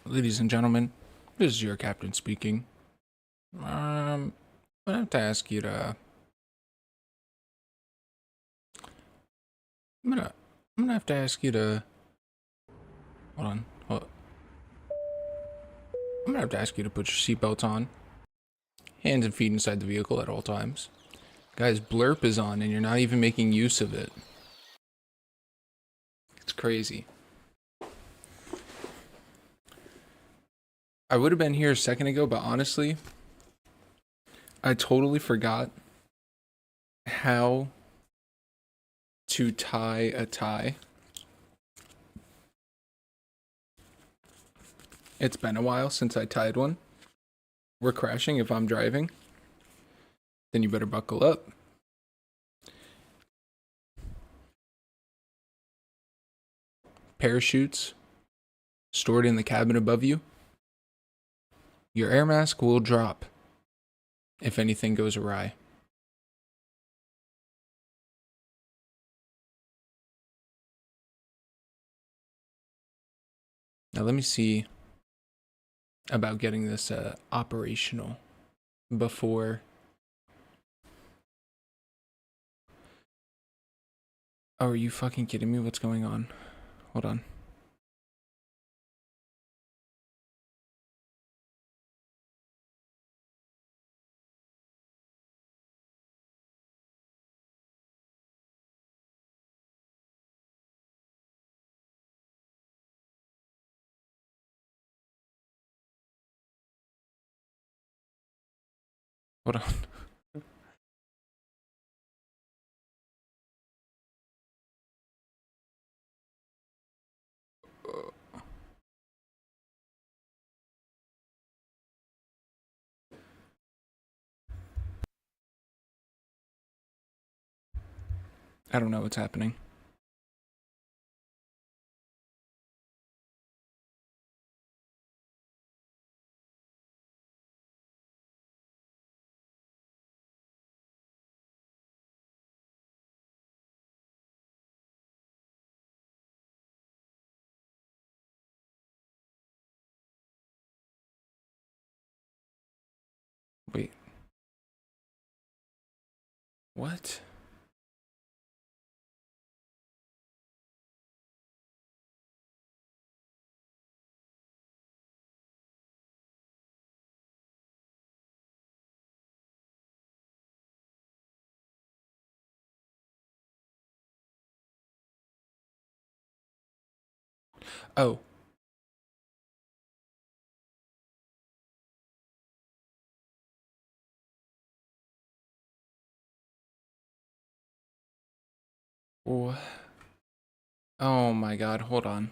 Ladies and gentlemen, this is your captain speaking. I'm gonna have to ask you to. I'm gonna. I'm gonna have to ask you to. Hold on. I'm gonna have to ask you to put your seatbelt on, hands and feet inside the vehicle at all times. Guys, blurp is on, and you're not even making use of it. It's crazy. I would have been here a second ago, but honestly, I totally forgot how to tie a tie. It's been a while since I tied one. We're crashing if I'm driving. Then you better buckle up. Parachutes stored in the cabin above you. Your air mask will drop if anything goes awry. Now let me see about getting this operational before. Oh, are you fucking kidding me? What's going on? Hold on. Hold on. I don't know what's happening. Wait. What? Oh. Oh my god, hold on.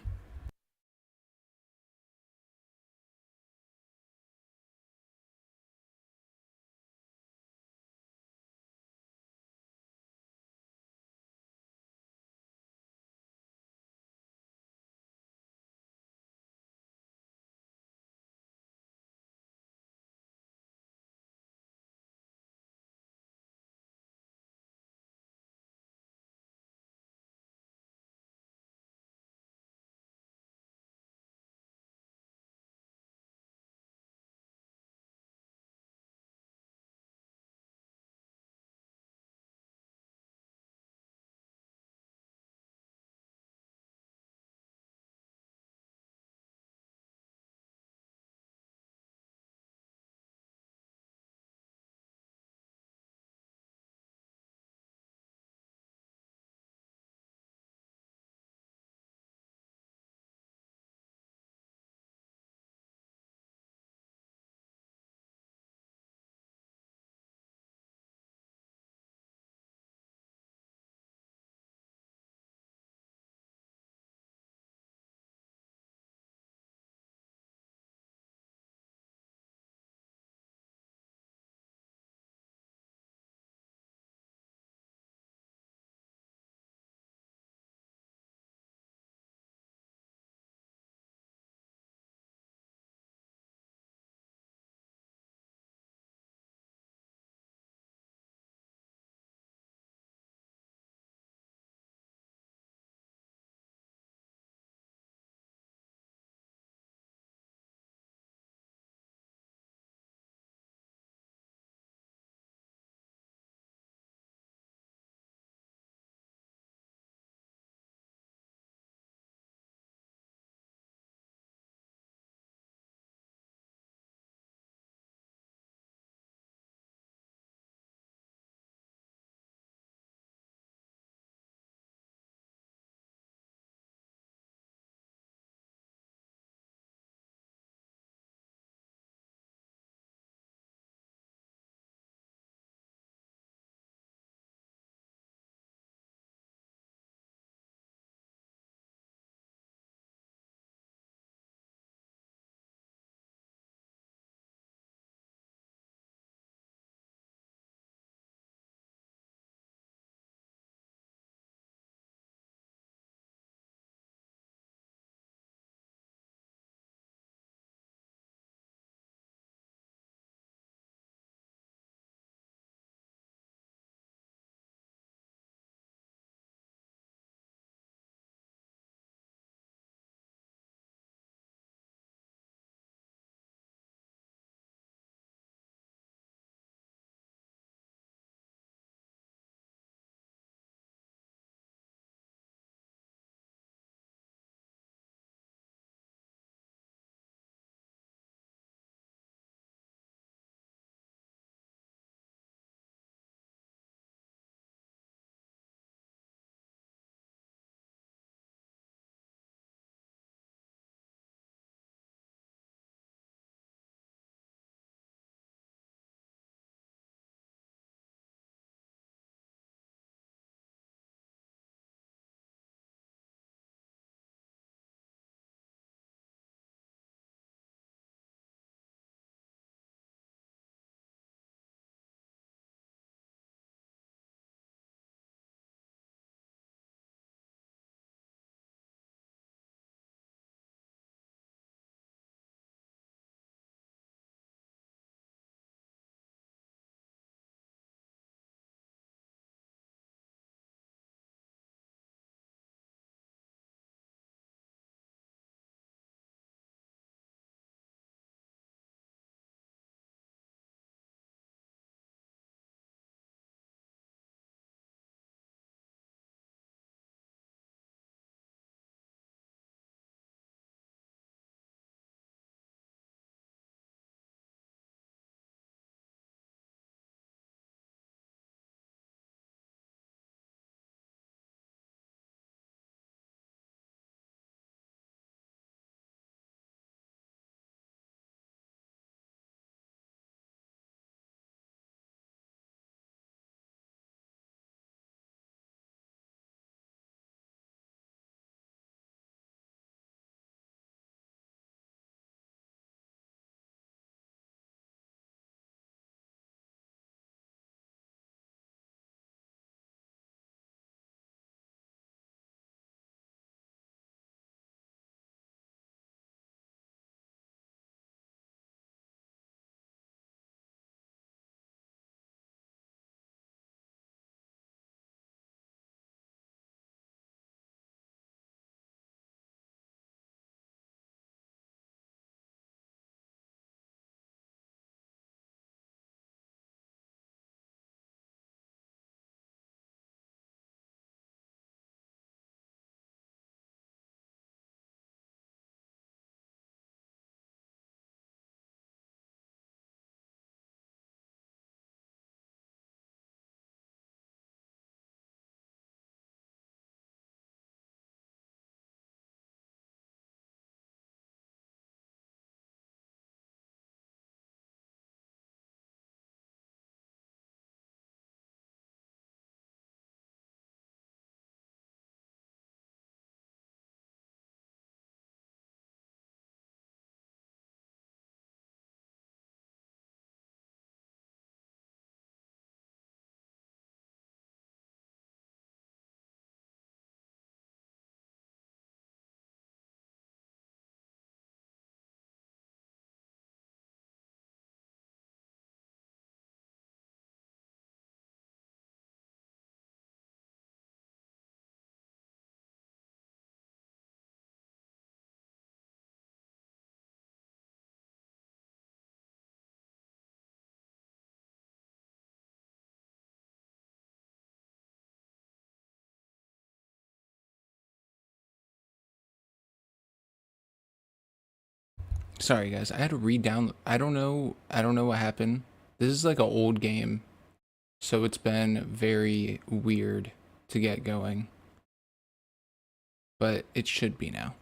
Sorry guys, I had to re-download. I don't know what happened. This is like an old game, so it's been very weird to get going. But it should be now.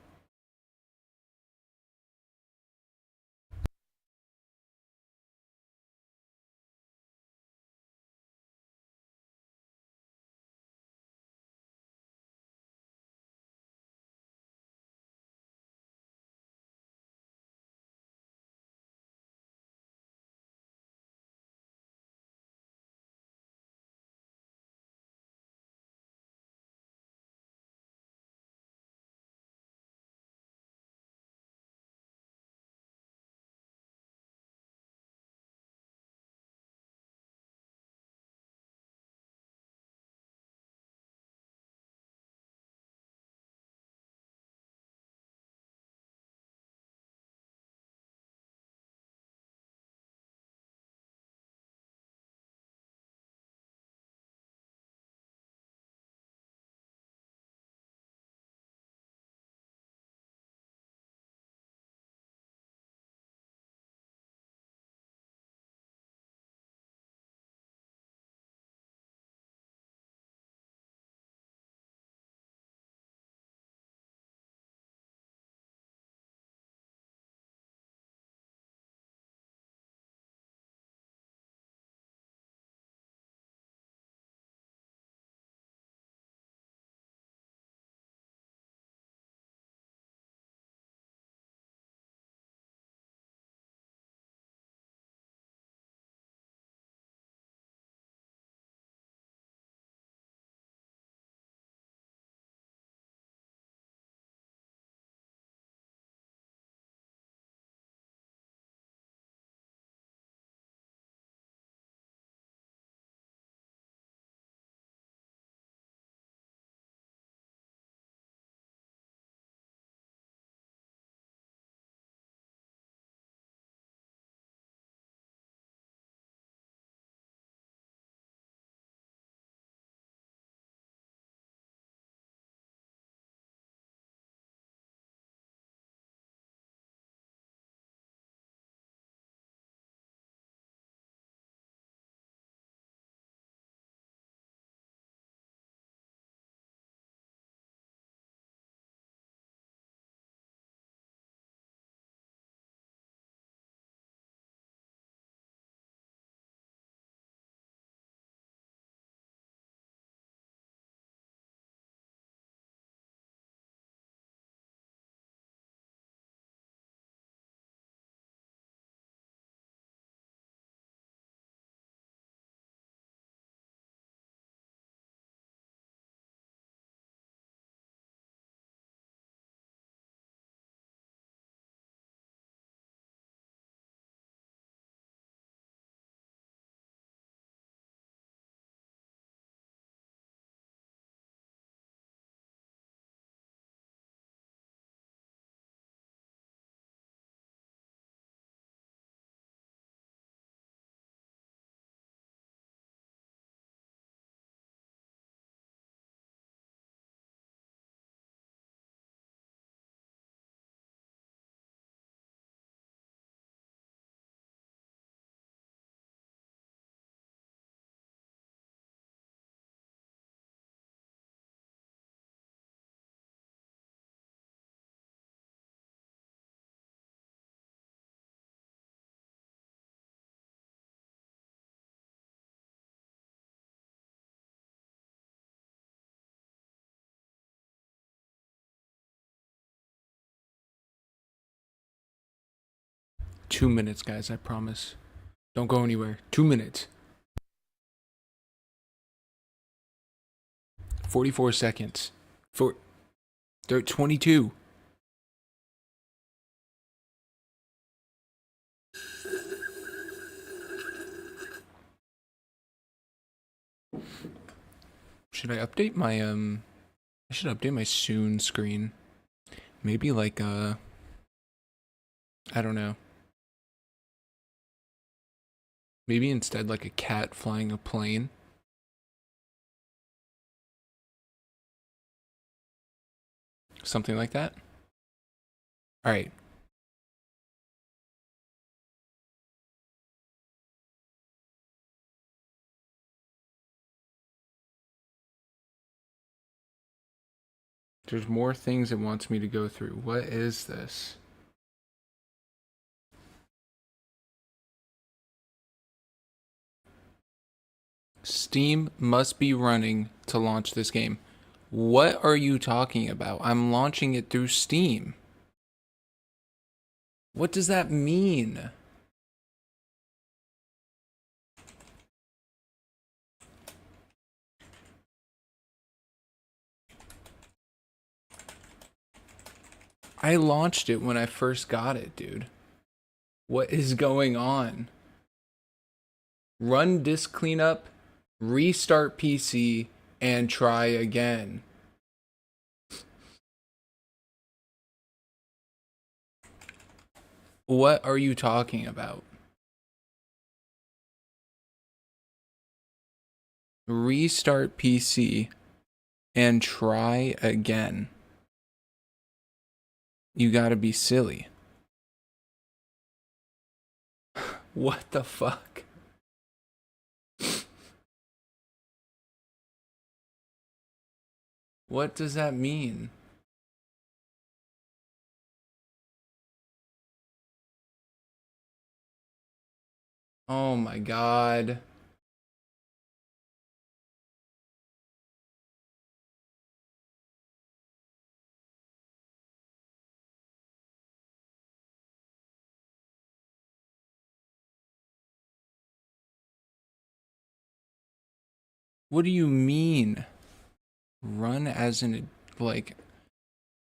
Two minutes, guys, I promise. Don't go anywhere. 2 minutes. 44 seconds. They're at 22. Should I update my I should update my soon screen. Maybe like I don't know. Maybe instead like a cat flying a plane. Something like that. All right. There's more things it wants me to go through. What is this? Steam must be running to launch this game. What are you talking about? I'm launching it through Steam. What does that mean? I launched it when I first got it, dude. What is going on? Run disk cleanup, restart PC, and try again. What are you talking about? Restart PC and try again. You gotta be silly. What the fuck? What does that mean? Oh my god. What do you mean? Run as an, like,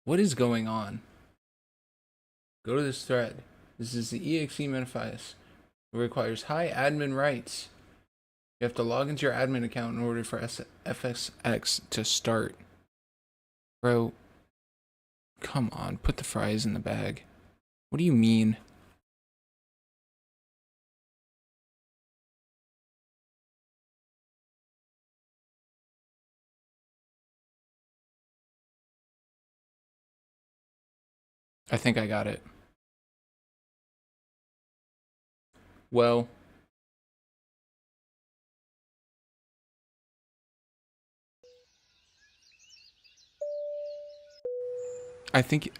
what is going on? Go to this thread. This is the exe manifest. It requires high admin rights. You have to log into your admin account in order for FSX to start. Bro, come on, put the fries in the bag. What do you mean? I think I got it. Well, I think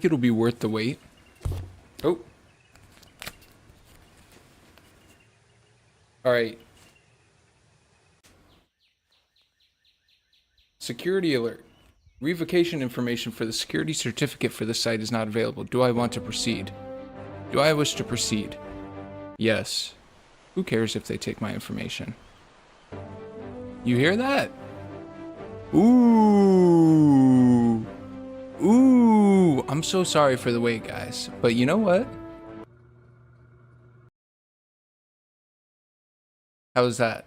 it'll be worth the wait. Oh. All right. Security alert. Revocation information for the security certificate for the site is not available. Do I want to proceed? Do I wish to proceed? Yes. Who cares if they take my information? You hear that? Ooh. Ooh. I'm so sorry for the wait, guys. But you know what? How's that?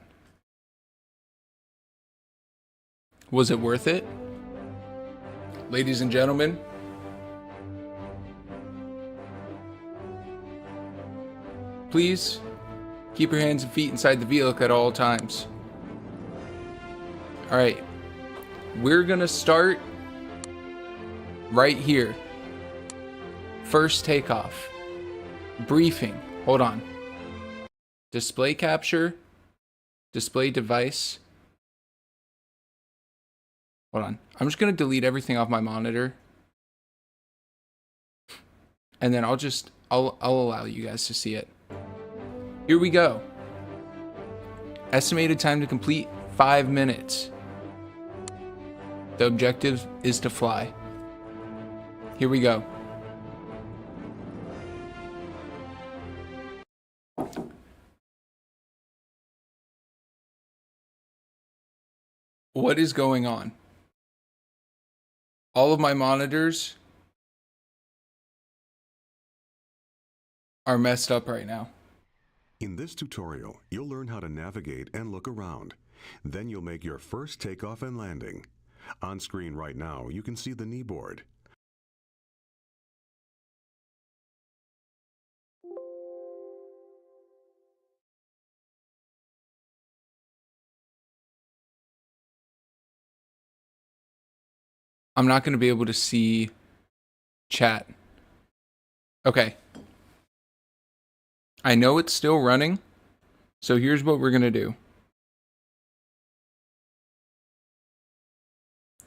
Was it worth it? Ladies and gentlemen, please keep your hands and feet inside the vehicle at all times. All right, we're gonna start right here. First takeoff. Briefing. Hold on. Display capture. Display device. Hold on. I'm just gonna delete everything off my monitor. And then I'll allow you guys to see it. Here we go. Estimated time to complete 5 minutes. The objective is to fly. Here we go. What is going on? All of my monitors are messed up right now. In this tutorial, you'll learn how to navigate and look around. Then you'll make your first takeoff and landing. On screen right now, you can see the kneeboard. I'm not going to be able to see chat. Okay. I know it's still running, so here's what we're going to do.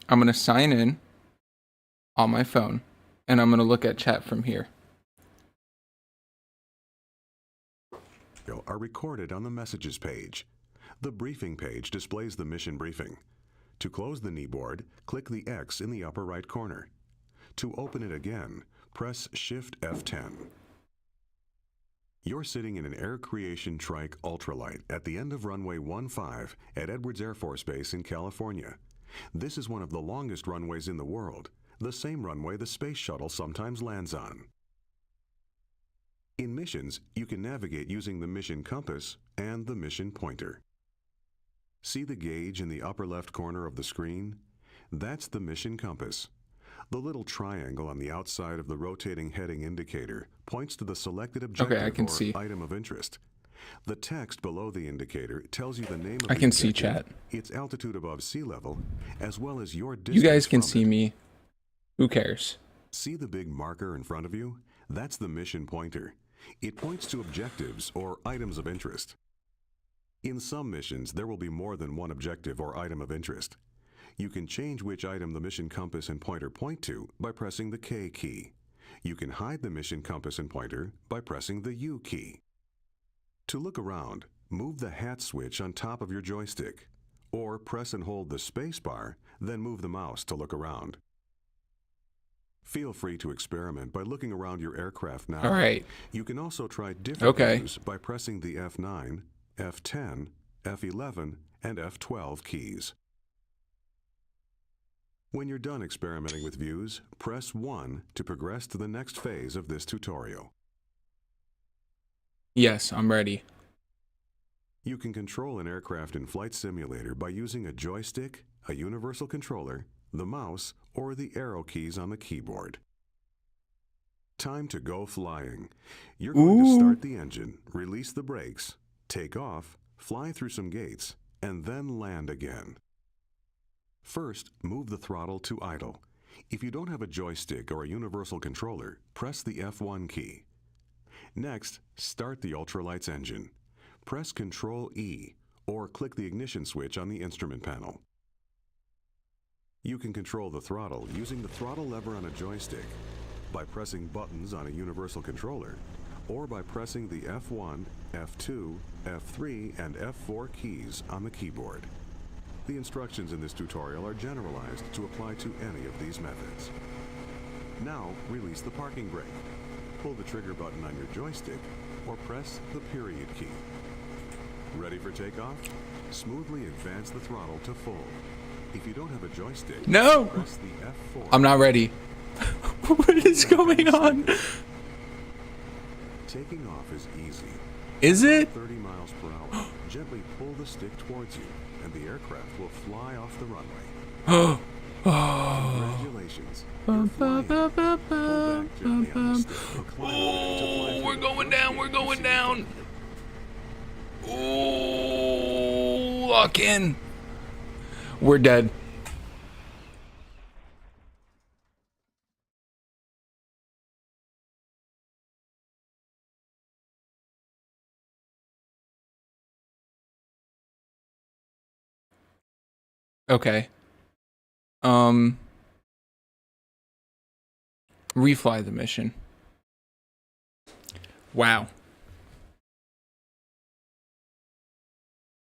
I'm going to sign in. on my phone, and I'm going to look at chat from here. Are recorded on the messages page. The briefing page displays the mission briefing. To close the kneeboard, click the X in the upper right corner. To open it again, press Shift F10. You're sitting in an Air Creation Trike Ultralight at the end of runway 15 at Edwards Air Force Base in California. This is one of the longest runways in the world, the same runway the space shuttle sometimes lands on. In missions, you can navigate using the mission compass and the mission pointer. See the gauge in the upper left corner of the screen? That's the mission compass. The little triangle on the outside of the rotating heading indicator points to the selected objective or item of interest. The text below the indicator tells you the name of the can see chat. Its altitude above sea level, as well as your distance. You guys can from see it. me. Who cares? See the big marker in front of you? That's the mission pointer. It points to objectives or items of interest. In some missions, there will be more than one objective or item of interest. You can change which item the mission compass and pointer point to by pressing the K key. You can hide the mission compass and pointer by pressing the U key. To look around, move the hat switch on top of your joystick, or press and hold the space bar, then move the mouse to look around. Feel free to experiment by looking around your aircraft now. All right. You can also try different Okay. views by pressing the F9, F10, F11, and F12 keys. When you're done experimenting with views, press 1 to progress to the next phase of this tutorial. Yes, I'm ready. You can control an aircraft in Flight Simulator by using a joystick, a universal controller, the mouse, or the arrow keys on the keyboard. Time to go flying. You're going to start the engine, release the brakes, take off, fly through some gates, and then land again. First, move the throttle to idle. If you don't have a joystick or a universal controller, press the F1 key. Next, start the ultralight's engine. Press Ctrl E or click the ignition switch on the instrument panel. You can control the throttle using the throttle lever on a joystick, by pressing buttons on a universal controller, or by pressing the F1, F2, F3, and F4 keys on the keyboard. The instructions in this tutorial are generalized to apply to any of these methods. Now, release the parking brake. Pull the trigger button on your joystick, or press the period key. Ready for takeoff? Smoothly advance the throttle to full. If you don't have a joystick, No! press the F4. I'm not ready. What is going on? Taking off is easy. Is it? 30 miles per hour. Gently pull the stick towards you, and the aircraft will fly off the runway. Congratulations. You're flying. Pull back gently on the stick and climb up to fly through We're the going first down, gate we're you going see down. in front of you. Oh, lock in. We're dead. Okay. Refly the mission. Wow.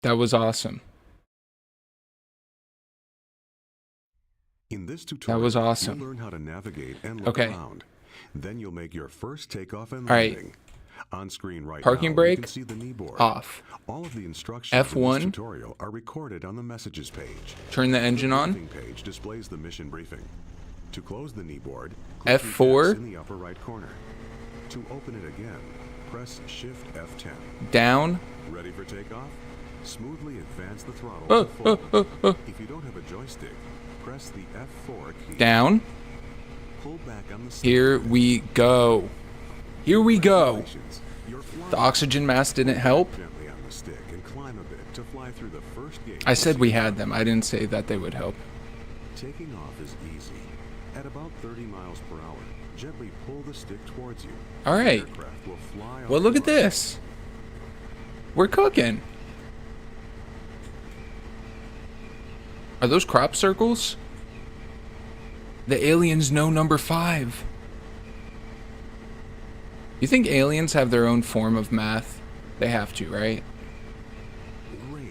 That was awesome. In this tutorial, That was awesome. you'll learn how to navigate and look Okay. around. Then you'll make your first takeoff and All right. landing. On screen right Parking now, brake, you can see the kneeboard. Off. All of the instructions F1. in this tutorial are recorded on the messages page. Turn the engine The on. briefing page displays the mission briefing. To close the kneeboard, click the F4. X in the upper right corner. To open it again, press Shift F10. Down. Ready for takeoff? Smoothly advance the throttle to full. If you don't have a joystick, press the F4 key. Down. Pull back on the stick. Here we go. Here we go. Congratulations. You're flying. The oxygen mask didn't help. Gently on the stick and climb a bit to fly through the first gate. I said we had them. I didn't say that they would help. Taking off is easy. At about 30 miles per hour, gently pull the stick towards you. All right. The aircraft will fly off Well, look the at runway. this. We're cooking. Are those crop circles? The aliens know number 5. You think aliens have their own form of math? They have to, right? Great.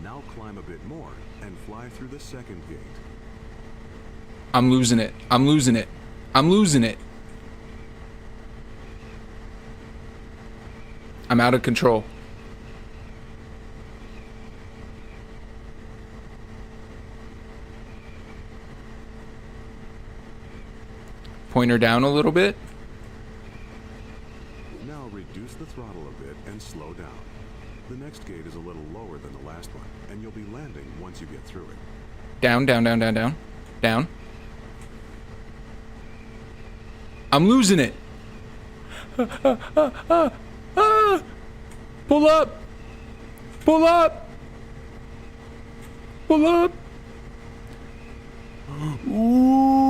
Now climb a bit more and fly through the second gate. I'm losing it. I'm losing it. I'm losing it. I'm out of control. Point her down a little bit. Now reduce the throttle a bit and slow down. The next gate is a little lower than the last one, and you'll be landing once you get through it. Down, down, down, down, down. Down. I'm losing it. Pull up. Pull up. Pull up. Ooh.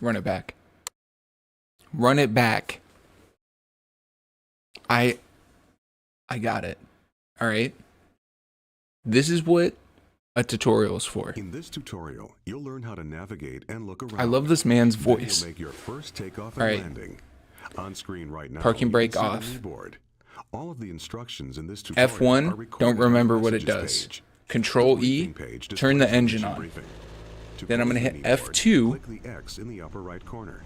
Run it back. Run it back. I got it. All right. This is what a tutorial is for. In this tutorial, you'll learn how to navigate and look around. I love this man's Then voice. You'll make your first takeoff and All right. landing. On screen right now. Parking you brake can see the off. kneeboard. All of the instructions in this tutorial are F1, recorded don't on the remember what it messages does. page. Control The E, briefing page turn the displays engine mission on. briefing. To Then I'm close gonna the hit kneeboard, F2. Click the X in the upper right corner.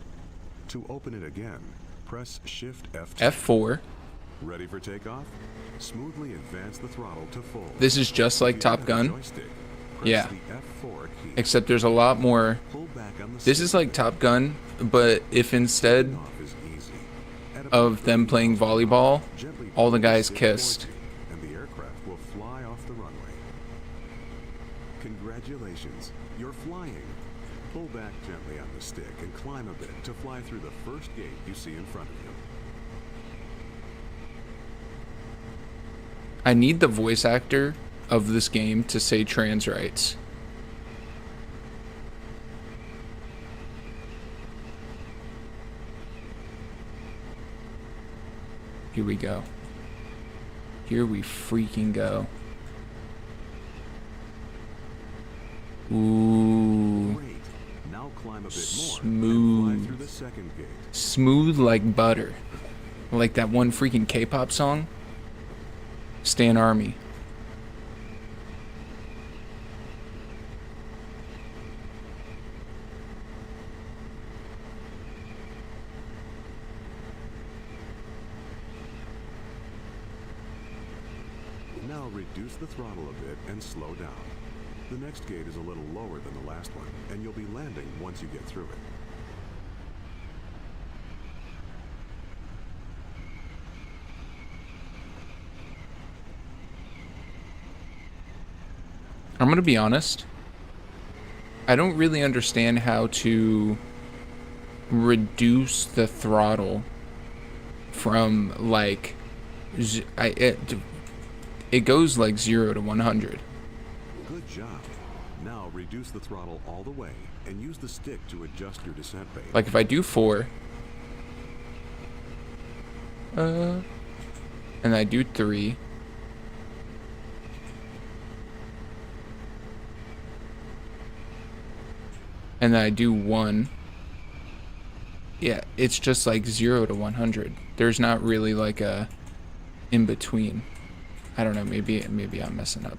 To open it again, press Shift F2. F4. Ready for takeoff? Smoothly advance the throttle to full. This is just like If you Top have a Gun. joystick, press Yeah. the F4 key. Except there's a lot more. Pull back on the This is like Top Gun, but if instead Off is easy. At of about them 30 playing miles per hour, volleyball, gently all the pull guys stick kissed. towards you, and the aircraft will fly off the runway. Congratulations, you're flying. Pull back gently on the stick and climb a bit to fly through the first gate you see in front of you. I need the voice actor of this game to say trans rights. Here we go. Here we freaking go. Ooh. Great. Now climb a bit more Smooth. and fly through the second gate. Smooth like butter. Like that one freaking K-pop song. Stan Army. Now reduce the throttle a bit and slow down. The next gate is a little lower than the last one, and you'll be landing once you get through it. I'm gonna be honest. I don't really understand how to reduce the throttle from like it goes like 0 to 100. Good job. Now reduce the throttle all the way and use the stick to adjust your descent base. Like if I do 4, and I do 3, and then I do 1. Yeah, it's just like 0 to 100. There's not really like a in between. I don't know. Maybe I'm messing up.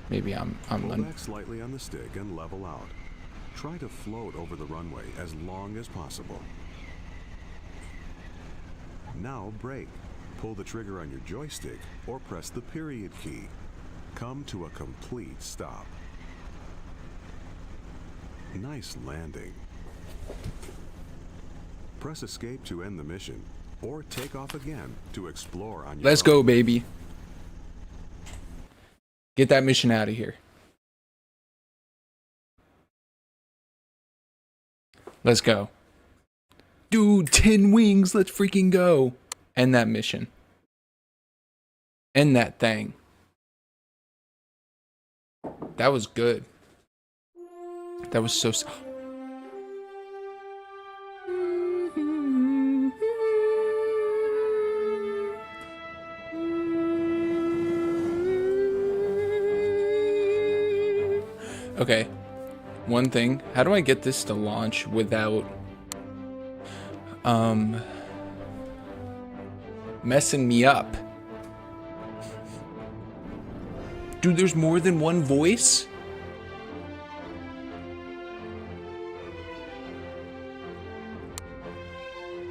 Maybe I'm Pull back slightly on the stick and level out. Try to float over the runway as long as possible. Now brake. Pull the trigger on your joystick or press the period key. Come to a complete stop. Nice landing. Press escape to end the mission, or take off again to explore on your Let's own. go, baby. Get that mission out of here. Let's go. Dude, 10 wings. Let's freaking go. End that mission. End that thing. That was good. That was so... Okay. One thing. How do I get this to launch without messing me up? Dude, there's more than one voice?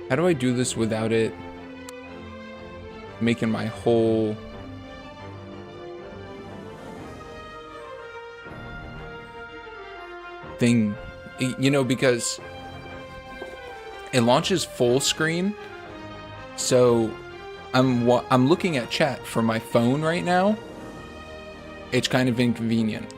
How do I do this without it making my whole thing, you know, because it launches full screen, so I'm looking at chat from my phone right now. It's kind of inconvenient.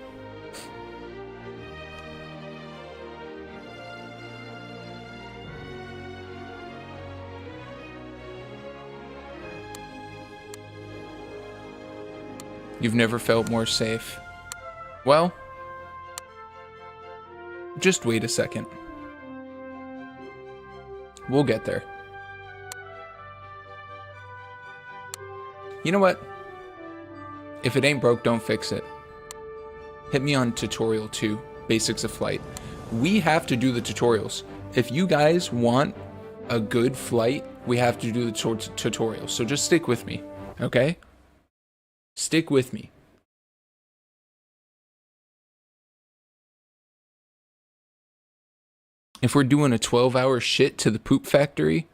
You've never felt more safe. Well, just wait a second. We'll get there. You know what? If it ain't broke, don't fix it. Hit me on tutorial 2, Basics of Flight. We have to do the tutorials. If you guys want a good flight, we have to do the tutorials. So just stick with me, okay? Stick with me. If we're doing a 12-hour shit to the poop factory,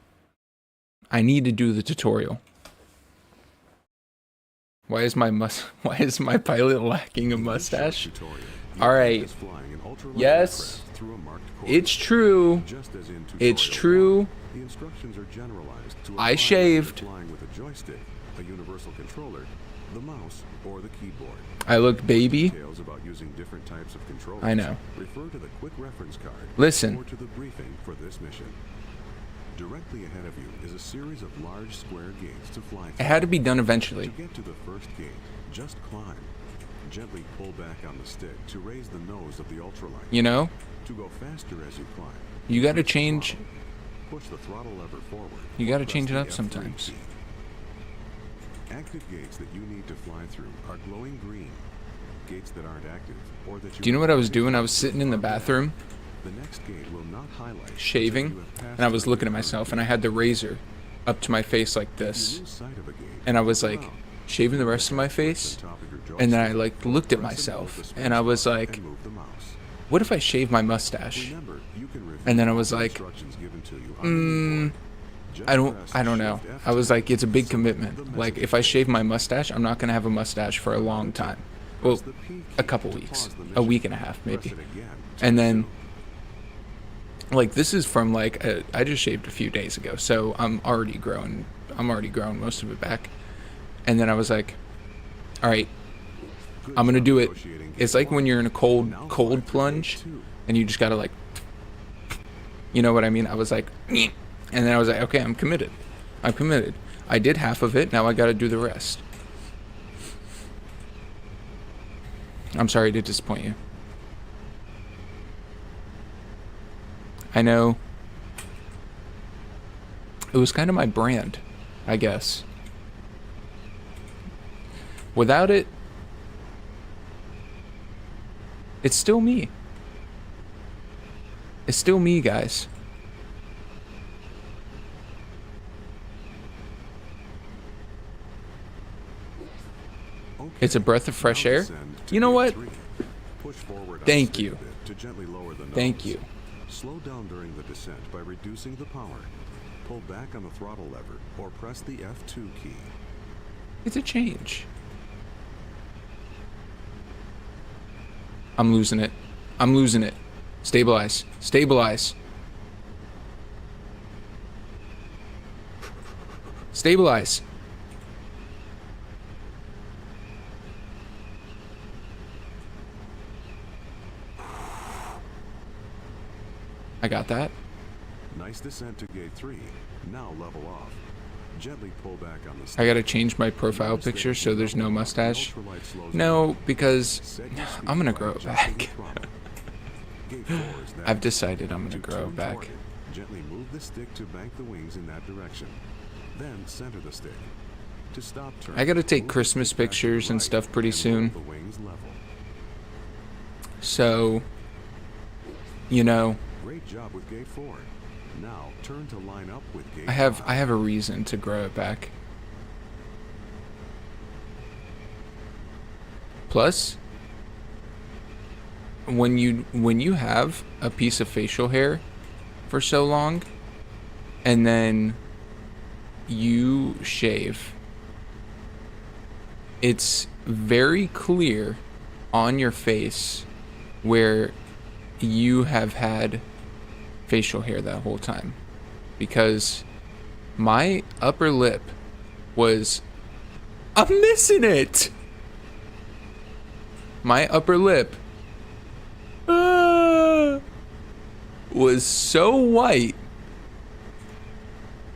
I need to do the tutorial. Why is my pilot lacking a mustache? All right. Yes. It's true. It's true. The instructions are generalized to I shaved. flying with a joystick, a universal controller, the mouse, or the keyboard. I look baby. Details about using different types of controllers. I know. Refer to the quick reference card. Listen. Or to the briefing for this mission. Directly ahead of you is a series of large square gates to fly through. It had to be done eventually. To get to the first gate, just climb. Gently pull back on the stick to raise the nose of the ultralight. You know? To go faster as you climb. You gotta change. Push the throttle lever forward. You gotta Press change it the up F3 sometimes. key. Active gates that you need to fly through are glowing green. Gates that aren't active or that Do you know what I was doing? I was sitting in the bathroom, The next gate will not highlight shaving, until you have passed and I was the looking at gate myself, and I had the razor up to my face like If you this, lose sight of a gate, and I was look like around. shaving the rest of my face, The top of your and then I joystick. like looked at Press and hold myself, the and I was spacebar like, and move the mouse. what if I shave my mustache? Remember, you can review And then I was the like, instructions given to you on the board. Just I press don't know. Shift I was F2 like, it's a big to select commitment. the Like, message if I pane. shave my mustache, I'm not gonna have a mustache for a long time. Well, Press the P key a couple to weeks, pause the a mission. week and a half Press maybe. it again to And then, resume. like, this is from like I just shaved a few days ago, so I'm already growing most of it back. And then I was like, all right, Good I'm gonna job do it. negotiating gate It's like when one. you're in a cold Now fly through gate plunge, 2. and you just gotta like, you know what I mean? I was like, and then I was like, okay, I'm committed. I'm committed. I did half of it. Now I gotta do the rest. I'm sorry to disappoint you. I know. It was kind of my brand, I guess. Without it, it's still me. It's still me, guys. Okay. It's a breath of fresh Now air. descend to You know gate what? 3. Push forward on Thank the stick you. a bit to gently lower the Thank nose. you. Slow down during the descent by reducing the power. Pull back on the throttle lever or press the F2 key. It's a change. I'm losing it. I'm losing it. Stabilize. Stabilize. Stabilize. I got that. Nice descent to gate 3. Now level off. Gently pull back on the stick. I gotta change my profile Notice that picture as so you there's level no off, the mustache. ultralight slows No, down. because Set your speed I'm gonna by grow it adjusting the back. throttle. Gate 4 is that. I've decided I'm To gonna grow turn it back. toward it, gently move the stick to bank the wings in that direction. Then center the stick. To stop turning, I gotta take move the Christmas stick back to the pictures and right stuff pretty and soon. hold the wings level. So, you know, Great job with gate 4. Now turn to line up with gate I have 5. a reason to grow it back. Plus, when you have a piece of facial hair for so long and then you shave, it's very clear on your face where you have had facial hair that whole time, because my upper lip was, I'm missing it. My upper lip was so white.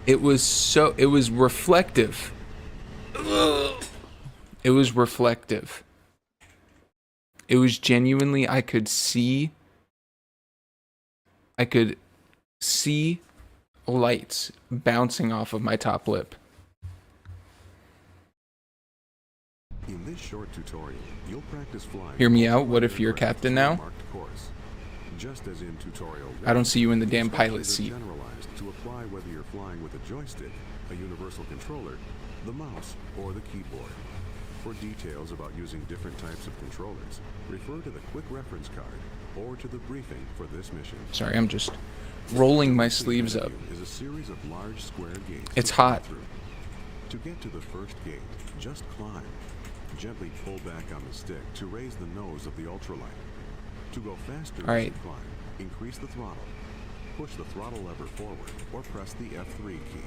It was reflective. It was reflective. It was genuinely, I could see lights bouncing off of my top lip. In this short tutorial, you'll practice flying. Hear me out. What if you're captain now? Marked course. Just as in tutorial I don't see you in the damn instructions pilot are seat. generalized to apply whether you're flying with a joystick, a universal controller, the mouse, or the keyboard. For details about using different types of controllers, refer to the quick reference card or to the briefing for this mission. Sorry, I'm just rolling my sleeves up. Is a series of large square gates. It's to climb hot. through. To get to the first gate, just climb. Gently pull back on the stick to raise the nose of the ultralight. To go faster All right. as you climb, increase the throttle. Push the throttle lever forward or press the F3 key.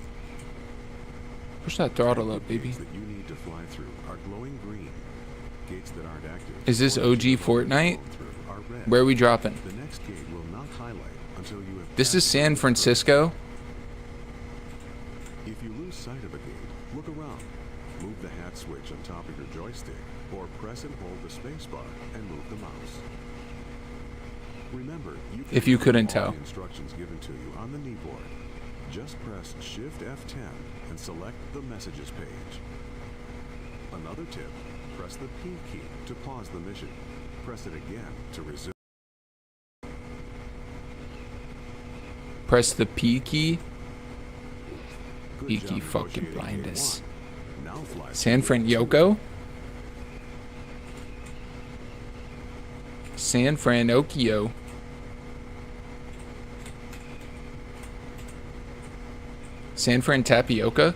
Push that throttle up, The baby. gates that you need to fly through are glowing green. Gates that aren't active. Is this or that you OG have already Fortnite? flown through are red. Where are we dropping? The next gate will not highlight until you have This is passed San the first. Francisco. If you lose sight of a gate, look around. Move the hat switch on top of your joystick, or press and hold the spacebar and move the mouse. Remember, you can If you read couldn't all tell. the instructions given to you on the kneeboard. Just press Shift F10 and select the Messages page. Another tip, press the P key to pause the mission. Press it again to resume. Press the P key. Good Peaky job fucking negotiating blind gate us. 1. Now fly San through gate 2. Francisco? San Francisco. San Fran Tapioca?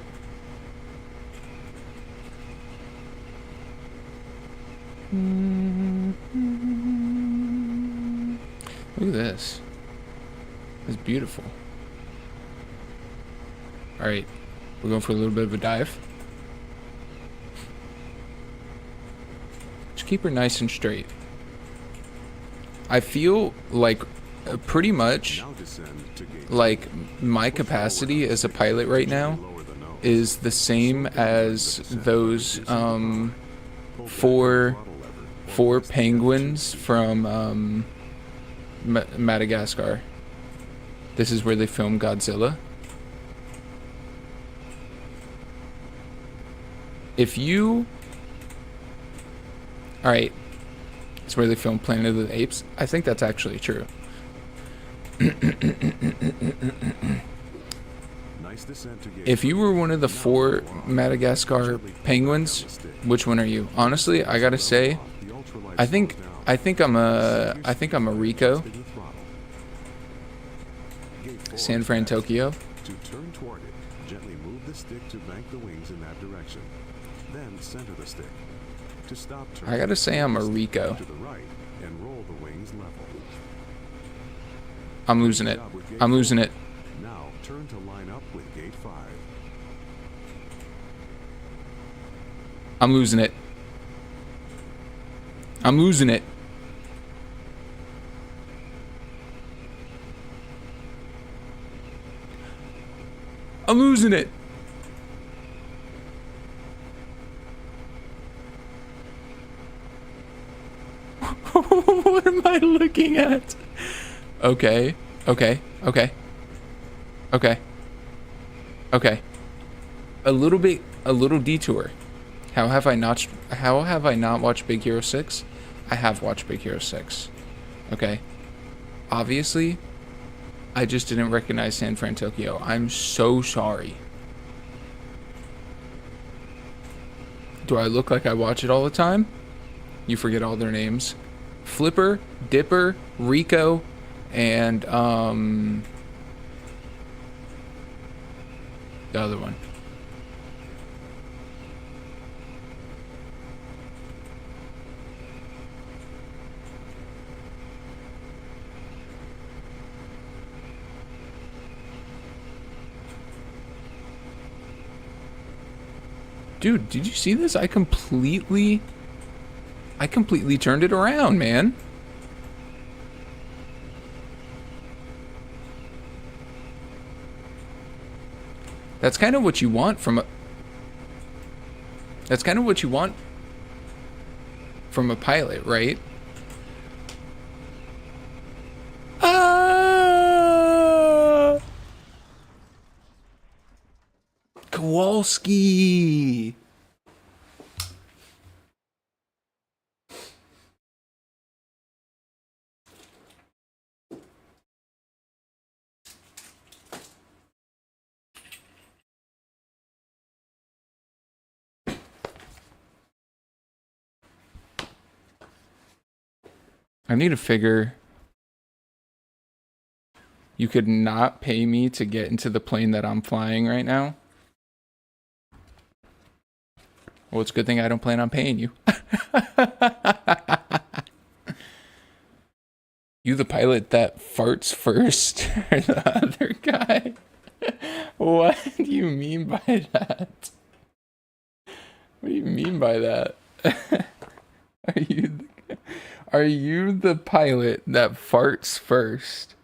Look at this. It's beautiful. Alright, we're going for a little bit of a dive. Just keep her nice and straight. I feel like pretty much Now descend to gate like my capacity as a pilot right now lower the nose. is the same as those Pull back on the four throttle lever, or four press the penguins from Madagascar. This is where they filmed Godzilla. If you... Alright. It's where they filmed Planet of the Apes. I think that's actually true. Nice descent to gate If you were one of the four Madagascar penguins, which one are you? Honestly, I gotta say, the ultralight I think I'm a Rico. Steady throttle. Gate 4 San is Fran, next. Tokyo. To turn toward it, gently move the stick to bank the wings in that direction. Then center the stick. To stop turning, I gotta say I'm a move the stick Rico. to the right and roll the wings level. I'm losing it. I'm losing it. Now turn to line up with gate 5. I'm losing it. I'm losing it. I'm losing it. What am I looking at? Okay. Okay. Okay. Okay. Okay. A little detour. How have I not watched Big Hero 6? I have watched Big Hero 6. Okay. Obviously, I just didn't recognize San Fran Tokyo. I'm so sorry. Do I look like I watch it all the time? You forget all their names. Flipper, Dipper, Rico, and the other one. Dude, did you see this? I completely turned it around, man. That's kind of what you want from a pilot, right? Ah! Kowalski. I need to figure. You could not pay me to get into the plane that I'm flying right now. Well, it's a good thing I don't plan on paying you. You the pilot that farts first, or the other guy? What do you mean by that? What do you mean by that? Are you are you the pilot that farts first?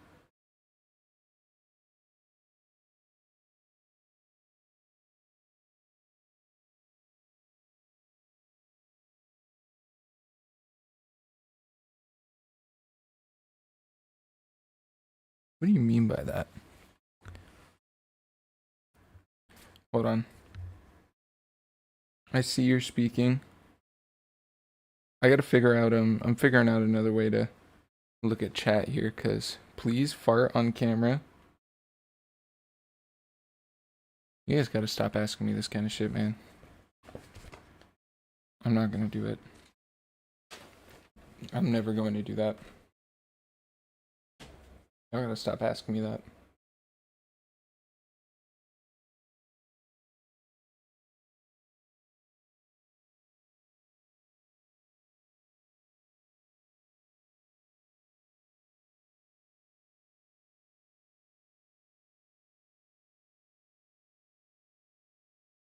What do you mean by that? Hold on. I see you're speaking. I gotta figure out I'm figuring out another way to look at chat here, cause please fart on camera. You guys gotta stop asking me this kind of shit, man. I'm not gonna do it. I'm never going to do that. I gotta stop asking me that.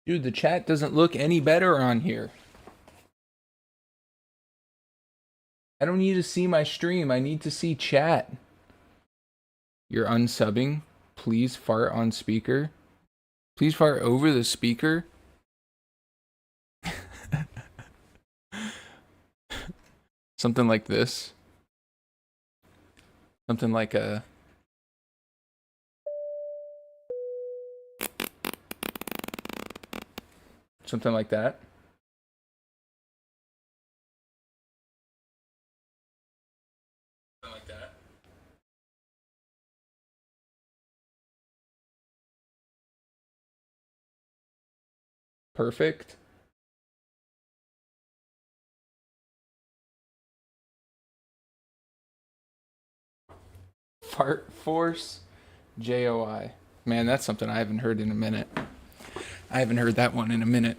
Dude, the chat doesn't look any better on here. I don't need to see my stream. I need to see chat. You're unsubbing. Please fart on speaker. Please fart over the speaker. Something like this. Something like a... Something like that. Something like that. Perfect. Fart Force JOI. Man, that's something I haven't heard in a minute. I haven't heard that one in a minute.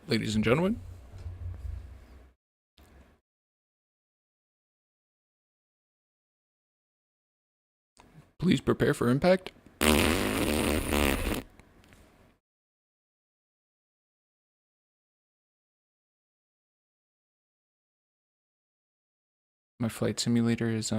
Ladies and gentlemen. Please prepare for impact. My flight simulator is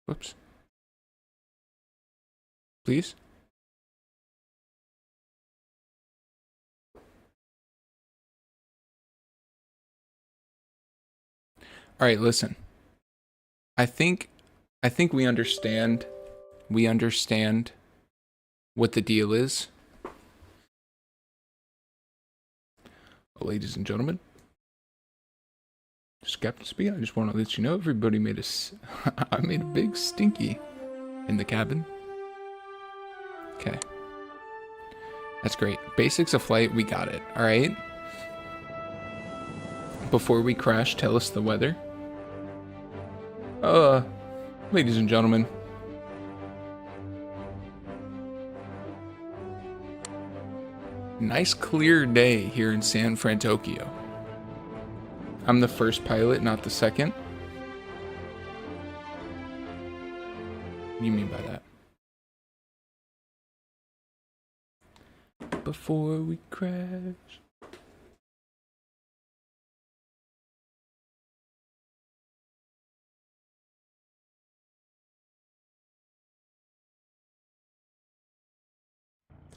whoops. Please. All right, listen. I think we understand We understand what the deal is. Ladies and gentlemen, this is Captain Speed. I just want to let you know everybody made I made a big stinky in the cabin. Okay. That's great. Basics of flight, we got it. All right. Before we crash, tell us the weather. Ladies and gentlemen. Nice clear day here in San Fran, Tokyo. I'm the first pilot, not the second. What do you mean by that? Before we crash.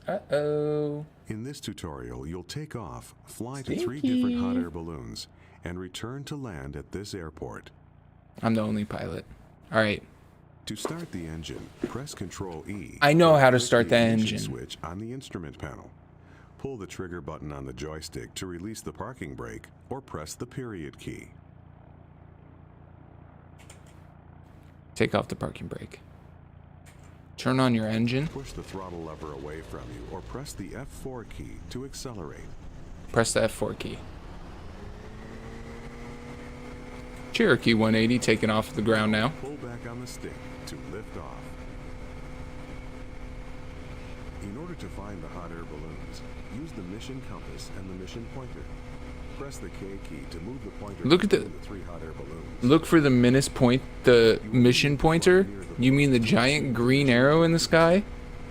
Uh-oh. In this tutorial, you'll take off, fly to 3 different hot air balloons, and return to land at this airport. I'm the only pilot. All right. To start the engine, press Control E. I know how to Click start the ignition engine. switch on the instrument panel. Pull the trigger button on the joystick to release the parking brake, or press the period key. Take off the parking brake. Turn on your engine. Push the throttle lever away from you, or press the F4 key to accelerate. Press the F4 key. Cherokee 180 taken off the ground now. Pull back on the stick to lift off. In order to find the hot air balloons, use the mission compass and the mission pointer. Press the K key to move the pointer Look at between the 3 hot air balloons. Look for the mission pointer? You mean the giant green arrow in the sky?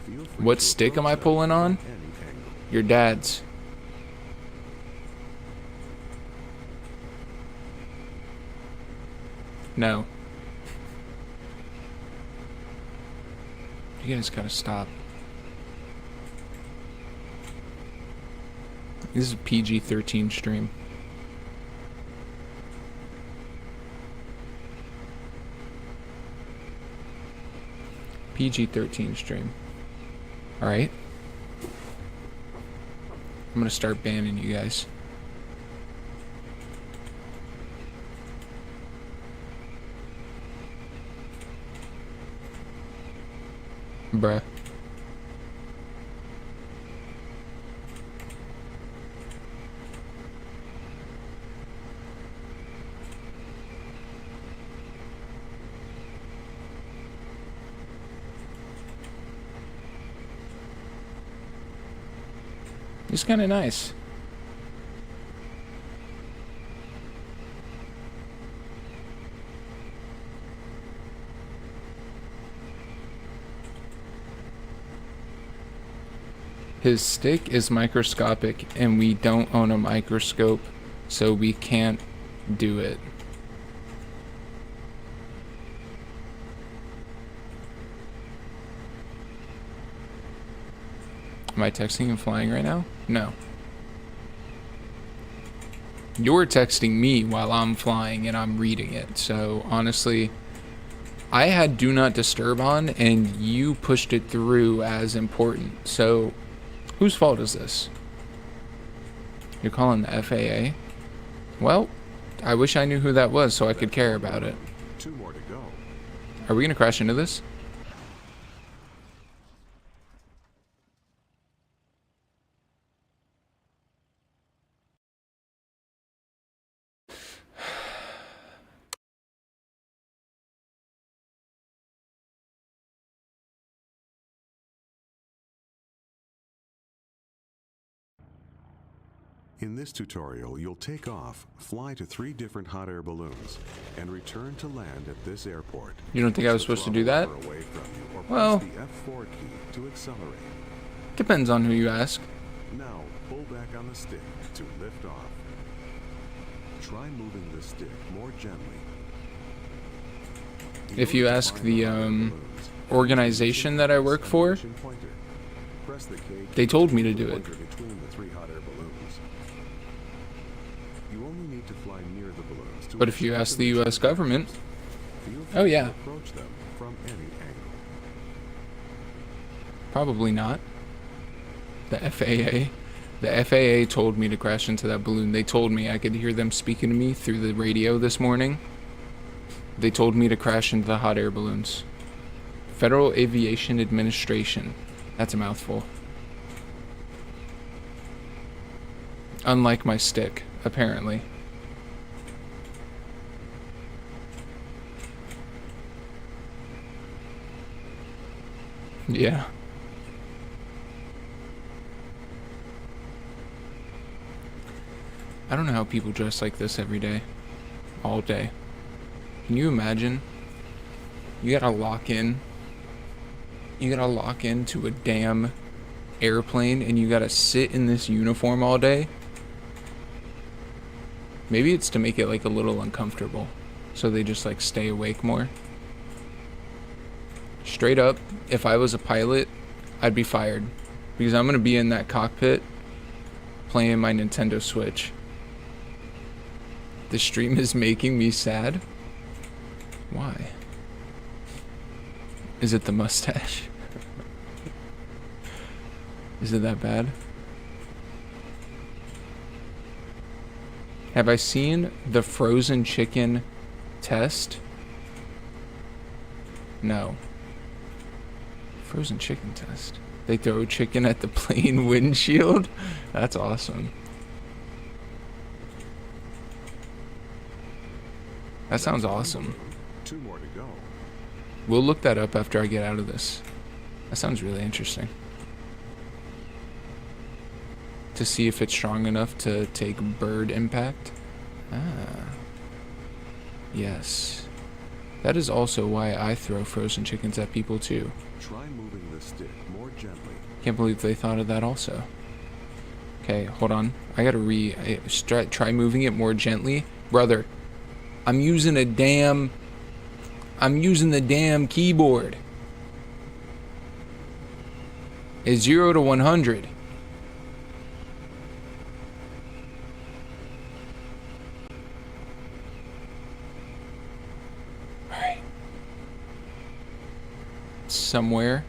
Feel free What to stick am I approach them pulling on? from any angle. Your dad's. No. You guys gotta stop. This is a PG-13 stream. PG-13 stream. Alright. I'm gonna start banning you guys. Bruh. It's kind of nice. His stick is microscopic and we don't own a microscope, so we can't do it. Am I texting and flying right now? No. You're texting me while I'm flying and I'm reading it. So honestly, I had do not disturb on and you pushed it through as important. So whose fault is this? You're calling the FAA? Well, I wish I knew who that was so I could care about it. 2 more to go. Are we gonna crash into this? In this tutorial, you'll take off, fly to 3 different hot air balloons, and return to land at this airport. You don't think I was supposed to do that? Throttle lever away from you, or Well, press the F4 key to accelerate. depends on who you ask. Now, pull back on the stick to lift off. Try moving the stick more gently. If you ask the organization that I work for, they told me to do it. But if you ask the US government, oh yeah. Approach them from any angle. Probably not. The FAA. The FAA told me to crash into that balloon. They told me, I could hear them speaking to me through the radio this morning. They told me to crash into the hot air balloons. Federal Aviation Administration. That's a mouthful. Unlike my stick, apparently. Yeah. I don't know how people dress like this every day. All day. Can you imagine? You gotta lock in. You gotta lock into a damn airplane and you gotta sit in this uniform all day. Maybe it's to make it like a little uncomfortable. So they just like stay awake more. Straight up, if I was a pilot, I'd be fired. Because I'm gonna be in that cockpit playing my Nintendo Switch. The stream is making me sad. Why? Is it the mustache? Is it that bad? Have I seen the frozen chicken test? No. Frozen chicken test. They throw chicken at the plane windshield? That's awesome. That sounds awesome. 2 more to go. We'll look that up after I get out of this. That sounds really interesting. To see if it's strong enough to take bird impact. Ah. Yes. That is also why I throw frozen chickens at people too. Try moving the stick more gently. Can't believe they thought of that also. Okay, hold on. I gotta try moving it more gently. Brother, I'm using the damn keyboard. It's 0 to 100. Alright. Somewhere.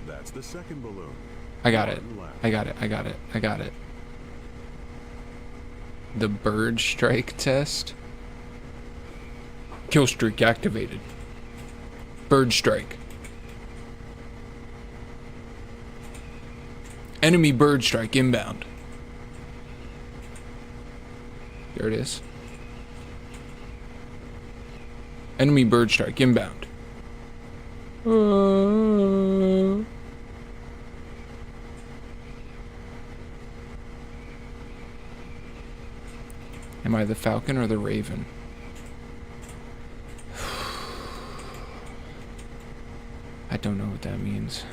That's the second balloon. I got it. One left. I got it. I got it. I got it. The bird strike test. Kill streak activated. Bird strike. Enemy bird strike inbound. There it is. Enemy bird strike inbound. Am I the falcon or the raven? I don't know what that means.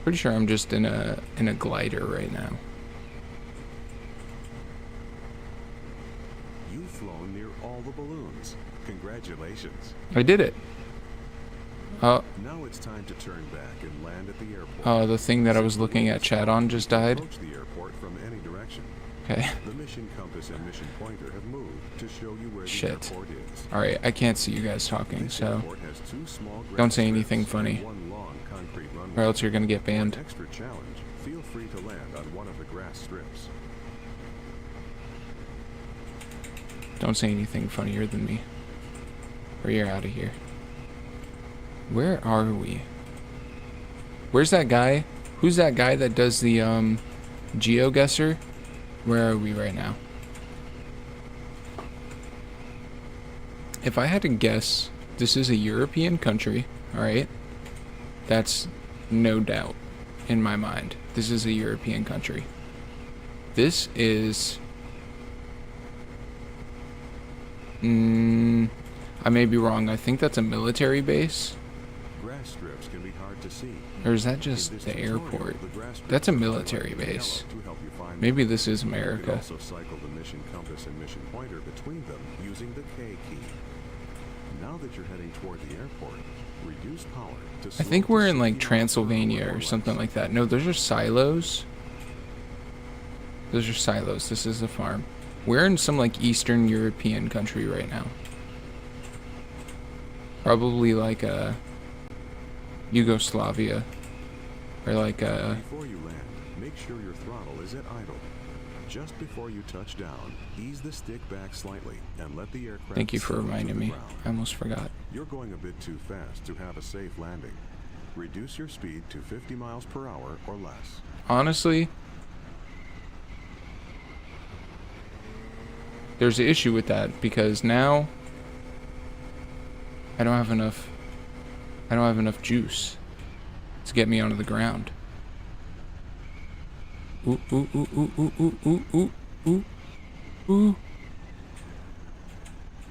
Pretty sure I'm just in a glider right now. You've flown near all the balloons. Congratulations. I did it. Now it's time to turn back and land at the airport. Oh, the thing that I was looking at chat on just died. Approach the airport from any direction. Okay. The mission compass and mission pointer have moved to show you where the Shit. airport is. Alright, I can't see you guys talking, This so airport has 2 small grass don't say anything strips and funny. 1 long concrete runway. or else you're gonna get For an banned. extra challenge, feel free to land on one of the grass strips. Don't say anything funnier than me. Or you're out of here. Where are we? Where's that guy? Who's that guy that does the GeoGuessr? Where are we right now? If I had to guess, this is a European country, alright? That's no doubt in my mind. This is a European country. This is... I may be wrong. I think that's a military base. Grass strips can be hard to see. Or is that just In this the tutorial, airport? the grass strips That's a are military highlighted in base. yellow to help you find Maybe them. this is You can America. also cycle the mission compass and mission pointer between them using the K key. Now that you're heading toward the airport, reduce power to I think we're in like Transylvania or something like that. No, those are silos. Those are silos. This is a farm. We're in some like Eastern European country right now. Probably like Yugoslavia. Or like Before you land, make sure your throttle is at idle. Just before you touch down, ease the stick back slightly and let the aircraft thank you for settle to reminding the me. ground. I almost forgot. You're going a bit too fast to have a safe landing. Reduce your speed to 50 miles per hour or less. Honestly, there's an issue with that because now I don't have enough juice to get me onto the ground. Ooh, ooh, ooh, ooh, ooh, ooh, ooh, ooh, ooh,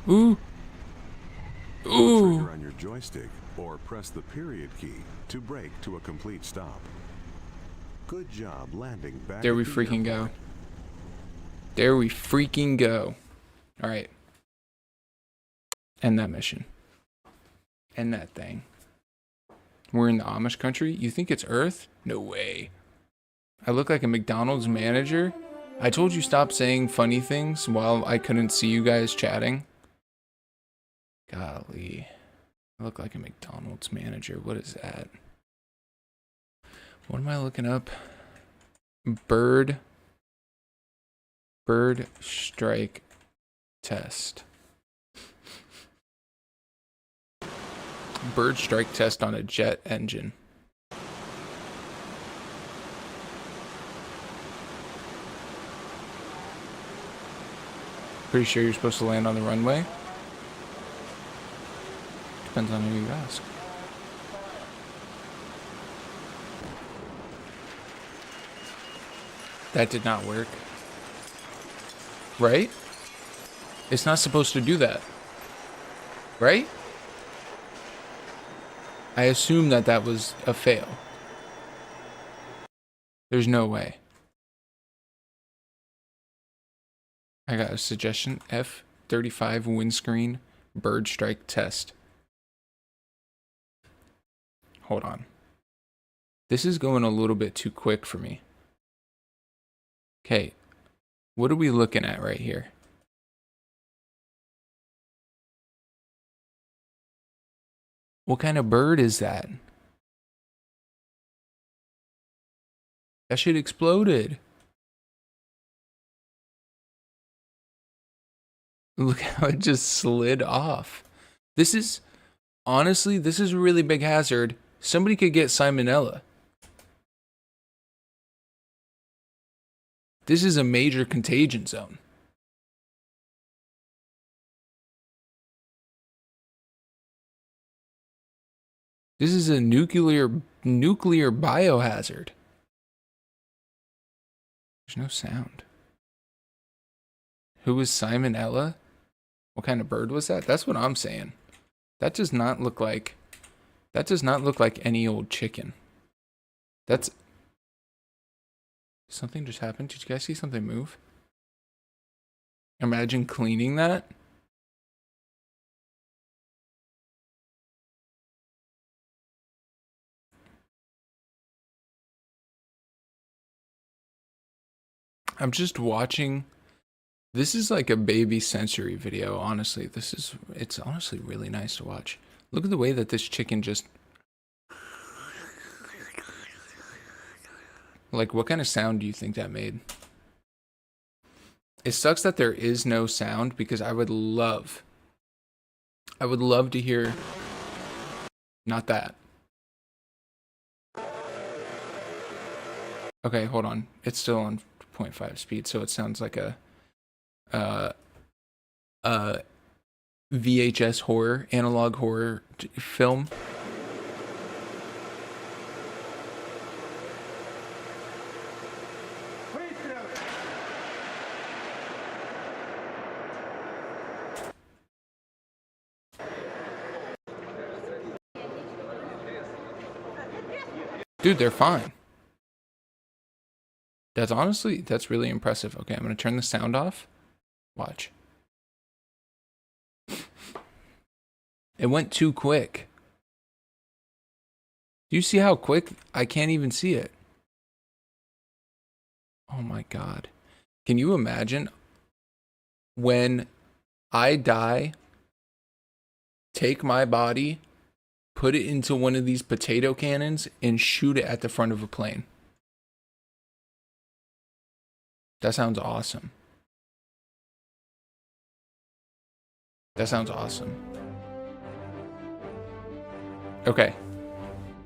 ooh, ooh. Trigger on your joystick or press the period key to brake to a complete stop. Good job landing back. There we at the freaking go. airport. There we freaking go. All right. End that mission. End that thing. We're in the Amish country? You think it's Earth? No way. I look like a McDonald's manager? I told you stop saying funny things while I couldn't see you guys chatting. Golly. I look like a McDonald's manager. What is that? What am I looking up? Bird strike test. Bird strike test on a jet engine. Pretty sure you're supposed to land on the runway. Depends on who you ask. That did not work. Right? It's not supposed to do that. Right? I assume that that was a fail. There's no way. I got a suggestion. F-35 windscreen bird strike test. Hold on. This is going a little bit too quick for me. Okay. What are we looking at right here? What kind of bird is that? That shit exploded. Look how it just slid off. This is, honestly, this is a really big hazard. Somebody could get salmonella. This is a major contagion zone. This is a nuclear biohazard. There's no sound. Who was salmonella? What kind of bird was that? That's what I'm saying. That does not look like any old chicken. That's something just happened. Did you guys see something move? Imagine cleaning that. I'm just watching. This is like a baby sensory video, honestly. It's honestly really nice to watch. Look at the way that this chicken just... Like, what kind of sound do you think that made? It sucks that there is no sound because I would love to hear... Not that. Okay, hold on. It's still on 0.5 speed, so it sounds like a VHS horror, analog horror film. Dude, they're fine. That's really impressive. Okay, I'm gonna turn the sound off. Watch. It went too quick. Do you see how quick? I can't even see it. Oh my God. Can you imagine? when I die, take my body, put it into one of these potato cannons, and shoot it at the front of a plane. That sounds awesome. That sounds awesome. Okay.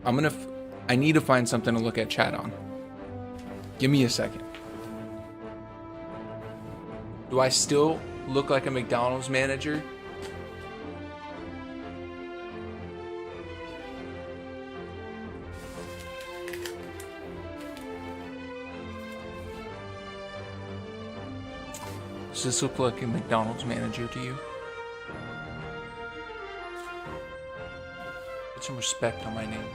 I need to find something to look at chat on. Give me a second. Do I still look like a McDonald's manager? Does this look like a McDonald's manager to you? Put some respect on my name.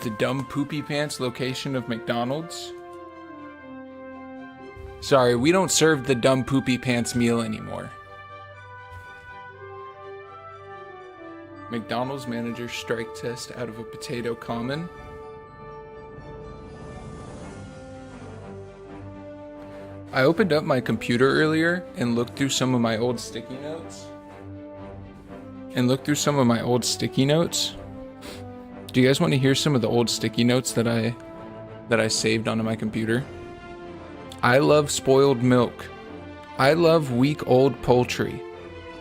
The dumb poopy pants location of McDonald's. Sorry, we don't serve the dumb poopy pants meal anymore. McDonald's manager strike test out of a potato common. I opened up my computer earlier and looked through some of my old sticky notes. Do you guys want to hear some of the old sticky notes that I saved onto my computer? I love spoiled milk. I love week old poultry.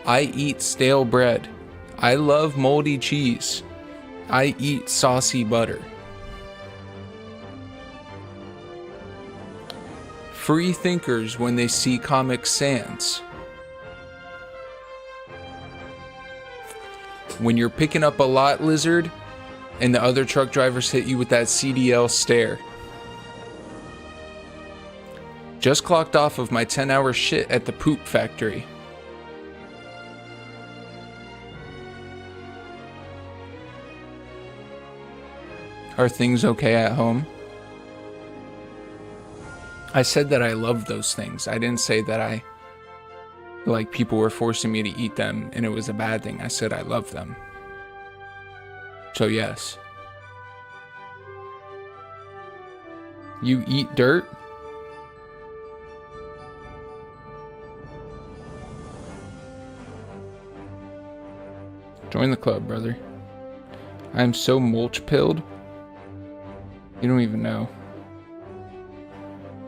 I eat stale bread. I love moldy cheese. I eat saucy butter. Free thinkers when they see Comic Sans. When you're picking up a lot lizard and the other truck drivers hit you with that CDL stare. Just clocked off of my 10-hour shit at the poop factory. Are things okay at home? I said that I love those things. I didn't say that like people were forcing me to eat them and it was a bad thing. I said I love them. So yes. You eat dirt? Join the club, brother. I am so mulch pilled. You don't even know.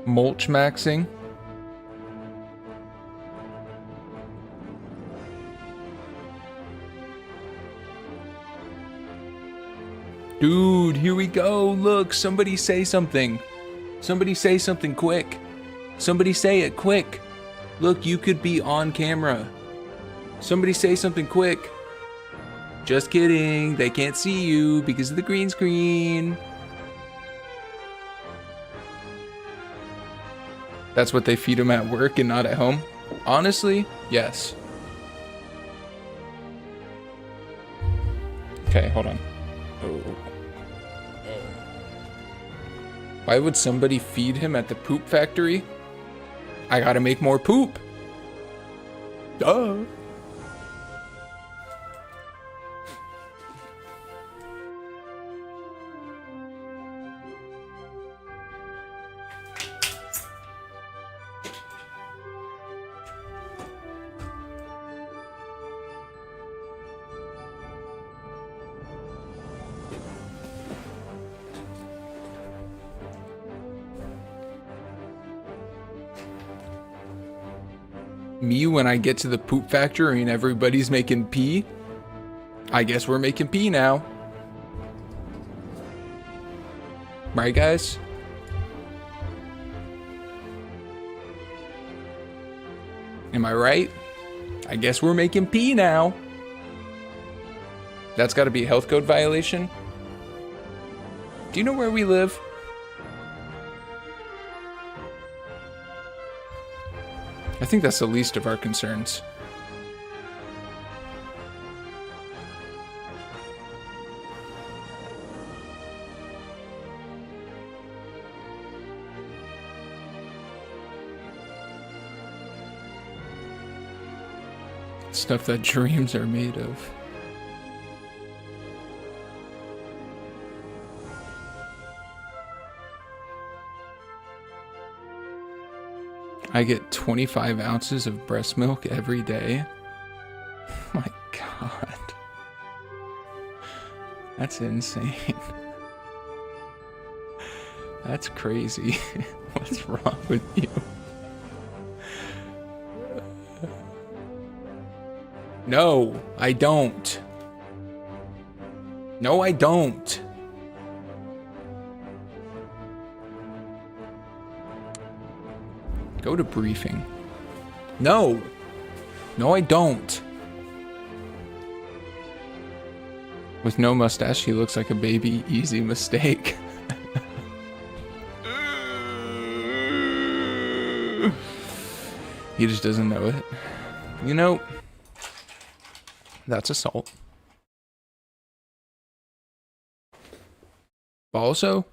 Mulch maxing? Dude, here we go. Look, somebody say something. Somebody say something quick. Somebody say it quick. Look, you could be on camera. Somebody say something quick. Just kidding. They can't see you because of the green screen. That's what they feed them at work and not at home? Honestly, yes. Okay, hold on. Oh. Why would somebody feed him at the poop factory? I gotta make more poop. Duh. Me when I get to the poop factory and everybody's making pee? I guess we're making pee now. Right, guys? Am I right? I guess we're making pee now. That's gotta be a health code violation. Do you know where we live? I think that's the least of our concerns. Stuff that dreams are made of. I get 25 ounces of breast milk every day. Oh my god. That's insane. That's crazy. What's wrong with you? No, I don't. No, I don't. Go to briefing. No. No, I don't. With no mustache, he looks like a baby. Easy mistake. He just doesn't know it. You know, that's assault. But also,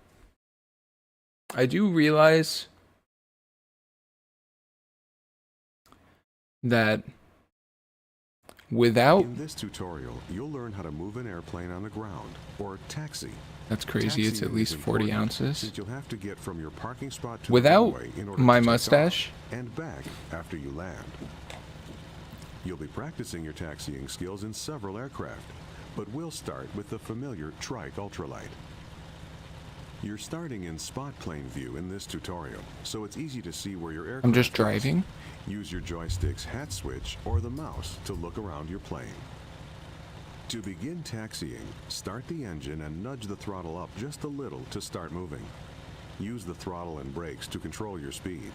I do realize that without... In this tutorial, you'll learn how to move an airplane on the ground, or taxi. That's crazy, it's at least 40 ounces. Since you'll have to get from your parking spot to Without the runway in order my to take mustache? off and back after you land. You'll be practicing your taxiing skills in several aircraft, but we'll start with the familiar Trike Ultralight. You're starting in spot plane view in this tutorial, so it's easy to see where your aircraft I'm just is. driving. Use your joystick's hat switch or the mouse to look around your plane. To begin taxiing, start the engine and nudge the throttle up just a little to start moving. Use the throttle and brakes to control your speed.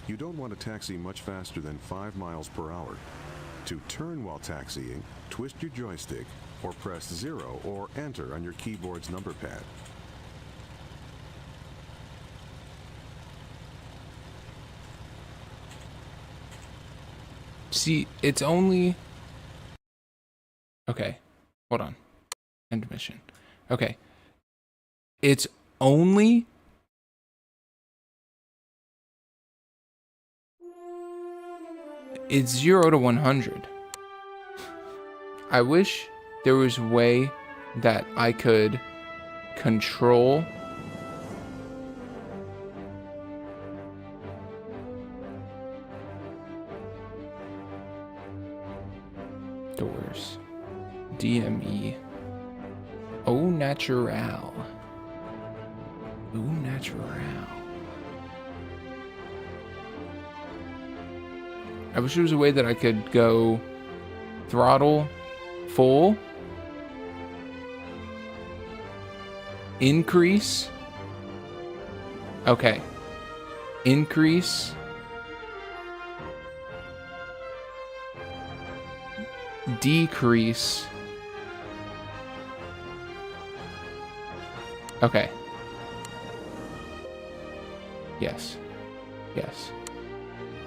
You don't want to taxi much faster than 5 miles per hour. To turn while taxiing, twist your joystick or press 0 or enter on your keyboard's number pad. See, it's only... Okay, hold on. End mission. Okay. It's only... It's 0 to 100. I wish there was a way that I could control... Doors. DME. Au natural. Au natural. I wish there was a way that I could go throttle full, increase. Okay. Increase. Decrease. Okay. Yes. Yes.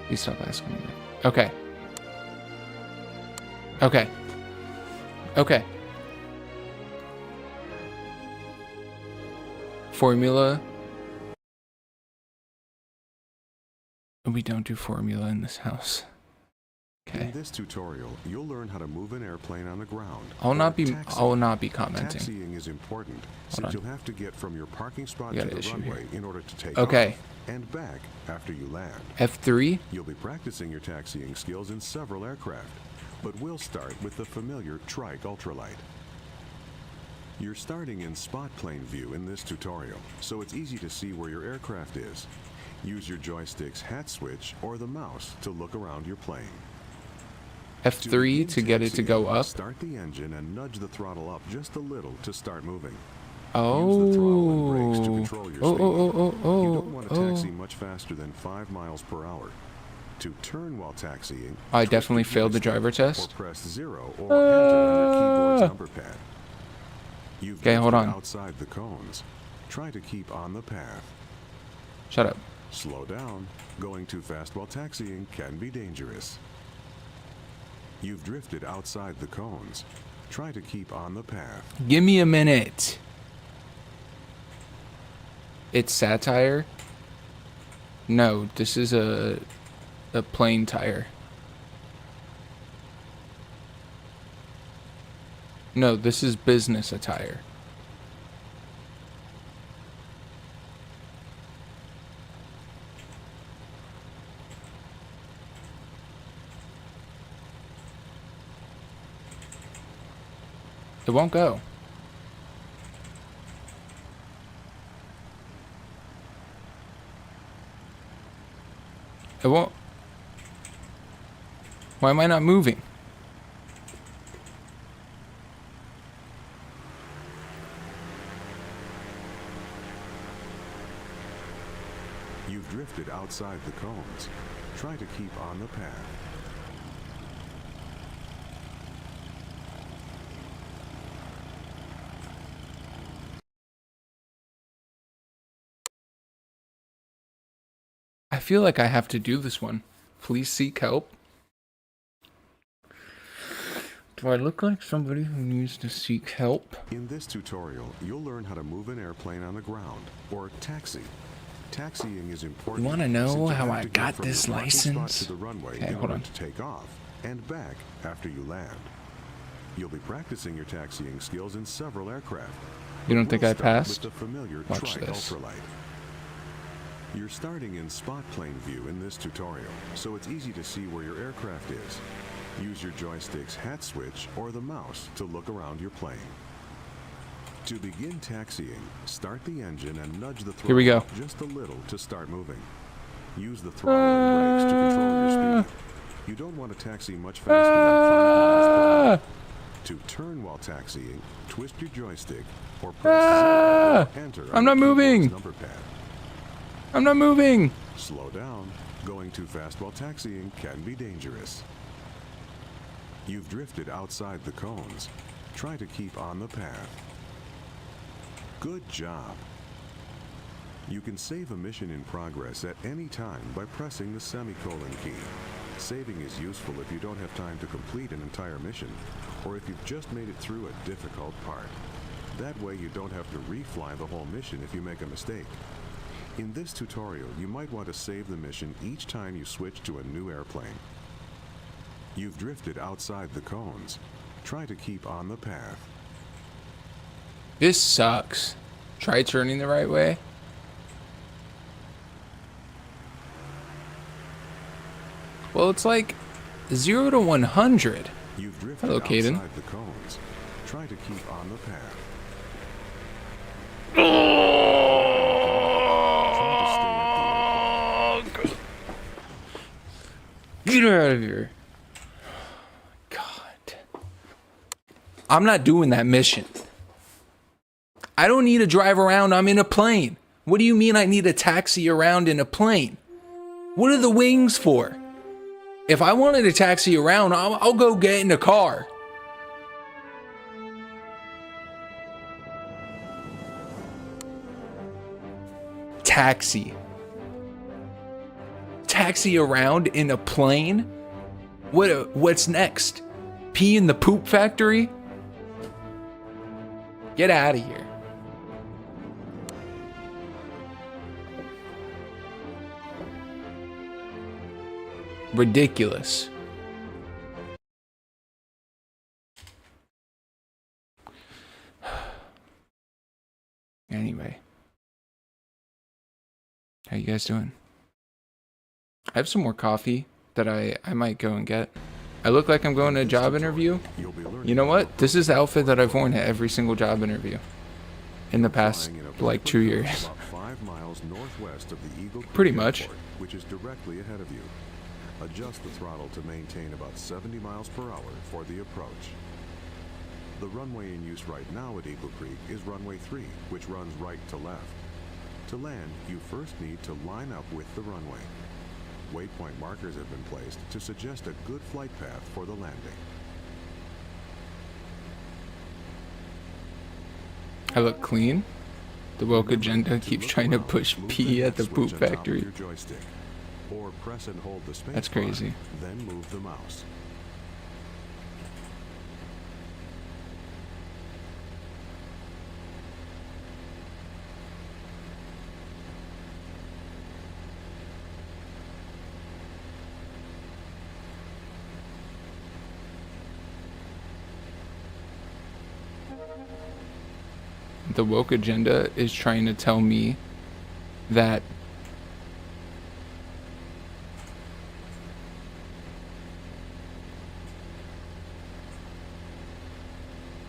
Please stop asking me that. Okay. Okay. Okay. Formula. We don't do formula in this house. Okay. In this tutorial, you'll learn how to move an airplane on the ground. I'll not be taxi. commenting. Taxiing is important since you'll have to get from your parking spot You to got an the issue runway here. in order to take Okay. off and back after you land. F3. You'll be practicing your taxiing skills in several aircraft, but we'll start with the familiar Trike Ultralight. You're starting in spot plane view in this tutorial, so it's easy to see where your aircraft is. Use your joystick's hat switch or the mouse to look around your plane. F3 to get it to go up. Start the engine and nudge the throttle up just a little to start moving. Oh. Use the throttle and brakes to control your speed. You don't want to oh. taxi much faster than 5 miles per hour. To turn while taxiing, I twist definitely the failed the joystick driver test. Or press 0 or enter on your keyboard's number pad. You've Okay, hold drifted on. outside the cones. Try to keep on the path. Shut up. Slow down. Going too fast while taxiing can be dangerous. You've drifted outside the cones. Try to keep on the path. Give me a minute. It's satire? No, this is a plain tire. No, this is business attire. It won't go. It won't. Why am I not moving? You've drifted outside the cones. Try to keep on the path. I feel like I have to do this one. Please seek help. Do I look like somebody who needs to seek help? In this tutorial, you'll learn how to move an airplane on the ground, or taxi. Taxiing is important. You wanna know since you how have I to get got from the this parking spot license? to the runway Okay, in hold order on. to take off, and back after you land. You'll be practicing your taxiing skills in several aircraft. You don't think We'll I start passed? With the familiar Watch Trike this. Ultralight. You're starting in spot plane view in this tutorial, so it's easy to see where your aircraft is. Use your joystick's hat switch or the mouse to look around your plane. To begin taxiing, start the engine and nudge the throttle Here we go. up just a little to start moving. Use the throttle and brakes to control your speed. You don't want to taxi much faster than 5 miles per hour. To turn while taxiing, twist your joystick or press 0 or enter on I'm the not moving. keyboard's number pad. I'm not moving. Slow down. Going too fast while taxiing can be dangerous. You've drifted outside the cones. Try to keep on the path. Good job. You can save a mission in progress at any time by pressing the semicolon key. Saving is useful if you don't have time to complete an entire mission, or if you've just made it through a difficult part. That way you don't have to refly the whole mission if you make a mistake. In this tutorial, you might want to save the mission each time you switch to a new airplane. You've drifted outside the cones. Try to keep on the path. This sucks. Try turning the right way. Well, it's like 0 to 100. You've drifted Hello, Caden. outside the cones. Try to keep on the path. Get out of here. God. I'm not doing that mission. I don't need to drive around. I'm in a plane. What do you mean I need a taxi around in a plane? What are the wings for? If I wanted to taxi around, I'll go get in a car. Taxi. Taxi around in a plane? What's next? Pee in the poop factory? Get out of here. Ridiculous. Anyway. How you guys doing? I have some more coffee that I might go and get. I look like I'm going to a job interview. You'll be learning You know what? This is the outfit that I've worn at every single job interview in the past, flying in a like, public 2 road years. About 5 miles northwest of the Eagle Creek Pretty much. Airport, which is directly ahead of you. Adjust the throttle to maintain about 70 miles per hour for the approach. The runway in use right now at Eagle Creek is runway 3, which runs right to left. To land, you first need to line up with the runway. Waypoint markers have been placed to suggest a good flight path for the landing. I look clean. The woke Remember agenda keeps look trying to around, push move pee at the hat poop switch on top of factory. your joystick, or press and hold the space That's bar, crazy. then move the mouse. the woke agenda is trying to tell me that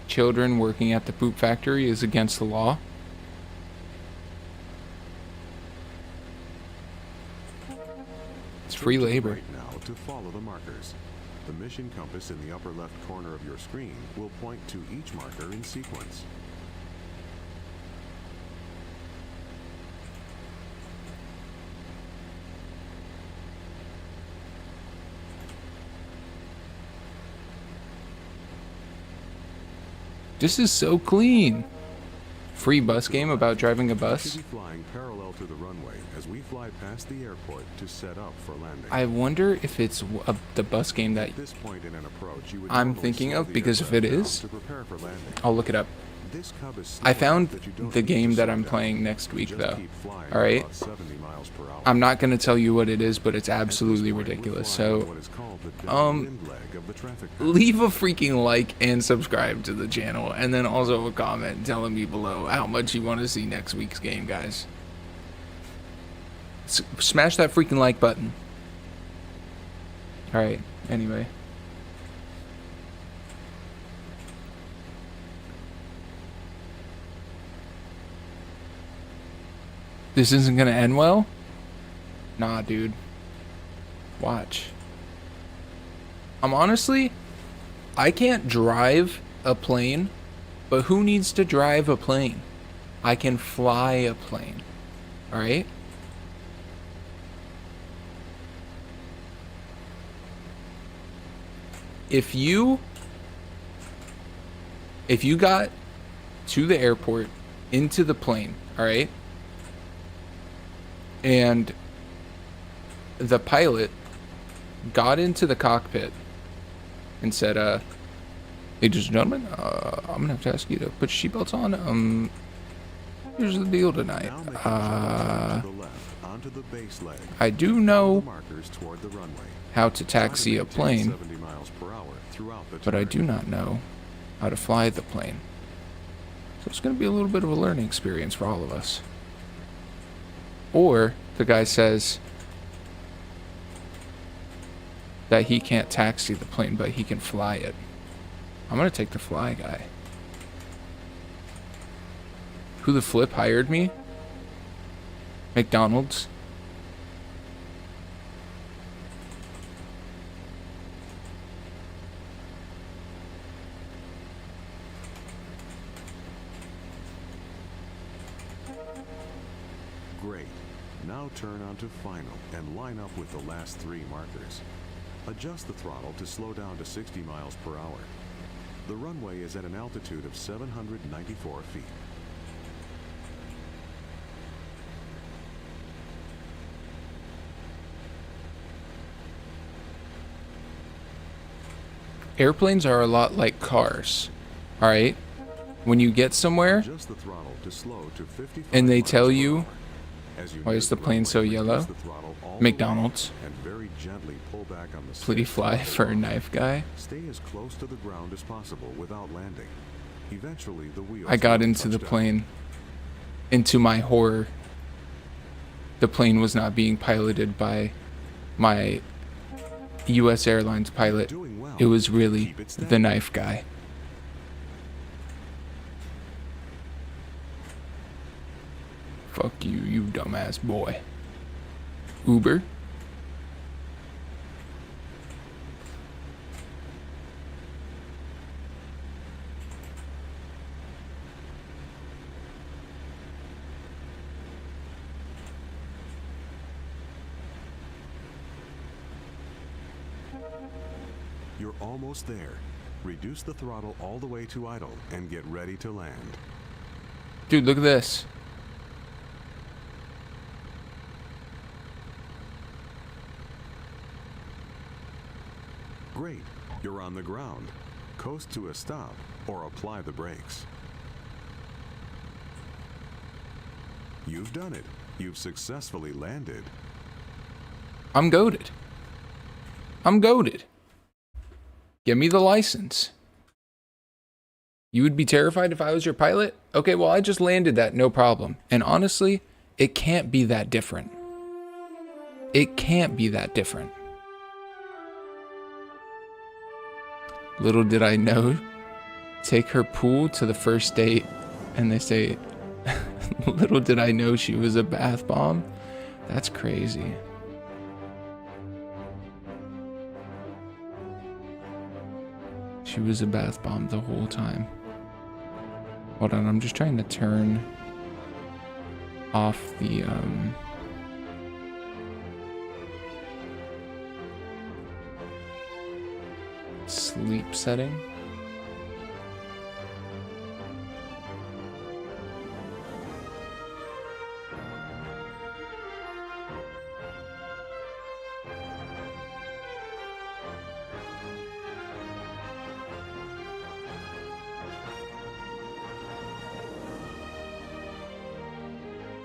children working at the poop factory is against the law. It's free Turn to the labor. right now to follow the markers. The mission compass in the upper left corner of your screen will point to each marker in sequence. This is so clean. Free bus game about driving a You bus. should be flying parallel to the runway as we fly past the airport to set up for landing. I wonder if it's the bus game that At this point in an approach, you would I'm normally thinking slow of, the because if aircraft it down is, to prepare for landing. I'll look it up. This cub is I slow found enough that you don't the need to game that slow I'm down. playing next week, Just though. keep flying All right? about 70 miles per hour. I'm not going to tell you what it is, but it's At this absolutely point, we're ridiculous. flying on So what is called the downwind leg of the traffic pattern. leave a freaking like and subscribe to the channel, and then also a comment telling me below how much you want to see next week's game, guys. Smash that freaking like button. All right. Anyway. This isn't gonna end well? Nah, dude. Watch. I can't drive a plane, but who needs to drive a plane? I can fly a plane. Alright? If you got to the airport, into the plane, alright? And the pilot got into the cockpit and said, ladies and gentlemen, I'm gonna have to ask you to put your seatbelts on. Here's the deal tonight. Now make a turn to the left onto the base leg. I do Follow know the markers toward the runway. how to Try to taxi a maintain plane, 70 miles per hour throughout the but I turn. do not know how to fly the plane. So it's gonna be a little bit of a learning experience for all of us. Or the guy says that he can't taxi the plane, but he can fly it. I'm gonna take the fly guy. Who the flip hired me? McDonald's. Great. Now turn onto final and line up with the last three markers. Adjust the throttle to slow down to 60 miles per hour. The runway is at an altitude of 794 feet. Airplanes are a lot like cars. Alright? When you get somewhere Adjust the throttle to slow to 55 and they miles tell per you, hour. As you why near is the the plane runway, so reduce yellow? the throttle all the way McDonald's. and very gently pull back on the Pretty stick fly to the for a wrong. knife guy. Stay as close to the ground as possible without landing. Eventually, the wheels I got will into touch the down. plane. Into my horror, the plane was not being piloted by my US Airlines pilot. Doing well. It was really Keep it steady. the knife guy. Fuck you, you dumbass boy. Uber? You're almost there. Reduce the throttle all the way to idle and get ready to land. Dude, look at this. Great. You're on the ground. Coast to a stop or apply the brakes. You've done it. You've successfully landed. I'm goated. I'm goated. Give me the license. You would be terrified if I was your pilot? Okay, well, I just landed that, no problem. And honestly, it can't be that different. It can't be that different. Little did I know, take her pool to the first date, and they say, little did I know she was a bath bomb. That's crazy. She was a bath bomb the whole time. Hold on, I'm just trying to turn off the sleep setting.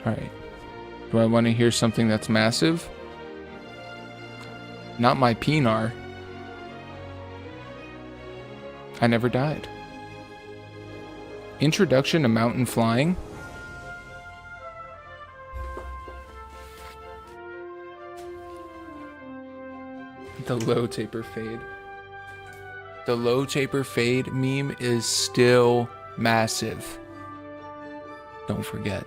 All right. Do I want to hear something that's massive? Not my Pinar. I never died. Introduction to mountain flying. The low taper fade. The low taper fade meme is still massive. Don't forget.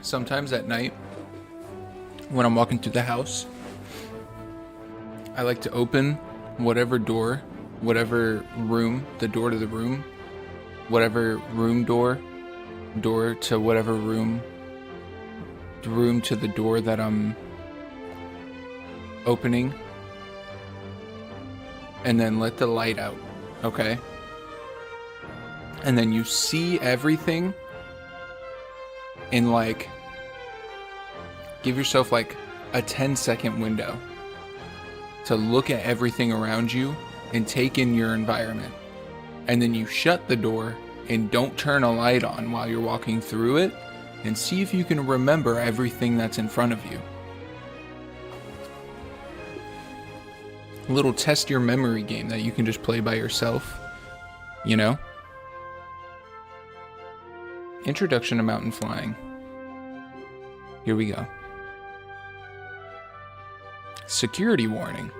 Sometimes at night, when I'm walking through the house, I like to open whatever door, whatever room, the door to the room, whatever room door to whatever room to the door that I'm opening, and then let the light out, okay? And then you see everything in like, give yourself like a 10-second window to look at everything around you and take in your environment. And then you shut the door and don't turn a light on while you're walking through it, and see if you can remember everything that's in front of you. A little test your memory game that you can just play by yourself, you know? Introduction to mountain flying. Here we go. Security warning.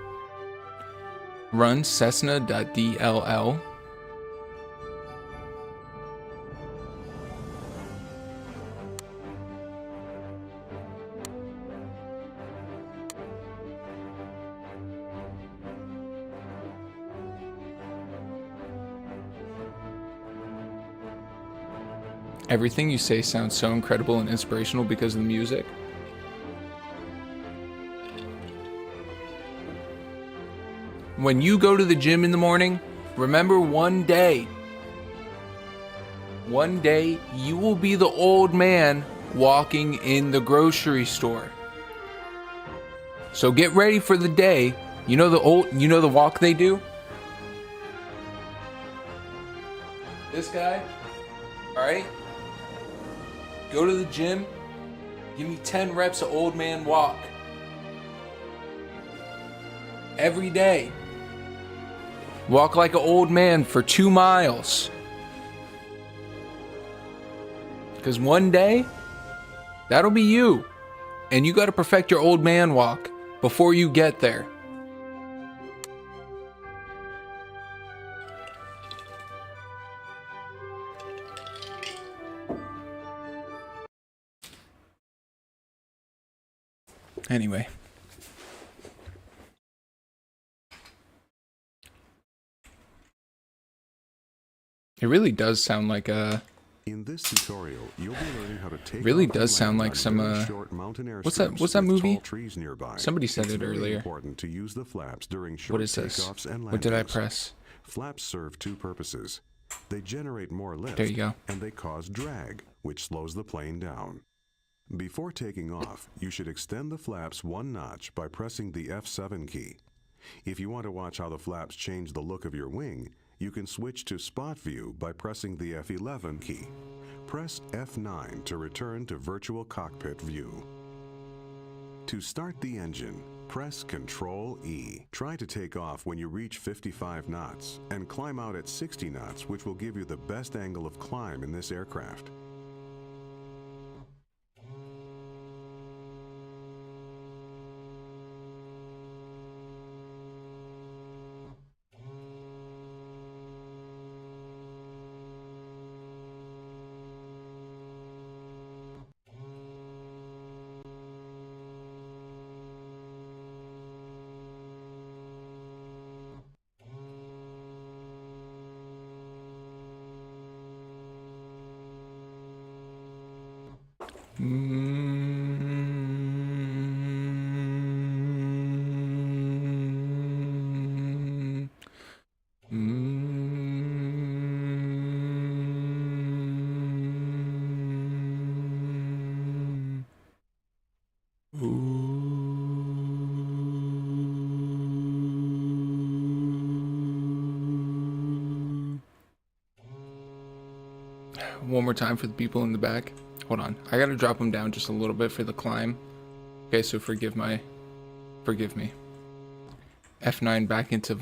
Run Cessna.dll. Everything you say sounds so incredible and inspirational because of the music. When you go to the gym in the morning, remember one day you will be the old man walking in the grocery store. So get ready for the day. You know the walk they do? this guy, all right? Go to the gym. Give me 10 reps of old man walk. Every day. Walk like an old man for 2 miles. Because one day, that'll be you. And you got to perfect your old man walk before you get there. Anyway. It really does sound like a... In this tutorial, you'll be learning how to take really off does and sound land like on some, very short mountain air what's that strips with movie? tall trees nearby. Somebody said It's it very earlier. important to use the flaps during short What is this? takeoffs and landings. What did I press? Flaps serve 2 purposes. They generate more lift, There you go. and they cause drag, which slows the plane down. Before taking off, you should extend the flaps 1 notch by pressing the F7 key. If you want to watch how the flaps change the look of your wing, you can switch to spot view by pressing the F11 key. Press F9 to return to virtual cockpit view. To start the engine, press Ctrl E. Try to take off when you reach 55 knots and climb out at 60 knots, which will give you the best angle of climb in this aircraft. One more time for the people in the back. Hold on. I gotta drop them down just a little bit for the climb. Okay, so forgive me. F9 back into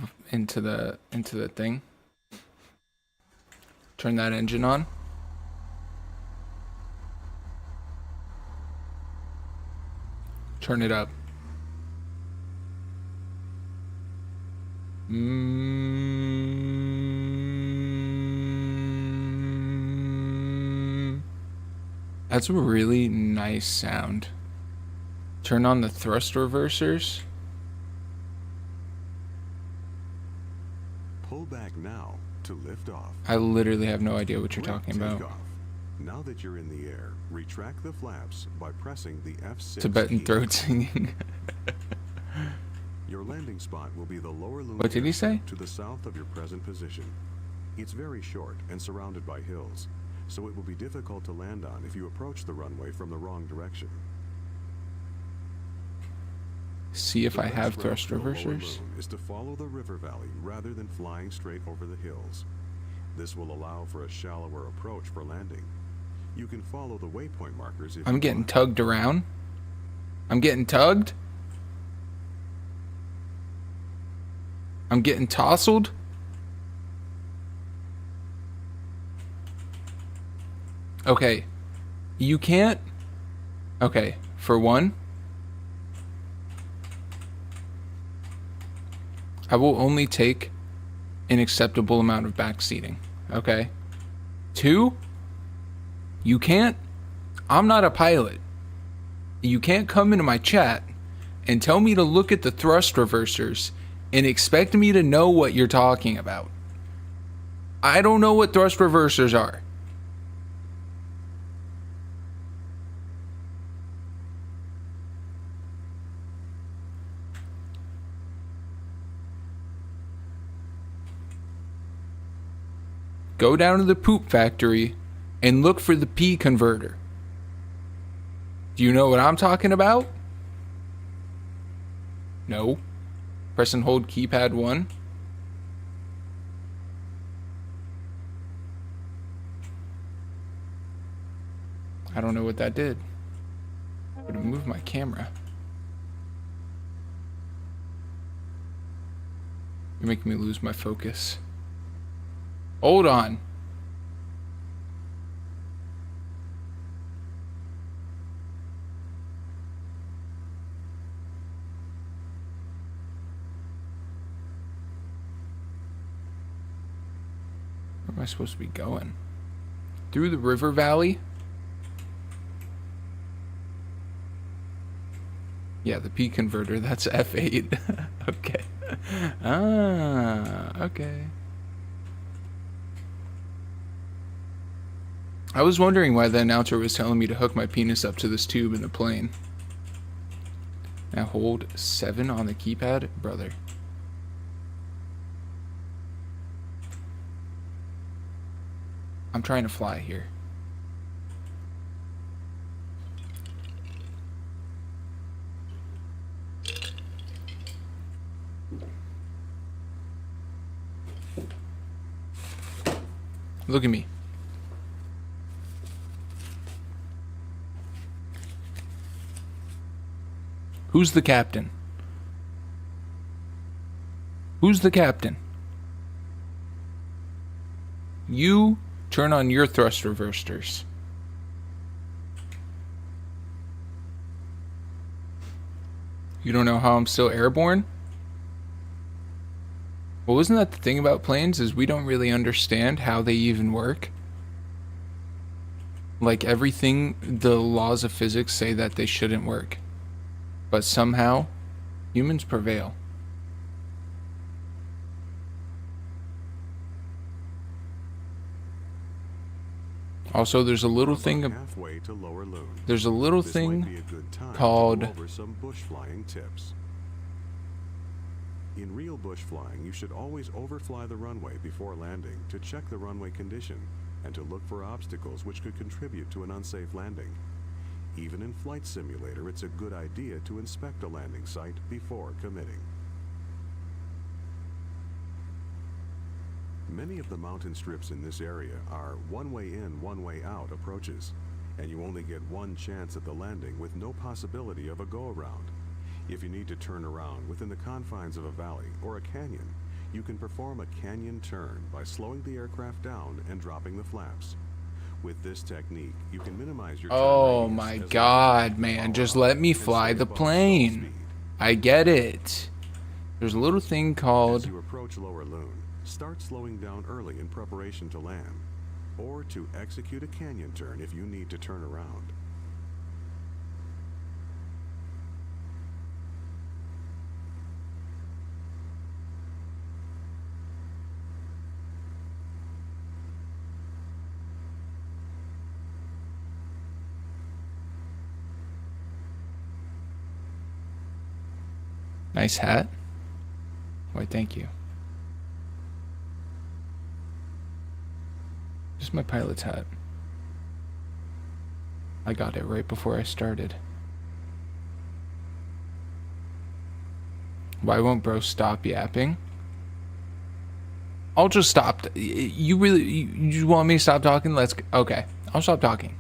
the thing. Turn that engine on. Turn it up. That's a really nice sound. Turn on the thrust reversers. Pull back now to lift off. I literally have no idea what you're Quick talking about. takeoff. Now that you're in the air, retract the flaps by pressing the F6 Tibetan key. throat singing. Your landing spot will be the lower lunar What did he say? to the south of your present position. It's very short and surrounded by hills, so it will be difficult to land on if you approach the runway from the wrong direction. See if The I best have route thrust to the lower reversers. moon is to follow the river valley rather than flying straight over the hills. This will allow for a shallower approach for landing. You can follow the waypoint markers if I'm you getting want. tugged around. I'm getting tugged. I'm getting tousled. Okay. You can't. Okay. For one, I will only take an acceptable amount of back seating. Okay. 2, you can't. I'm not a pilot. You can't come into my chat and tell me to look at the thrust reversers and expect me to know what you're talking about. I don't know what thrust reversers are. Go down to the poop factory and look for the P converter. Do you know what I'm talking about? No. Press and hold keypad 1. I don't know what that did. But it moved my camera. You're making me lose my focus. Hold on. Where am I supposed to be going? Through the river valley? Yeah, the P converter, that's F8. Okay. Ah, okay. I was wondering why the announcer was telling me to hook my penis up to this tube in the plane. Now hold 7 on the keypad, brother. I'm trying to fly here. Look at me. Who's the captain? Who's the captain? You turn on your thrust reversers. You don't know how I'm still airborne? Well, isn't that the thing about planes, is we don't really understand how they even work? Like everything, the laws of physics say that they shouldn't work. But somehow, humans prevail. Also, there's a little thing. Halfway to Lower Loon. There's a little This might be thing a good time called. to go over some bush flying tips. In real bush flying, you should always overfly the runway before landing to check the runway condition and to look for obstacles which could contribute to an unsafe landing. Even in Flight Simulator, it's a good idea to inspect a landing site before committing. Many of the mountain strips in this area are one-way in, one-way out approaches, and you only get one chance at the landing with no possibility of a go-around. If you need to turn around within the confines of a valley or a canyon, you can perform a canyon turn by slowing the aircraft down and dropping the flaps. With this technique, you can minimize your turn Oh radius my as god, long as you man. follow Just up let me and fly stay the above stall plane. speed. I get it. There's a little thing As called. you approach Lower Loon, start slowing down early in preparation to land, or to execute a canyon turn if you need to turn around. Nice hat. Why, thank you. Just my pilot's hat. I got it right before I started. Why won't bro stop yapping? I'll just stop. You really, you want me to stop talking? Okay. I'll stop talking.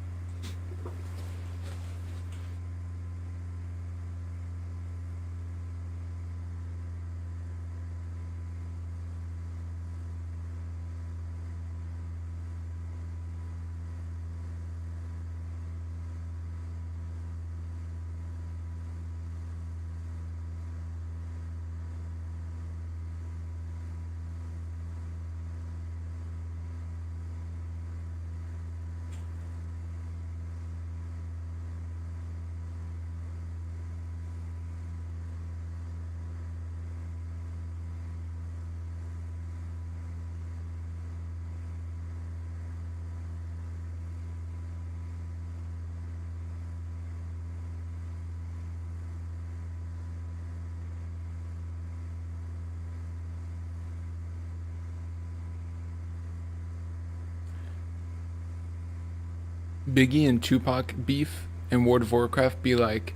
Biggie and Tupac beef in World of Warcraft be like,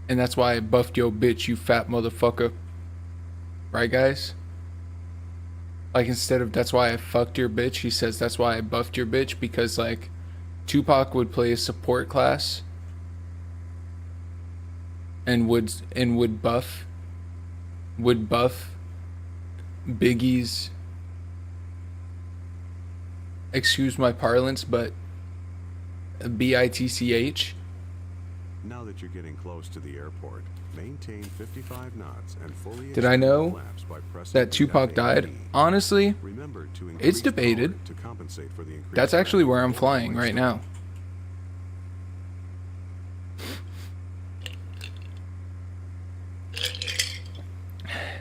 and that's why I buffed yo bitch, you fat motherfucker. Right, guys? Like, instead of that's why I fucked your bitch, he says that's why I buffed your bitch, because, like, Tupac would play a support class and would buff Biggie's, excuse my parlance, but BITCH. Now that you're getting close to the airport, maintain 55 knots and fully Did I know flaps by pressing that Tupac the died? FAE. Honestly, Remember to it's increase debated. power to compensate for the increased That's actually where I'm drag flying before right now.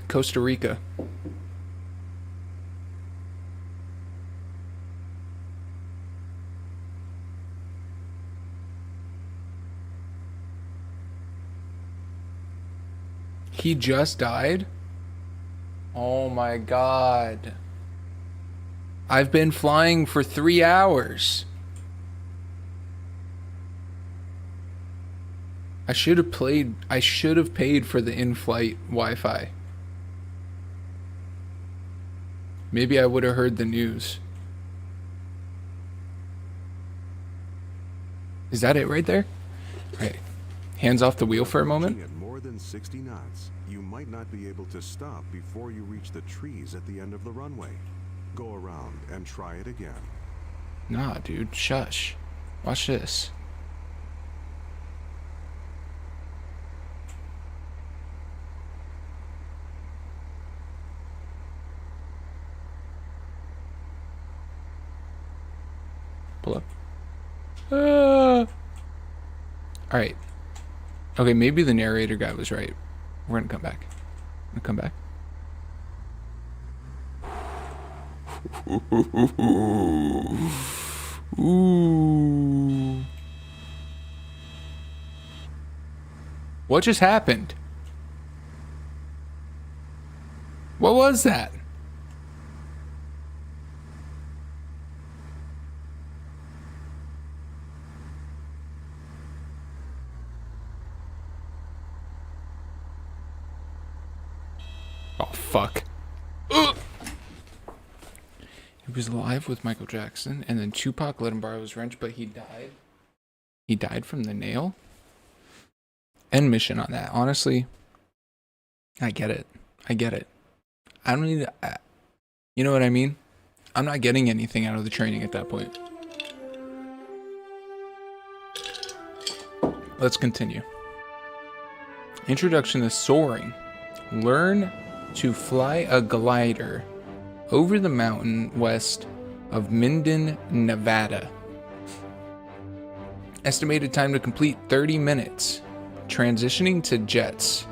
Costa Rica. He just died? Oh my god. I've been flying for 3 hours. I should have paid for the in-flight Wi-Fi. Maybe I would have heard the news. Is that it right there? Right. Hands off the wheel for a moment. At more than 60 knots, you might not be able to stop before you reach the trees at the end of the runway. Go around and try it again. Nah, dude, shush. Watch this. Pull up. Alright. Okay, maybe the narrator guy was right. We're gonna come back. I'm gonna come back. Ooh. What just happened? What was that? Oh, fuck. Ugh. He was alive with Michael Jackson, and then Tupac let him borrow his wrench, but he died. He died from the nail? End mission on that. Honestly, I get it. I get it. I don't need to... You know what I mean? I'm not getting anything out of the training at that point. Let's continue. Introduction to soaring. Learn to fly a glider over the mountain west of Minden, Nevada. Estimated time to complete 30 minutes. Transitioning to jets.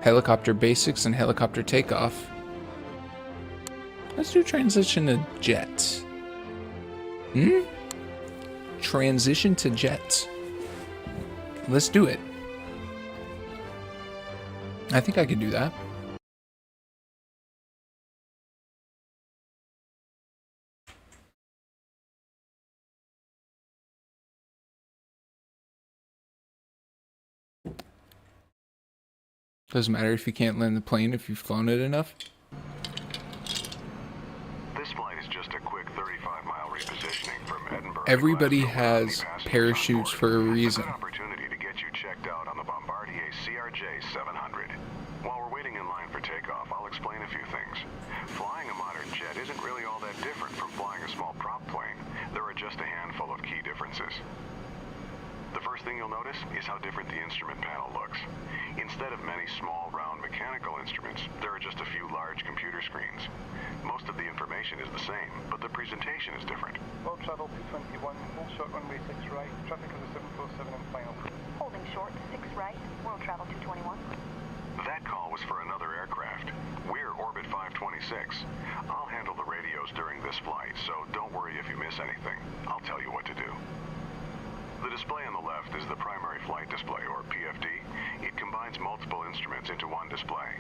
Helicopter basics and helicopter takeoff. Let's do transition to jets. Transition to jets. Let's do it. I think I could do that. Doesn't matter if you can't land the plane if you've flown it enough. This flight is just a quick 35-mile repositioning from Edinburgh. Everybody has parachutes for a reason. It's a good opportunity to get you checked out on the Bombardier CRJ 700. While we're waiting in line for takeoff, I'll explain a few things. Flying a modern jet isn't really all that different from flying a small prop plane. There are just a handful of key differences. The first thing you'll notice is how different the instrument panel looks. Instead of many small, round mechanical instruments, there are just a few large computer screens. Most of the information is the same, but the presentation is different. World Travel 221, hold short runway 6 right, traffic is a 747 and final. Holding short, 6 right, World Travel 221. That call was for another aircraft. We're Orbit 526. I'll handle the radios during this flight, so don't worry if you miss anything. I'll tell you what to do. The display on the left is the primary flight display, or PFD. It combines multiple instruments into one display.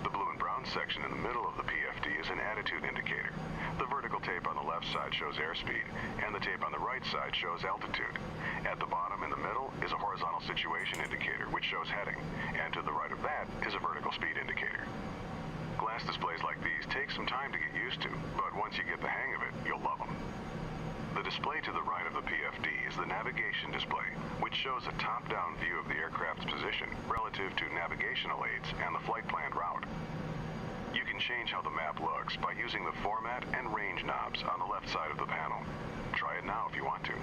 The blue and brown section in the middle of the PFD is an attitude indicator. The vertical tape on the left side shows airspeed, and the tape on the right side shows altitude. At the bottom in the middle is a horizontal situation indicator, which shows heading, and to the right of that is a vertical speed indicator. Glass displays like these take some time to get used to, but once you get the hang of it, you'll love them. The display to the right of the PFD is the navigation display, which shows a top-down view of the aircraft's position relative to navigational aids and the flight planned route. You can change how the map looks by using the format and range knobs on the left side of the panel. Try it now if you want to.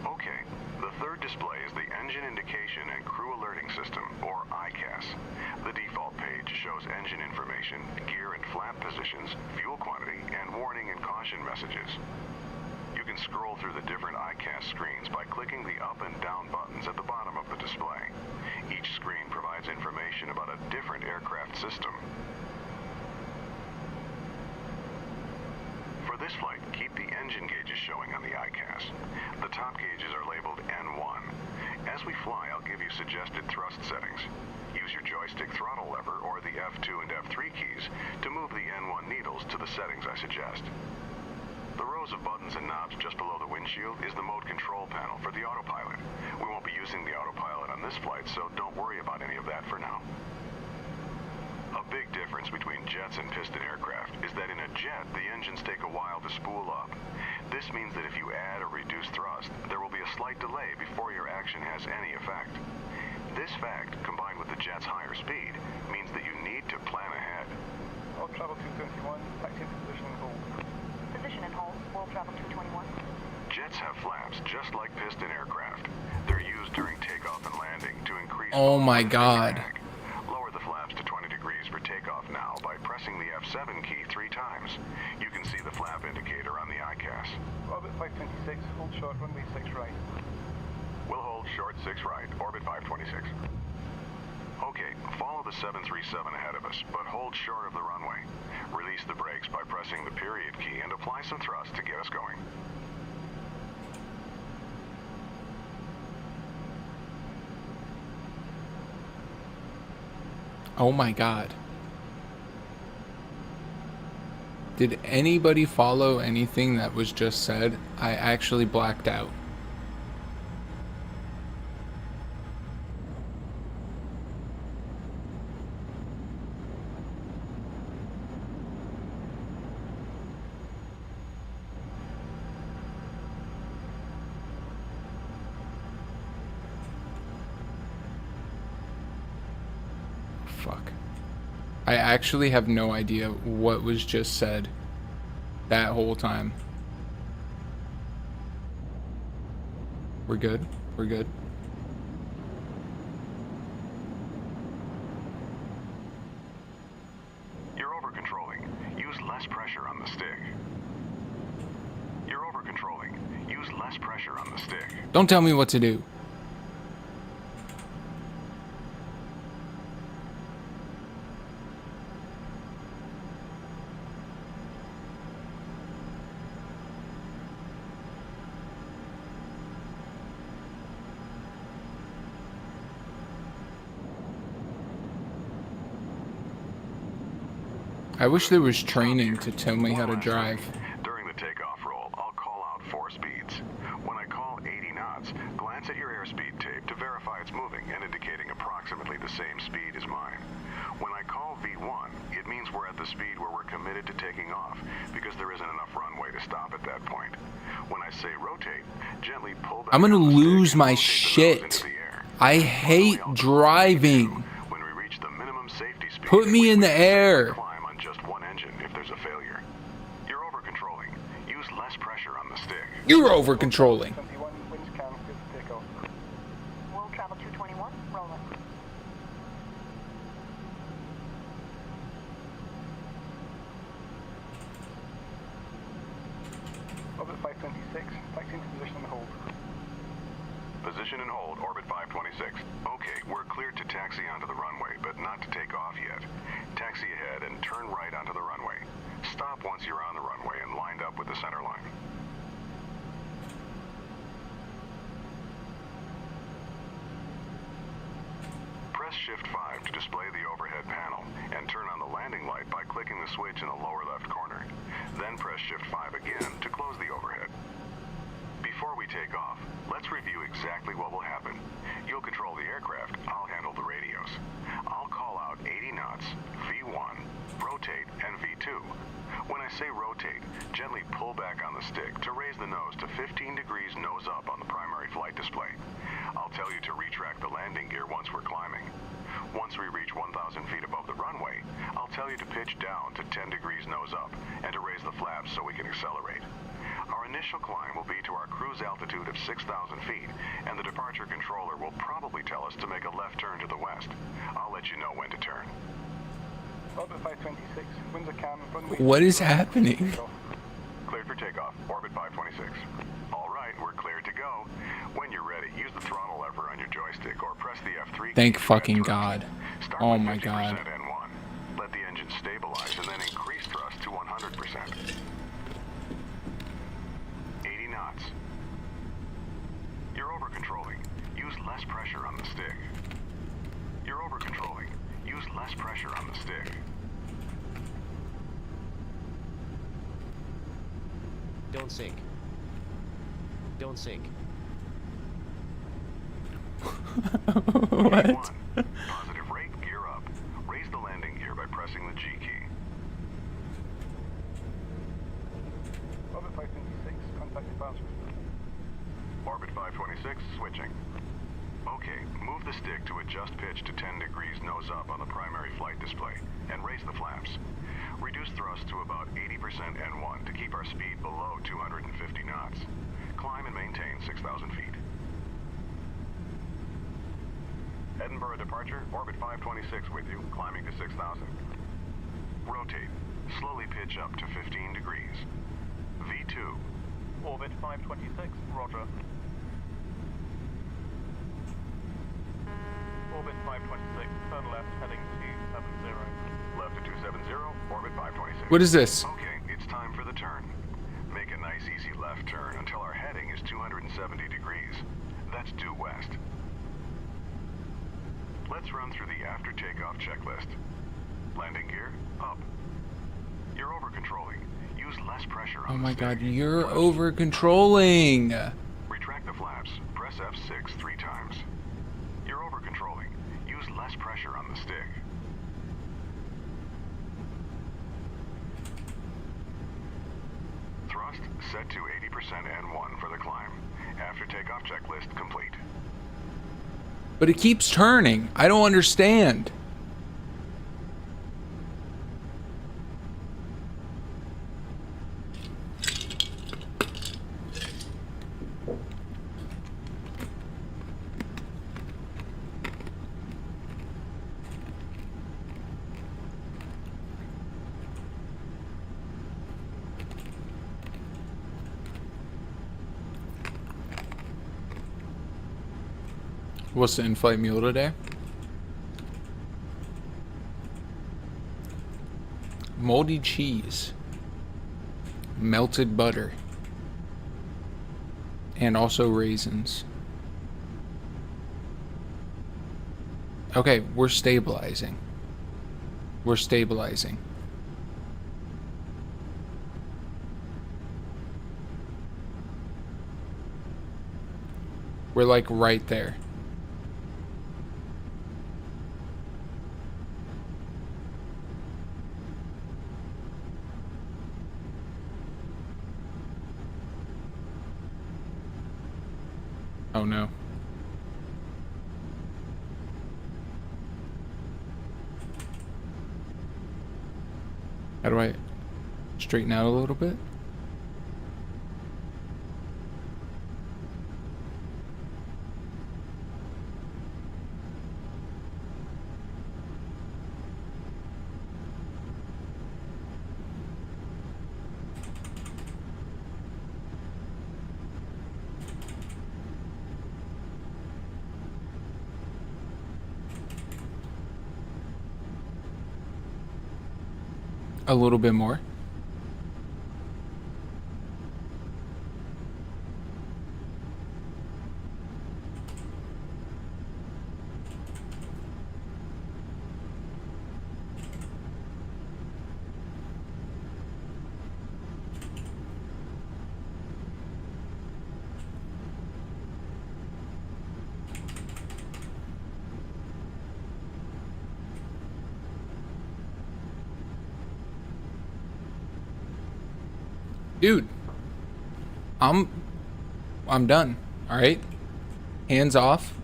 Okay, the third display is the Engine Indication and Crew Alerting System, or ICAS. The default page shows engine information, gear and flap positions, fuel quantity, and warning and caution messages. You can scroll through the different ICAS screens by clicking the up and down buttons at the bottom of the display. Each screen provides information about a different aircraft system. For this flight, keep the engine gauges showing on the ICAS. The top gauges are labeled N1. As we fly, I'll give you suggested thrust settings. Use your joystick throttle lever or the F2 and F3 keys to move the N1 needles to the settings I suggest. The rows of buttons and knobs just below the windshield is the mode control panel for the autopilot. We won't be using the autopilot on this flight, so don't worry about any of that for now. A big difference between jets and piston aircraft is that in a jet, the engines take a while to spool up. This means that if you add or reduce thrust, there will be a slight delay before your action has any effect. This fact, combined with the jet's higher speed, means that you need to plan ahead. World Travel 221, taxi into position and hold. Position and hold. World Travel 221. Jets have flaps just like piston aircraft. They're used during takeoff and landing to increase... Oh my God. drag. Lower the flaps to 20 degrees for takeoff now by pressing the F7 key 3 times. You can see the flap indicator on the ICAS. Orbit 526, hold short, runway 6 right. We'll hold short 6 right, orbit 526. Okay, follow the 737 ahead of us, but hold short of the runway. Release the brakes by pressing the period key and apply some thrust to get us going. Oh my God. Did anybody follow anything that was just said? I actually blacked out. Fuck. I actually have no idea what was just said that whole time. We're good? We're good? You're over-controlling. Use less pressure on the stick. You're over-controlling. Use less pressure on the stick. Don't tell me what to do. I wish there was training to tell me how to drive. During the takeoff roll, I'll call out 4 speeds. When I call 80 knots, glance at your airspeed tape to verify it's moving and indicating approximately the same speed as mine. When I call V1, it means we're at the speed where we're committed to taking off, because there isn't enough runway to stop at that point. When I say rotate, gently pull back. I'm gonna on the stick lose and my rotate the nose shit. into the air. I hate driving. When we reach the minimum safety speed, Put me in the air. climb on just one engine if there's a failure. You're over-controlling. Use less pressure on the stick. You're over controlling. 21, winds calm, good to take off. World Travel 221, rolling. Orbit 526, taxi into position and hold. Position and hold, orbit 526. Okay, we're cleared to taxi onto the runway, but not to take off yet. Taxi ahead and turn right onto the runway. Stop once you're on the runway and lined up with the center line. Press Shift 5 to display the overhead panel, and turn on the landing light by clicking the switch in the lower left corner. Then press Shift 5 again to close the overhead. Before we take off, let's review exactly what will happen. You'll control the aircraft, I'll handle the radios. I'll call out 80 knots, V1, rotate, and V2. say rotate, gently pull back on the stick to raise the nose to 15 degrees nose up on the primary flight display. I'll tell you to retract the landing gear once we're climbing. Once we reach 1,000 feet above the runway, I'll tell you to pitch down to 10 degrees nose up and to raise the flaps so we can accelerate. Our initial climb will be to our cruise altitude of 6,000 feet, and the departure controller will probably tell us to make a left turn to the west. I'll let you know when to turn. Orbit 526, Windsor Cam, runway... What is happening? Cleared for takeoff, Orbit 526. All right, we're cleared to go. When you're ready, use the throttle lever on your joystick or press the F3 key Thank to add fucking thrust. God. Start Oh with my 50% God. N1. Let the engine stabilize and then increase thrust to 100%. 80 knots. You're over-controlling. Use less pressure on the stick. You're over-controlling. Use less pressure on the stick. Don't sink. Don't sink. What? 81. Positive rate, gear up. Raise the landing gear by pressing the G key. Orbit 526, contact departure. Orbit 526, switching. Okay, move the stick to adjust pitch to 10 degrees nose up on the primary flight display, and raise the flaps. Reduce thrust to about 80% N1 to keep our speed below 250 knots. Climb and maintain 6,000 feet. Edinburgh departure, Orbit 526 with you, climbing to 6,000. Rotate. Slowly pitch up to 15 degrees. V2. Orbit 526, roger. Orbit 526, turn left, heading 270. Left to 270, Orbit 526. What is this? Okay, it's time for the turn. Make a nice easy left turn until our heading is 270 degrees. That's due west. Let's run through the after takeoff checklist. Landing gear, up. You're over-controlling. Use less pressure on Oh the my stick. God, you're Thrust. over controlling. Retract the flaps. Press F6 3 times. You're over-controlling. Use less pressure on the stick. Thrust set to 80% N1 for the climb. After takeoff checklist complete. But it keeps turning. I don't understand. What's the in-flight meal today? Moldy cheese, melted butter, and also raisins. Okay, we're stabilizing. We're stabilizing. We're like right there. Oh no. How do I straighten out a little bit? A little bit more. Dude. I'm done. All right? Hands off.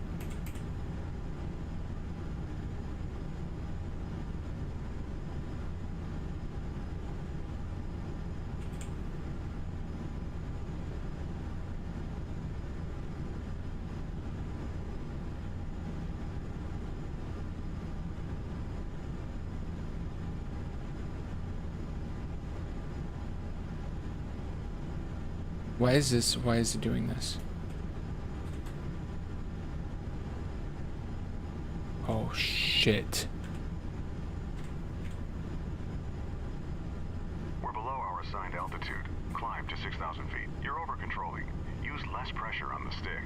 Why is it doing this? Oh shit. We're below our assigned altitude. Climb to 6,000 feet. You're over-controlling. Use less pressure on the stick.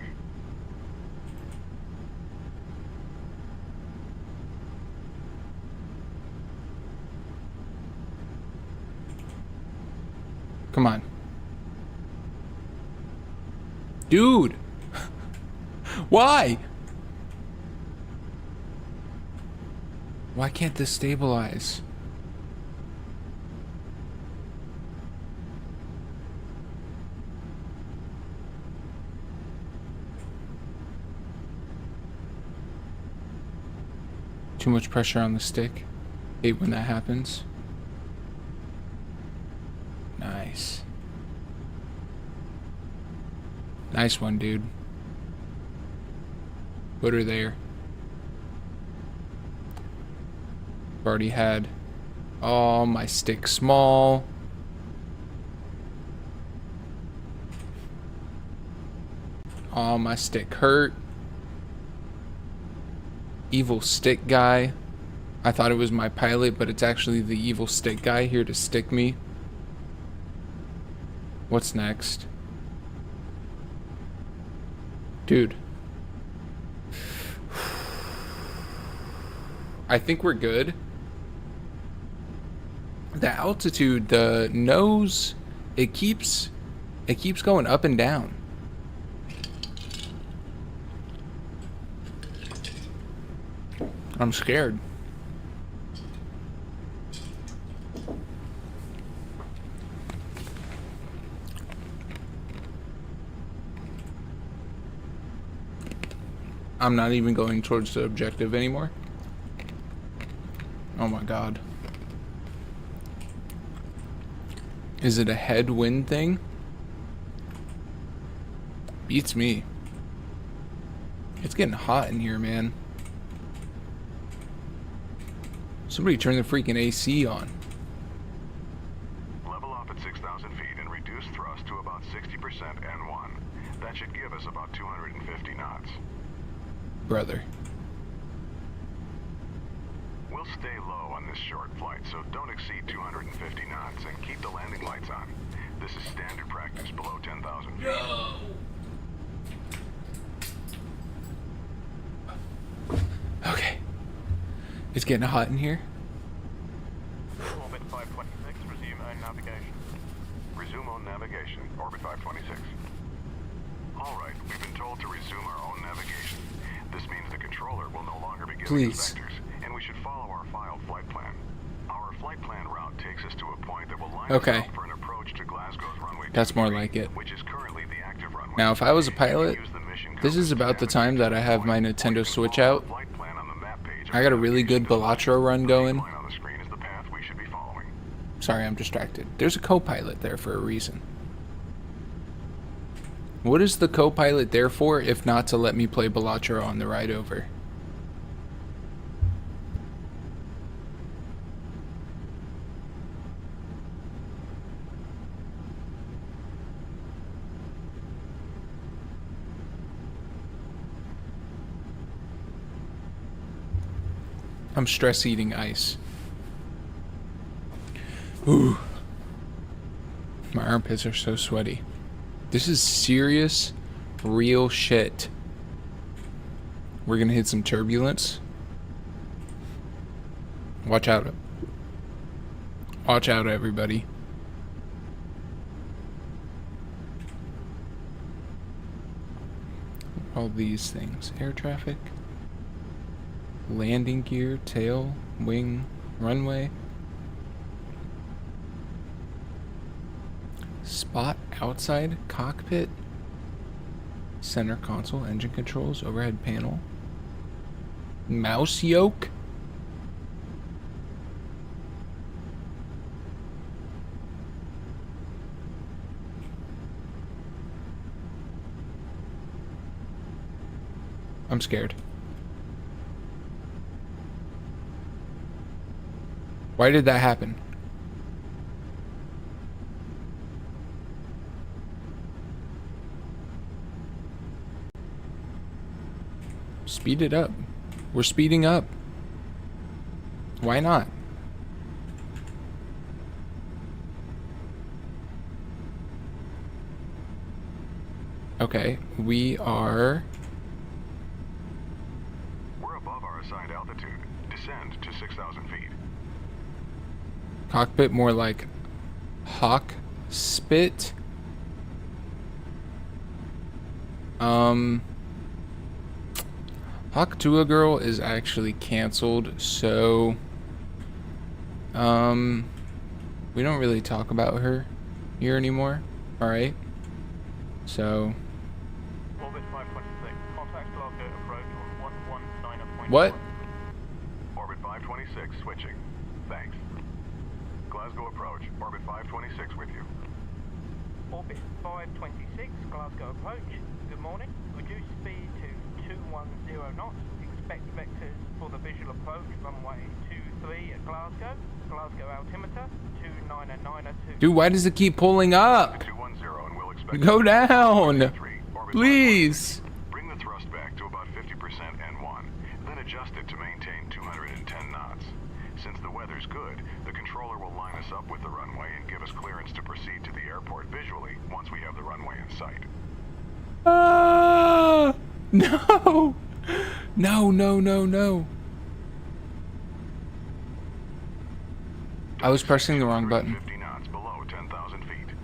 Come on. Dude! Why? Why can't this stabilize? Too much pressure on the stick. Hate when that happens. Nice. Nice one, dude. Put her there. I've already had. Oh, my stick small. Oh, my stick hurt. Evil stick guy. I thought it was my pilot, but it's actually the evil stick guy here to stick me. What's next? Dude. I think we're good. The altitude, the nose, it keeps going up and down. I'm scared. I'm not even going towards the objective anymore. Oh my god. Is it a headwind thing? Beats me. It's getting hot in here, man. Somebody turn the freaking AC on. Level off at 6,000 feet and reduce thrust to about 60% N1. That should give us about 250 knots. Brother. We'll stay low on this short flight, so don't exceed 250 knots and keep the landing lights on. This is standard practice below 10,000 feet. Okay. It's getting hot in here. Orbit 526, resume own navigation. Resume on navigation, orbit 526. All right, we've been told to resume our own navigation. This means the controller will no longer be giving us vectors, and we should follow our filed flight plan. Our flight plan route takes us to a point that will line us up for an approach to Glasgow's runway. That's more like it. Which is currently the active runway. Now, if I was a pilot, this is about the time that I have my Nintendo Switch out. I got a really good Balatro run going. Sorry, I'm distracted. There's a co-pilot there for a reason. What is the co-pilot there for, if not to let me play Balatro on the ride over? I'm stress eating ice. Ooh. My armpits are so sweaty. This is serious, real shit. We're gonna hit some turbulence. Watch out. Watch out, everybody. All these things. Air traffic. Landing gear, tail, wing, runway. Spot outside cockpit. Center console, engine controls, overhead panel. Mouse yoke? I'm scared. Why did that happen? Speed it up. We're speeding up. Why not? Okay, we are... We're above our assigned altitude. Descend to 6,000 feet. Cockpit more like hawk spit. Hawk Tua Girl is actually canceled, so we don't really talk about her here anymore. Alright. So Orbit 526. Contact Glasgow approach on 119.1. what? Orbit 526 switching. Thanks. Glasgow approach. Orbit 526 with you. Orbit 526, Glasgow approach. Good morning. Reduce speed to 210 knots. Expect vectors for the visual approach. Runway 23 at Glasgow. Glasgow altimeter 29902. Dude, why does it keep pulling up? 210 and we'll expect... Go down! Orbit Please! Bring the thrust back to about 50% N1, then adjust it to maintain 210 knots. Since the weather's good, the controller will line us up with the runway and give us clearance to proceed to the airport visually once we have the runway in sight. No! No, no, no, no. I was pressing the wrong button. 50 knots below 10,000 feet.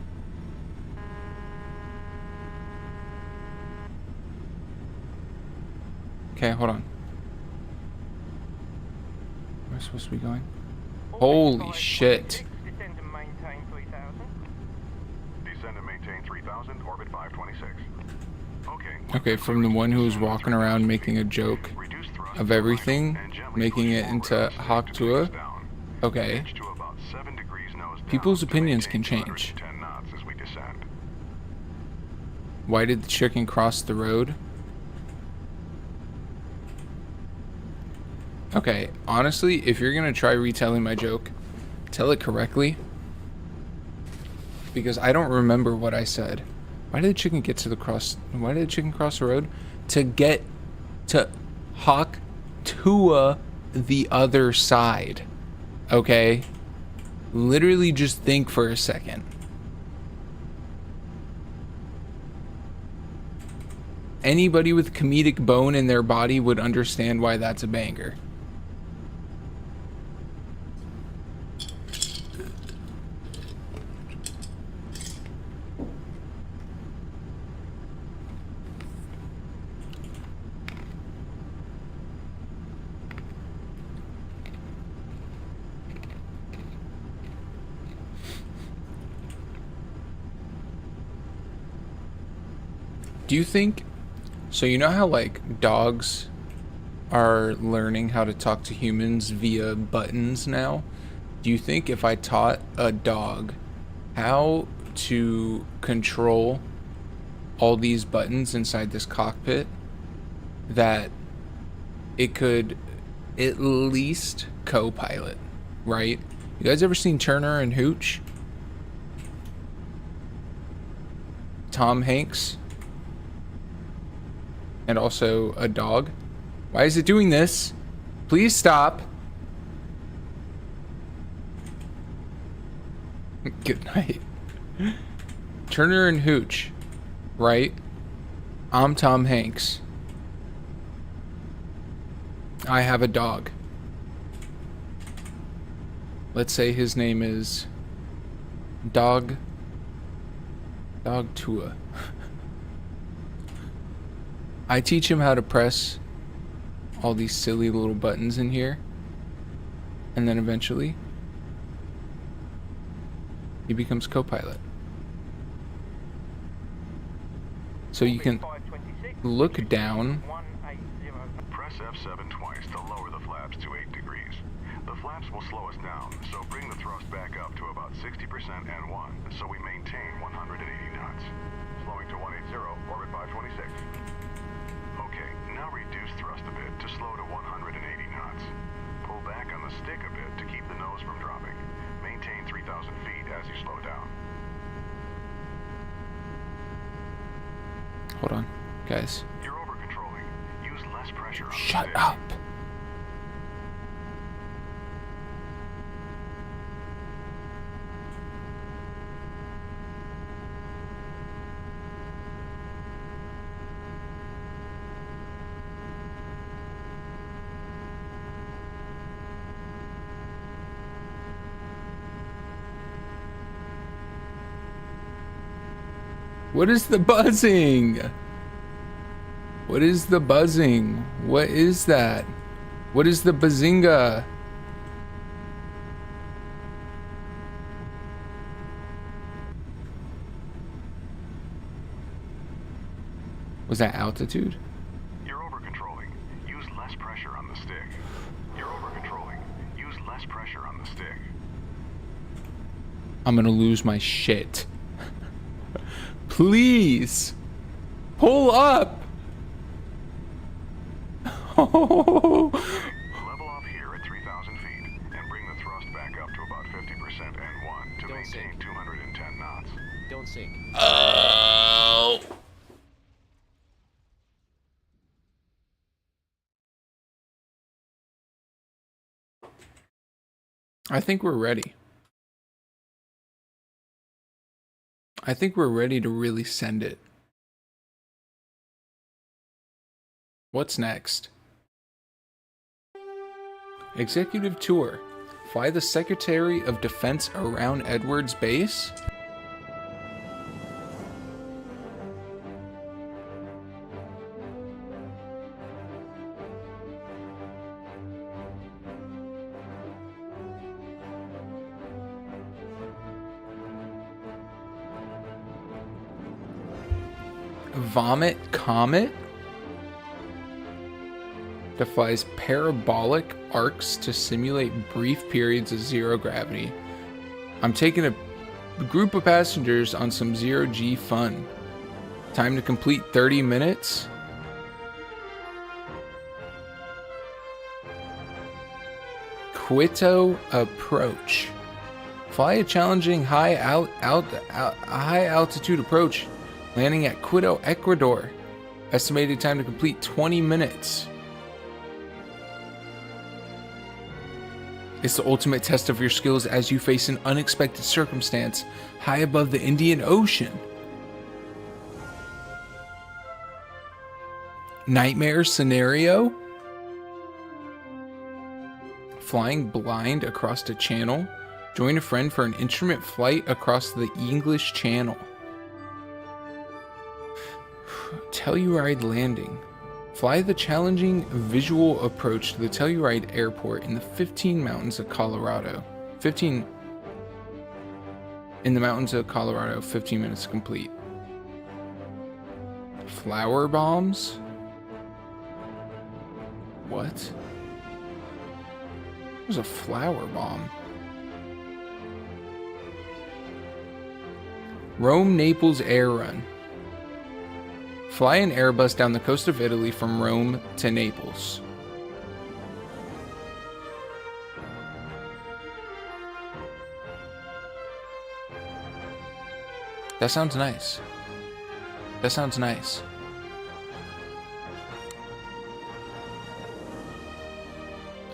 Okay, hold on. Where am I supposed to be going? Holy shit. Descend and maintain 3000. Descend and maintain 3,000, orbit 526. Okay. Okay, from the one who was walking around making a joke Reduce thrust of everything, and gently making push it forward into on stick Hawk to Tua. face down. Okay. Pitch to about 7 degrees nose down People's to opinions maintain can change. 210 knots as we descend. Why did the chicken cross the road? Okay, honestly, if you're gonna try retelling my joke, tell it correctly. Because I don't remember what I said. Why did the chicken get to the cross? Why did the chicken cross the road? To get to Hawk Tua the other side. Okay? Literally just think for a second. Anybody with comedic bone in their body would understand why that's a banger. Do you think, so you know how like dogs are learning how to talk to humans via buttons now? Do you think if I taught a dog how to control all these buttons inside this cockpit, that it could at least co-pilot, right? You guys ever seen Turner and Hooch? Tom Hanks? And also a dog. Why is it doing this? Please stop. Good night. Turner and Hooch, right? I'm Tom Hanks. I have a dog. Let's say his name is Dog Tua. I teach him how to press all these silly little buttons in here, and then eventually he becomes co-pilot. so you can 526, look down. 180. Press F7 twice to lower the flaps to 8 degrees. The flaps will slow us down, so bring the thrust back up to about 60% N1, so we maintain 180 knots. Slowing to 180, orbit 526. Okay, now reduce thrust a bit to slow to 180 knots. Pull back on the stick a bit to keep the nose from dropping. Maintain 3,000 feet as you slow down. Hold on, guys. You're over-controlling. Use less pressure on the Shut stick. up. What is the buzzing? What is the buzzing? What is that? What is the bazinga? Was that altitude? You're over-controlling. Use less pressure on the stick. You're over-controlling. Use less pressure on the stick. I'm gonna lose my shit. Please pull up. Level off here at 3,000 feet and bring the thrust back up to about 50% N1 to Don't maintain sink. 210 knots. Don't sink. Oh. I think we're ready. I think we're ready to really send it. What's next? Executive tour. Fly the Secretary of Defense around Edwards Base? Vomit Comet defies parabolic arcs to simulate brief periods of zero gravity. I'm taking a group of passengers on some zero-G fun. Time to complete 30 minutes. Quito approach. Fly a challenging high altitude approach, landing at Quito, Ecuador. Estimated time to complete 20 minutes. It's the ultimate test of your skills as you face an unexpected circumstance high above the Indian Ocean. Nightmare scenario? Flying blind across the channel. Join a friend for an instrument flight across the English Channel. Telluride landing. Fly the challenging visual approach to the Telluride Airport in the 15 mountains of Colorado. 15 minutes complete. Flower bombs? What? There's a flower bomb. Rome Naples air run. Fly an Airbus down the coast of Italy from Rome to Naples. That sounds nice. That sounds nice.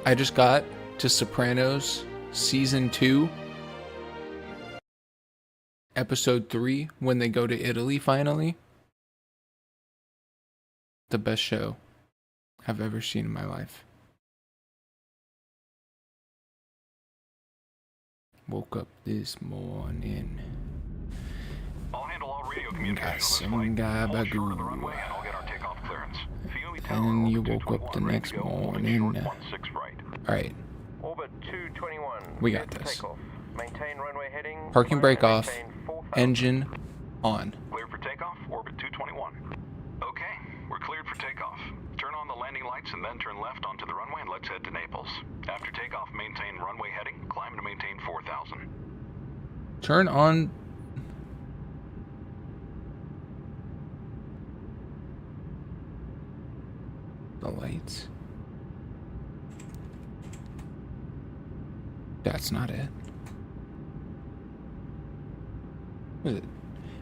I just got to Sopranos Season 2, Episode 3, when they go to Italy finally. The best show I've ever seen in my life. Woke up this morning. I'll handle all radio communication on this Some flight. guy Hold short of the bagoo. runway and I'll get our takeoff clearance. Fiume Tower, And you Orbit woke up the 221, ready next to go. Holding morning. short 16 right. Alright, Orbit 221. We clear got for this. takeoff. Maintain runway heading. parking brake off, Maintain 4,000. engine on. Clear for takeoff, orbit 221. then turn left onto the runway and let's head to Naples. After takeoff, maintain runway heading, climb to maintain 4,000. Turn on. The lights. That's not it. What is it?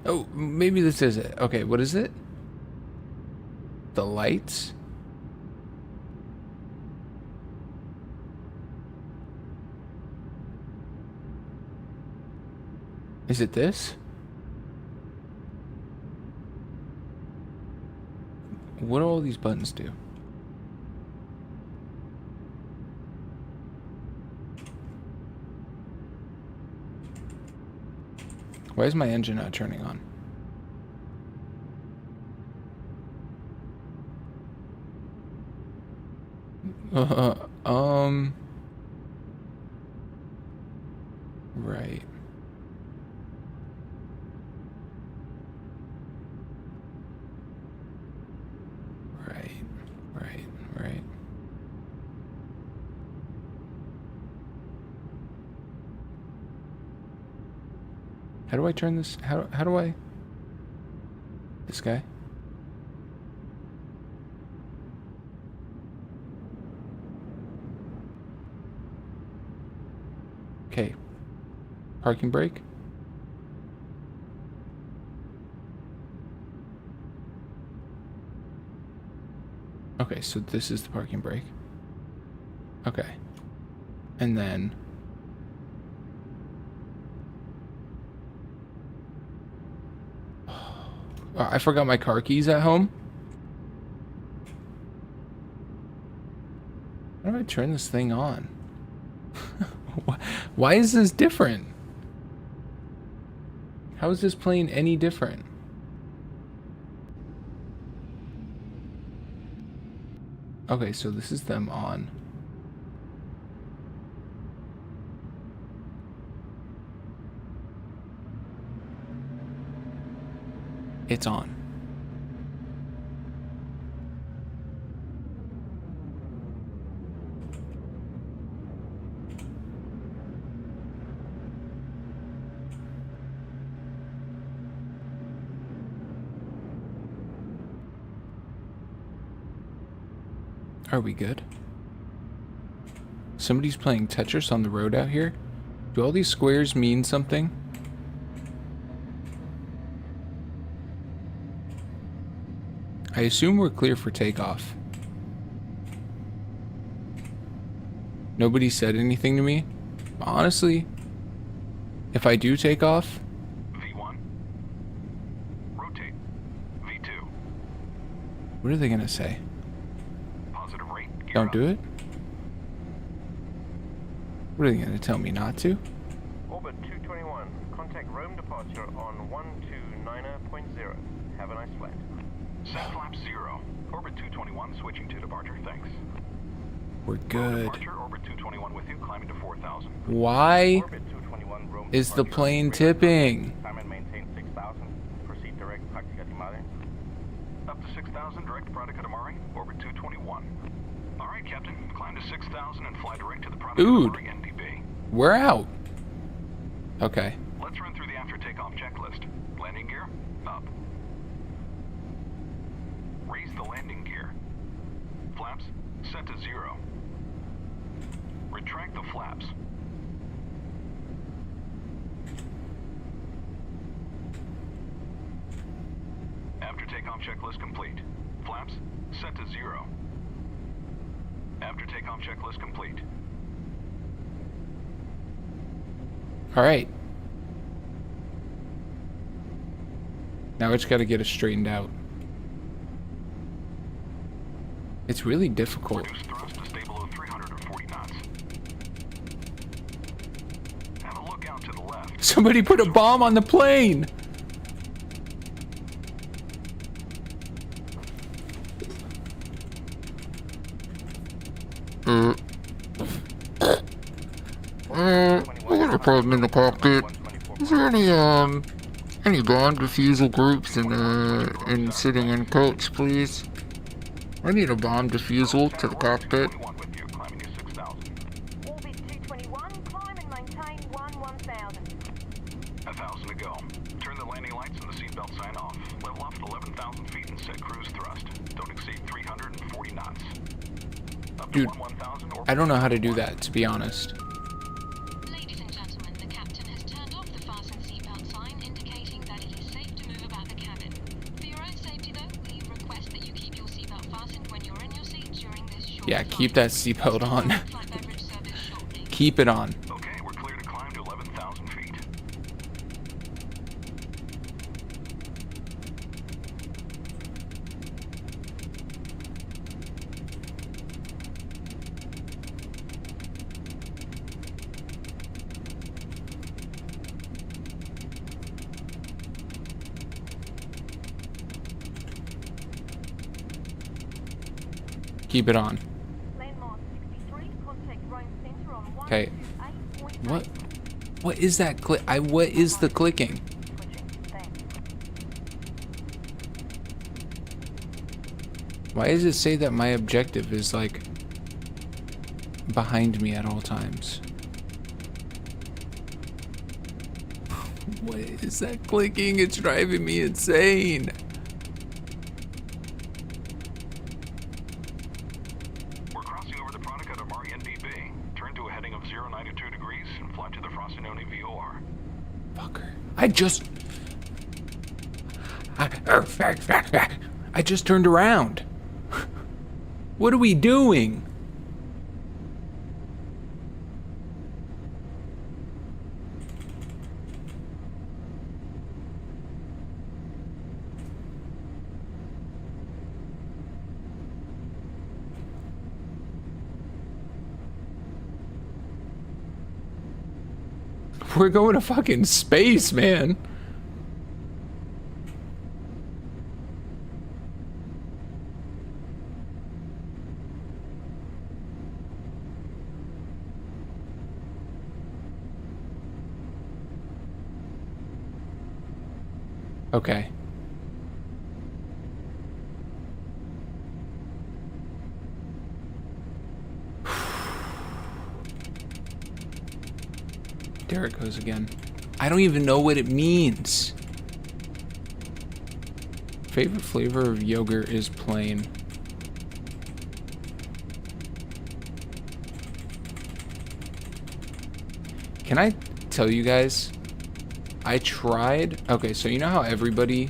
Oh, maybe this is it. Okay, what is it? The lights? Is it this? What do all these buttons do? Why is my engine not turning on? Right. Right. How do I turn this? How do I? This guy? Okay. Parking brake? Okay, so this is the parking brake. Okay. And then... Oh, I forgot my car keys at home. How do I turn this thing on? Why is this different? How is this plane any different? Okay, so this is them on. It's on. Are we good? Somebody's playing Tetris on the road out here? Do all these squares mean something? I assume we're clear for takeoff. Nobody said anything to me. Honestly, if I do take off... V1. Rotate. V2. What are they gonna say? Positive rate. Gear Don't up. do it? What are they gonna tell me not to? Orbit 221. Contact Rome departure on 129.0. Have a nice flight. Set flaps 0. Orbit 221 switching to departure. Thanks. We're good. Departure. Orbit 221 with you, climbing to 4,000. Why Orbit 221 Rome is the departure. plane tipping? Time and maintain 6,000. Proceed direct Pratica di Mare. Up to 6,000, direct to Pratica di Mare, orbit 221. All right, Captain, climb to 6,000 and fly direct to the Pratica Dude. di Mare NDB. We're out. Okay. Let's run through the after takeoff checklist. Landing gear, up. Raise the landing gear. Flaps, set to 0. Retract the flaps. After takeoff checklist complete. Flaps, set to 0. After takeoff checklist complete. All right. Now I just got to get it straightened out. It's really difficult. Reduce thrust to stay below 340 knots. Have a look out to the left. Somebody put a bomb on the plane. We got a problem in the cockpit. Is there any bond refusal groups in sitting in coach, please? I need a bomb defusal to the cockpit. 221 with you, climbing to 6,000. Orbit 221, climb and maintain 1000. 1,000 to go. Turn the landing lights and the seatbelt sign off. Level off at 11,000 feet and set cruise thrust. Don't exceed 340 knots. Up to Dude, 11,000 or I don't know how to do that, to be honest. Ladies and gentlemen, the captain has turned off the fasten seatbelt sign, indicating that it is safe to move about the cabin. For your own safety, though, we request that you keep your seatbelt fastened when you're in your seat during this short Yeah, keep flight. that seatbelt on. Flight beverage service shortly. Keep it on. Okay, we're clear to climb to 11,000 feet. Keep it on. Landmark 63, contact Rome Center on 128.8. Okay. What is that click? What is the clicking? Switching. Thanks. Why does it say that my objective is like behind me at all times? What is that clicking? It's driving me insane. We're crossing over the Pratica to Marian BB. Turn to a heading of 092 degrees and fly to the Frosinone VOR. Fucker. I just turned around. What are we doing? We're going to fucking space, man. Okay. There it goes again. I don't even know what it means. Favorite flavor of yogurt is plain. Can I tell you guys? I tried. Okay, so you know how everybody,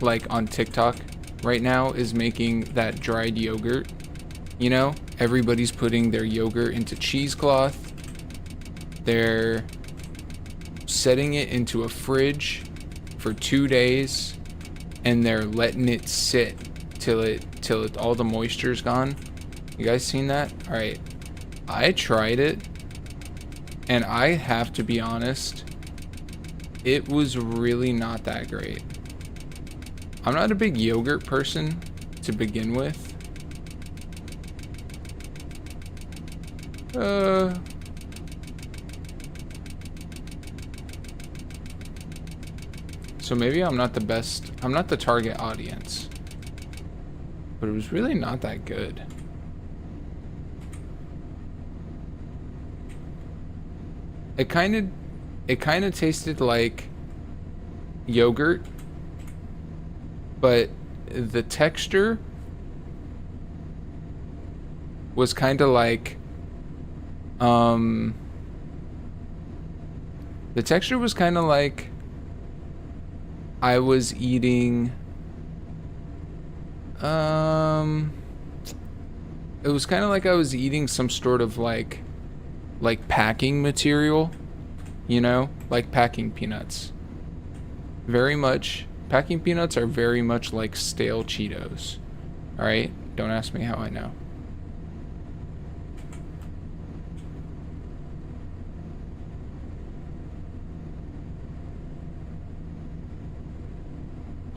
like on TikTok right now, is making that dried yogurt? You know, everybody's putting their yogurt into cheesecloth. They're setting it into a fridge for 2 days, and they're letting it sit till all the moisture's gone. You guys seen that? All right, I tried it, and I have to be honest, it was really not that great. I'm not a big yogurt person to begin with. So maybe I'm not the target audience. But it was really not that good. It kind of tasted like yogurt, but the texture was kind of like the texture was kind of like I was eating it was kind of like I was eating some sort of like packing material, you know, like packing peanuts. Packing peanuts are very much like stale Cheetos. All right, don't ask me how I know.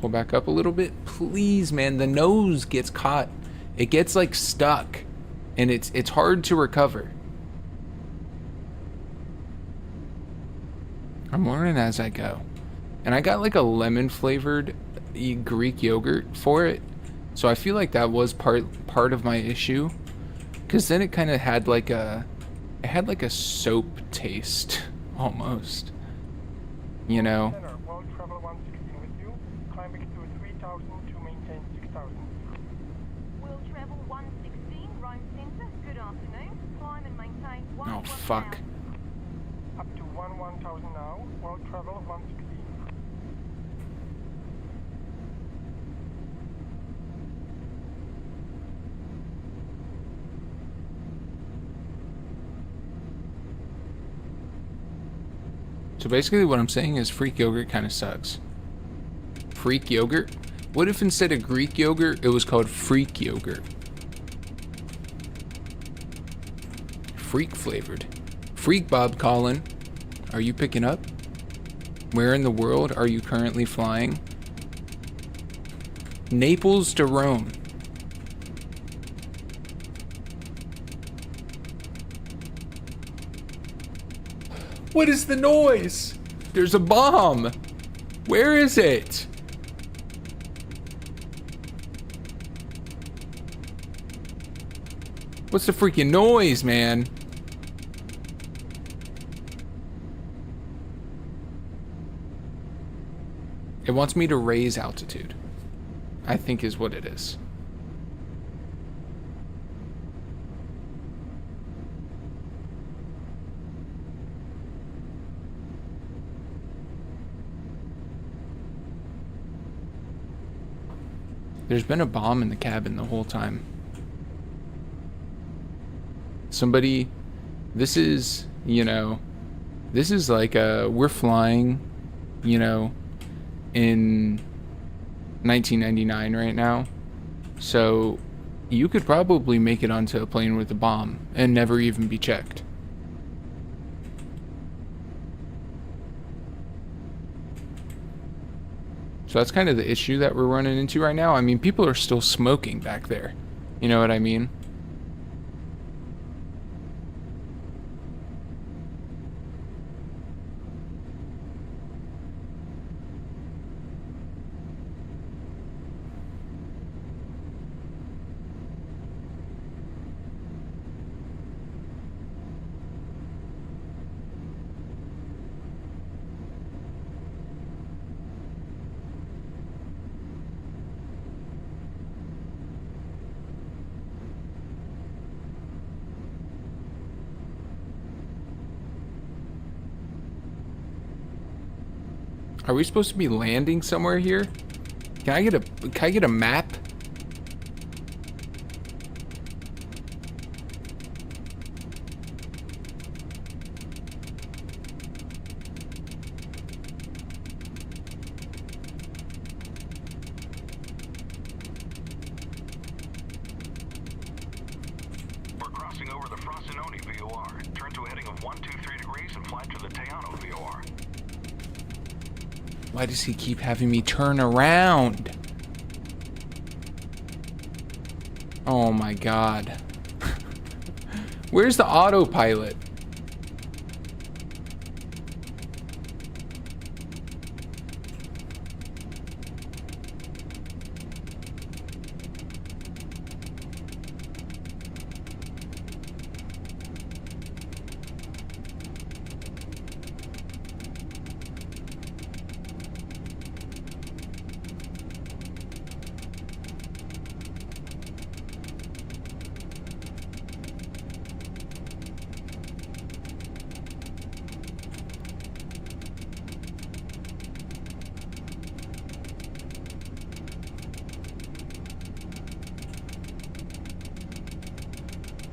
Pull back up a little bit, please, man. The nose gets caught. It gets like stuck, and it's hard to recover. I'm learning as I go. And I got like a lemon flavored Greek yogurt for it, So I feel like that was part of my issue, because then it kind of had like a soap taste almost, you know. Center, World Travel 116 with you. Climbing to 3000 to maintain 6000. World Travel 116, Rome Centre. Good afternoon. Climb and maintain 1. Oh fuck. Up to 1000 now. World Travel 116. So basically what I'm saying is Freak yogurt kind of sucks. Freak yogurt? What if instead of Greek yogurt, it was called Freak yogurt? Freak flavored. Freak Bob Collin, are you picking up? Where in the world are you currently flying? Naples to Rome. What is the noise? There's a bomb. Where is it? What's the freaking noise, man? It wants me to raise altitude, I think is what it is. There's been a bomb in the cabin the whole time. Somebody, this is, you know, this is like we're flying, you know, in 1999 right now. So you could probably make it onto a plane with a bomb and never even be checked. So that's kind of the issue that we're running into right now. I mean, people are still smoking back there. You know what I mean? Are we supposed to be landing somewhere here? Can I get a map? We're crossing over the Frosinone VOR. Turn to a heading of 123 degrees and fly to the Teano VOR. Why does he keep having me turn around? Oh my god. Where's the autopilot?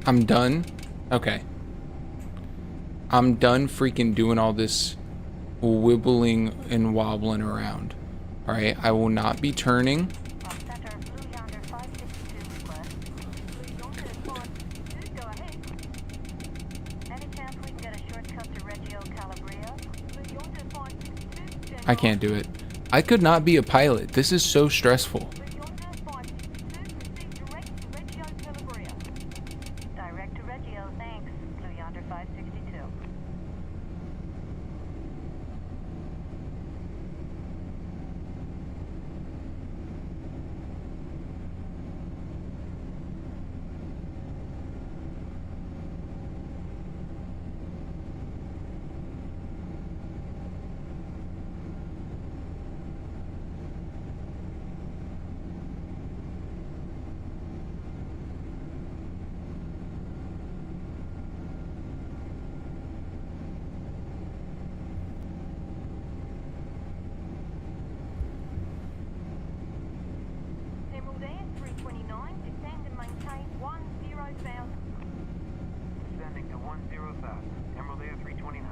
I'm done. Okay. I'm done freaking doing all this wibbling and wobbling around. Alright, I will not be turning. Center, Blue Yonder 562 request. Blue Yonder 562, go ahead. Any chance we can get a shortcut to Reggio Calabria? Blue Yonder 562, I can't do it. I could not be a pilot. This is so stressful. Blue Yonder 562, proceed direct to Reggio Calabria. Direct to Reggio, thanks. Blue Yonder 562. Emerald Air 329.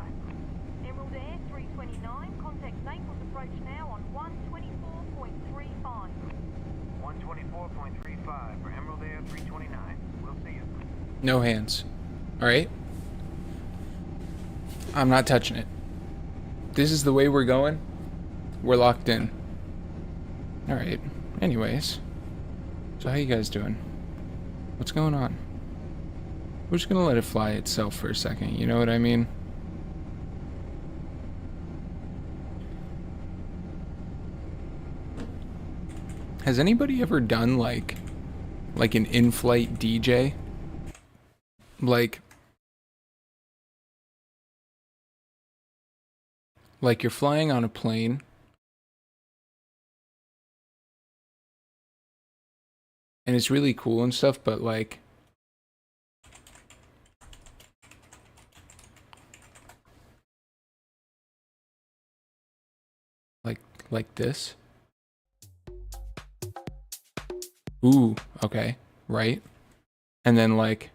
Emerald Air 329, contact Naples approach now on 124.35. 124.35 for Emerald Air 329. We'll see you. No hands. Alright? I'm not touching it. This is the way we're going. We're locked in. Alright. Anyways. So how you guys doing? What's going on? We're just gonna let it fly itself for a second, you know what I mean? Has anybody ever done like an in-flight DJ? Like you're flying on a plane and it's really cool and stuff, but like this. Ooh, okay, right. And then like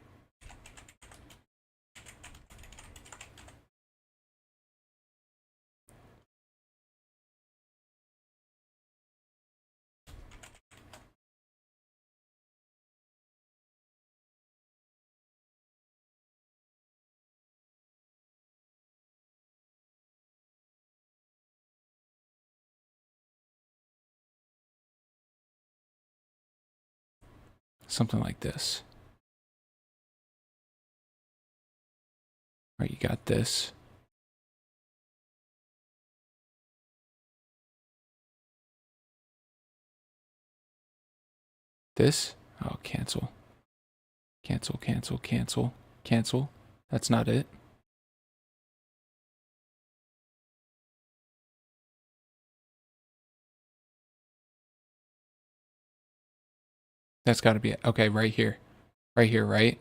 something like this. All right, you got this. This? Oh, cancel. Cancel, cancel, cancel, cancel. That's not it. That's got to be it. Okay, right here. Right here, right?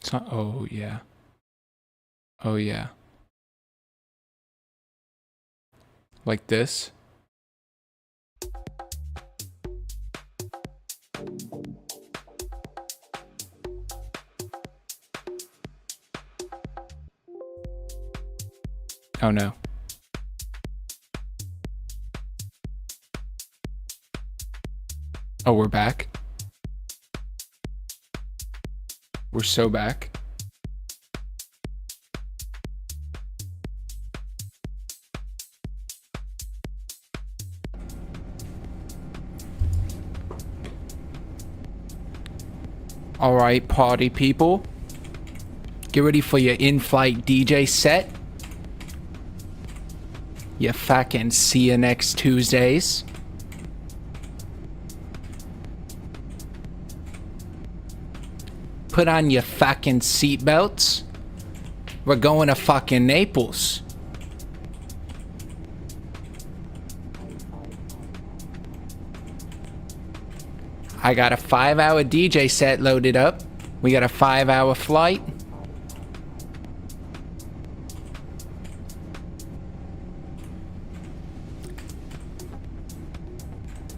It's not, oh yeah. Oh yeah. Like this. Oh no. Oh, we're back. We're so back. All right, party people. Get ready for your in-flight DJ set. You fucking see you next Tuesdays. Put on your fucking seatbelts. We're going to fucking Naples. I got a 5-hour DJ set loaded up. We got a 5-hour flight.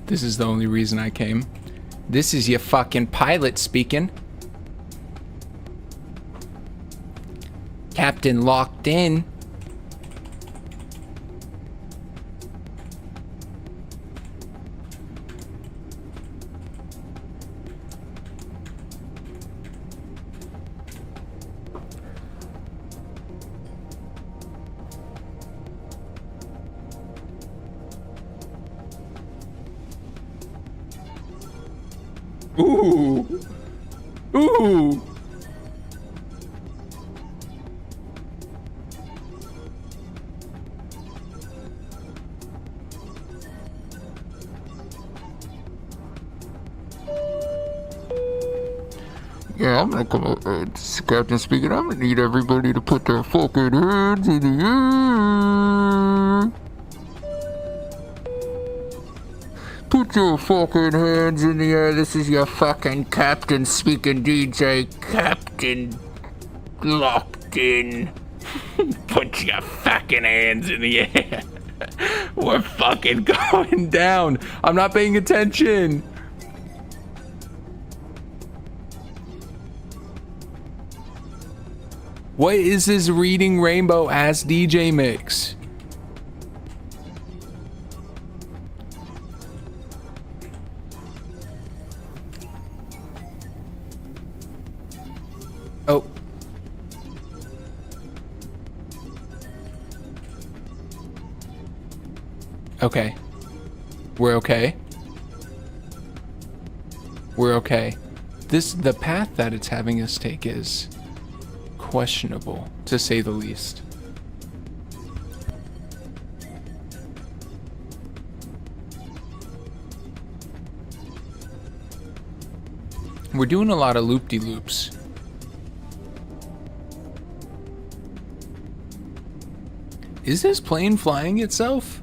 This is the only reason I came. This is your fucking pilot speaking. Captain locked in. Ooh. Ooh. Yeah, I'm gonna come up. This is Captain speaking. I'm gonna need everybody to put their fucking hands in the air. Put your fucking hands in the air. This is your fucking captain speaking, DJ Captain Locked In. Put your fucking hands in the air. We're fucking going down. I'm not paying attention. What is this Reading Rainbow ass DJ mix? Oh. Okay. We're okay. We're okay. The path that it's having us take is questionable, to say the least. We're doing a lot of loop-de-loops. Is this plane flying itself?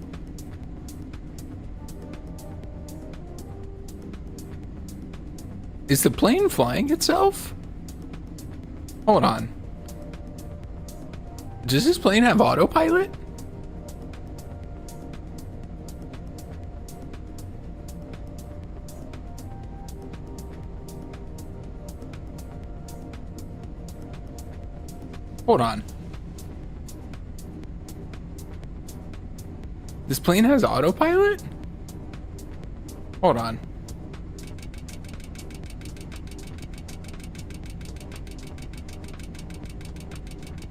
Is the plane flying itself? Hold on. Does this plane have autopilot? Hold on. This plane has autopilot? Hold on.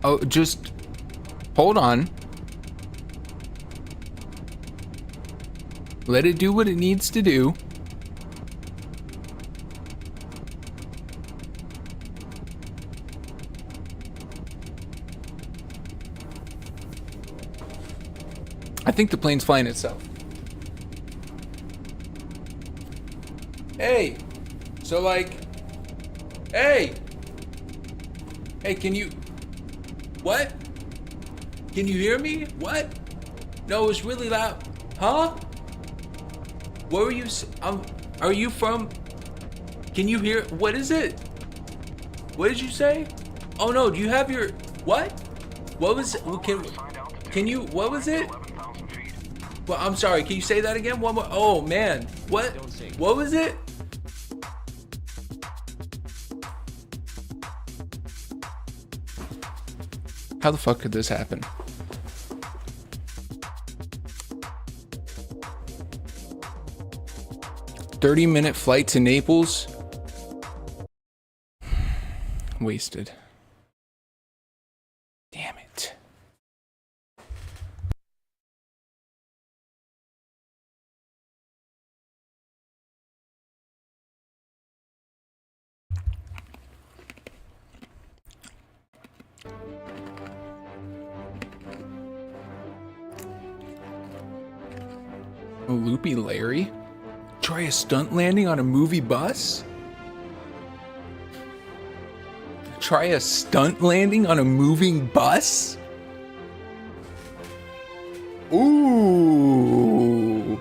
Oh, just hold on. Let it do what it needs to do. I think the plane's flying itself. Hey, so like, hey, can you, what? Can you hear me? What? No, it's really loud. Huh? Where were you? Are you from? Can you hear? What is it? What did you say? Oh no, do you have your, what? What was, can you, what was it? Well, I'm sorry, can you say that again? One more, oh man, what? What was it? How the fuck could this happen? "30-minute flight to Naples." Wasted. Damn it. Loopy Larry? Try a stunt landing on a movie bus? Try a stunt landing on a moving bus? Ooh.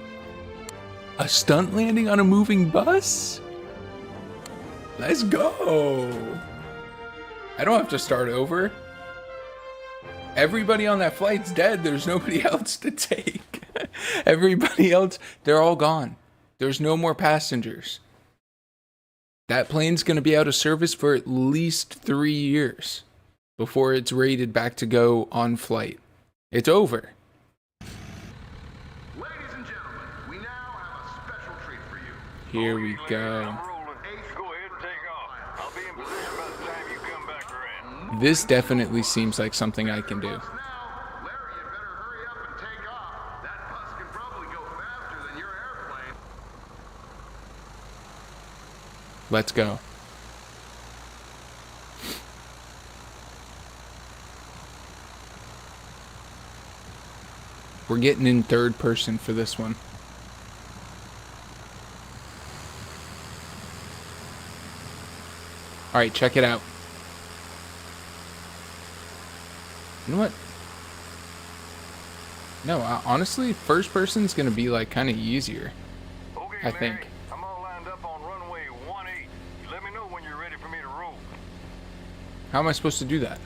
A stunt landing on a moving bus? Let's go. I don't have to start over. Everybody on that flight's dead. There's nobody else to take. Everybody else, they're all gone. There's no more passengers. That plane's going to be out of service for at least 3 years before it's rated back to go on flight. It's over. Ladies and gentlemen, we now have a special treat for you. Here we go. Go ahead and take off. I'll be in position by the time you come back around. This definitely seems like something I can do. Now, Larry, you better hurry up and take off. That bus can probably go faster than your airplane. Let's go. We're getting in third person for this one. Alright, check it out. You know what? No, honestly, first person's gonna be like kind of easier. Okay, I Larry, think. I'm all lined up on runway 18. You let me know when you're ready for me to roll. How am I supposed to do that?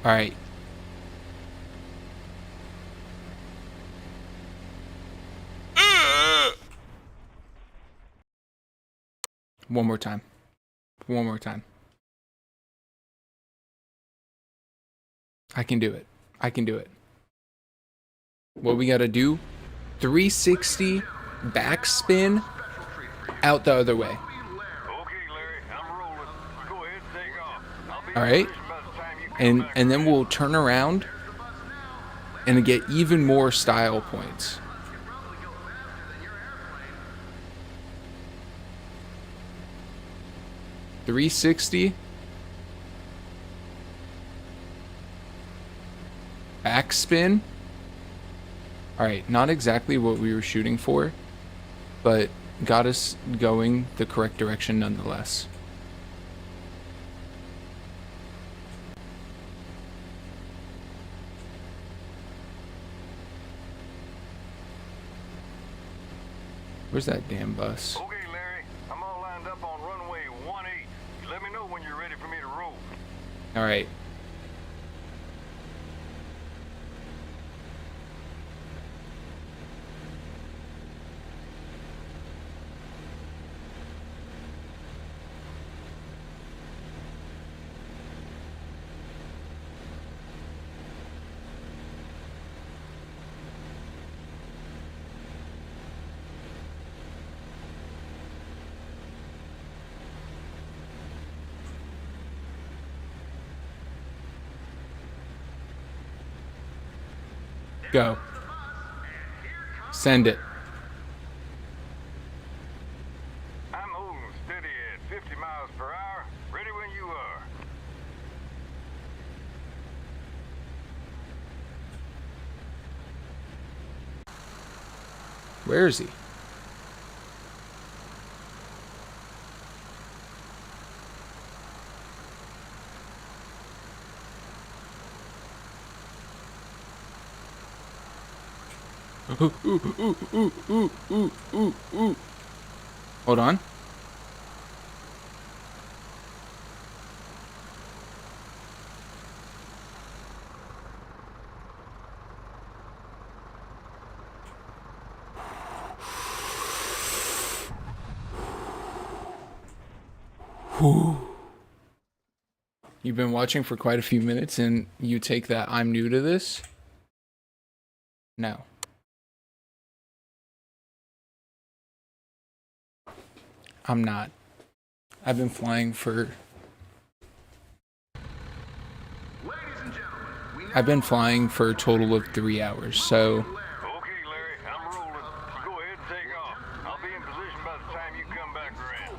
Alright. One more time. One more time. I can do it. I can do it. What we gotta do? 360 backspin out the other way. Okay, Larry, I'm rolling. Go ahead and take off. I'll be All right. in position by the time you come back. And then we'll turn around and get even more style points. .360 backspin. All right, not exactly what we were shooting for, but got us going the correct direction nonetheless. Where's that damn bus? Okay, Larry, I'm all lined up on runway 18. You let me know when you're ready for me to roll. All right. Go. Send it. I'm holding steady at 50 miles per hour. Ready when you are. Where is he? Hold on. You've been watching for quite a few minutes and you take that I'm new to this? No. I'm not. I've been flying for... I've been flying for a total of 3 hours, so... Okay, Larry, I'm rolling. Go ahead and take off. I'll be in position by the time you come back around.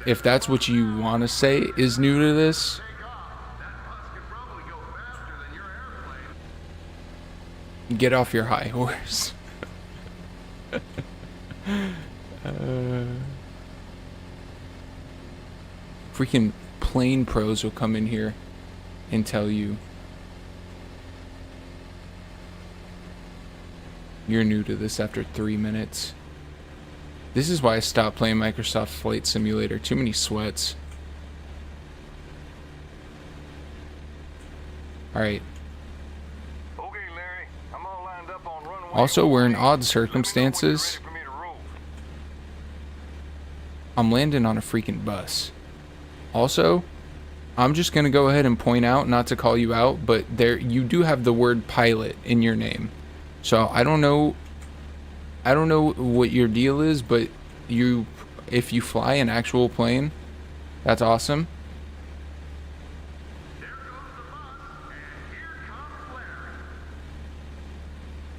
If that's what you want to say is new to this... Get off your high horse. Freaking plane pros will come in here and tell you you're new to this after 3 minutes. This is why I stopped playing Microsoft Flight Simulator. Too many sweats. Alright. Okay, Larry, I'm all lined up on runway. Also, we're in 18. odd Let me know when circumstances. you're ready for me to roll. I'm landing on a freaking bus. Also, I'm just gonna go ahead and point out, not to call you out, but there you do have the word pilot in your name. So I don't know what your deal is, but if you fly an actual plane, that's awesome.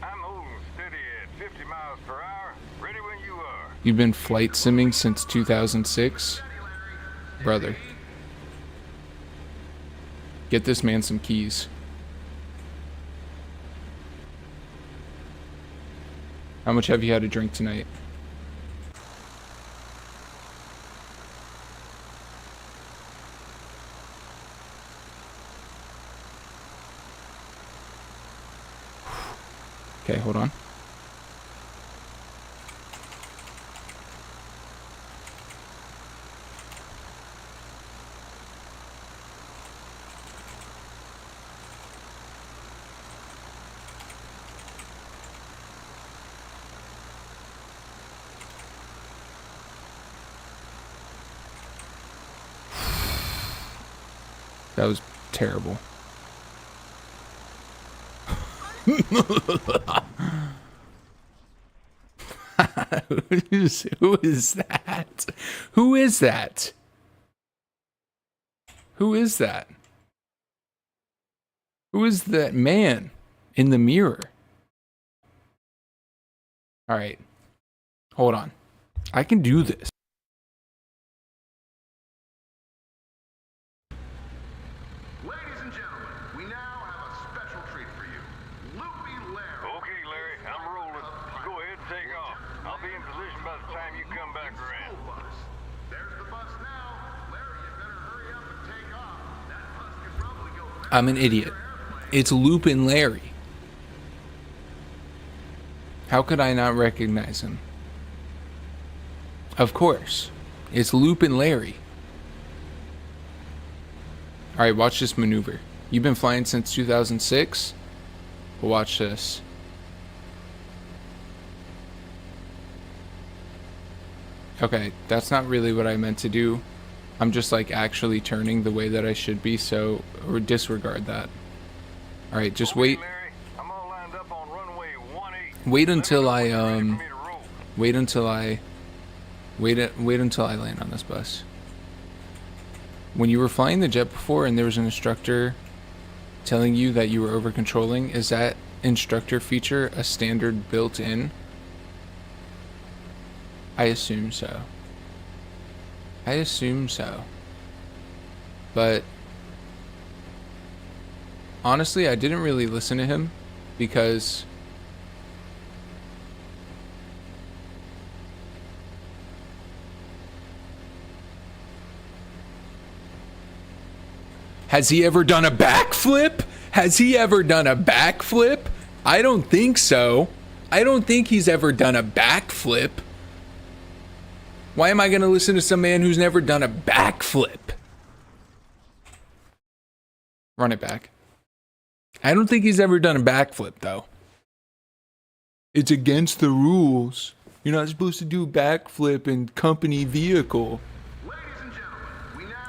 I'm holding steady at 50 miles per hour. Ready when you are. You've been flight simming since 2006, brother. Get this man some keys. How much have you had to drink tonight? Okay, hold on. That was terrible. Who is that? Who is that? Who is that? Who is that man in the mirror? All right. Hold on. I can do this. Ladies and gentlemen, we now have a special treat for you. Loopy Larry. Okay, Larry, I'm rolling. Go ahead and take off. I'll be in position by the time you come back around. There's the bus now. Larry, you better hurry up and take off. That bus could probably go faster. I'm an idiot. It's Loopin' Larry. How could I not recognize him? Of course. It's Loopin' Larry. Alright, watch this maneuver. You've been flying since 2006? Well, watch this. Okay, that's not really what I meant to do. I'm just like actually turning the way that I should be, so or disregard that. Alright, just wait. Larry, I'm all lined up on runway 18. Wait until I wait until I land on this bus. When you were flying the jet before and there was an instructor telling you that you were over controlling, is that instructor feature a standard built in? I assume so. I assume so. But honestly, I didn't really listen to him because has he ever done a backflip? Has he ever done a backflip? I don't think so. I don't think he's ever done a backflip. Why am I going to listen to some man who's never done a backflip? Run it back. I don't think he's ever done a backflip, though. It's against the rules. You're not supposed to do backflip in company vehicle.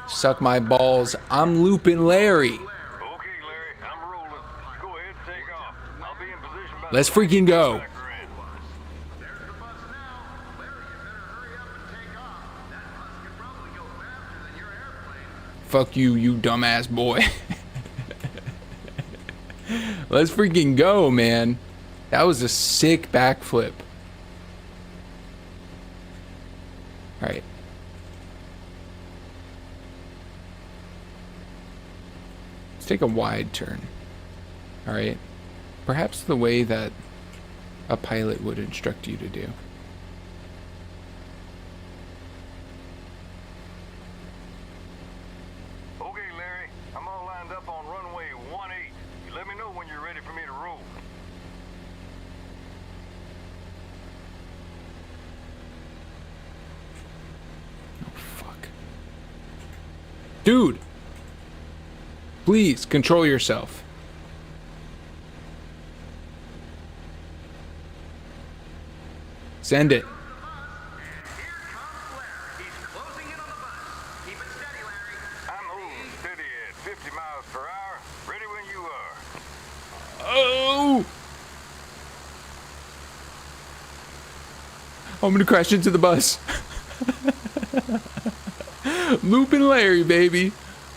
Suck my balls. I'm Loopin' Larry. Okay, Larry, I'm rolling. Go ahead and take off. I'll be in position by Let's freaking go. There's the bus now. Larry, you better hurry up and take off. That bus could probably go faster than your airplane. Fuck you, you dumbass boy. Let's freaking go, man. That was a sick backflip. Alright. Let's take a wide turn. Alright. Perhaps the way that a pilot would instruct you to do. Okay, Larry, I'm all lined up on runway 18. You let me know when you're ready for me to roll. Oh, fuck. Dude! Please, control yourself. Send it. I'm holding steady at 50 miles per hour. Ready when you are. Oh! I'm gonna crash into the bus. Loopin' Larry, baby.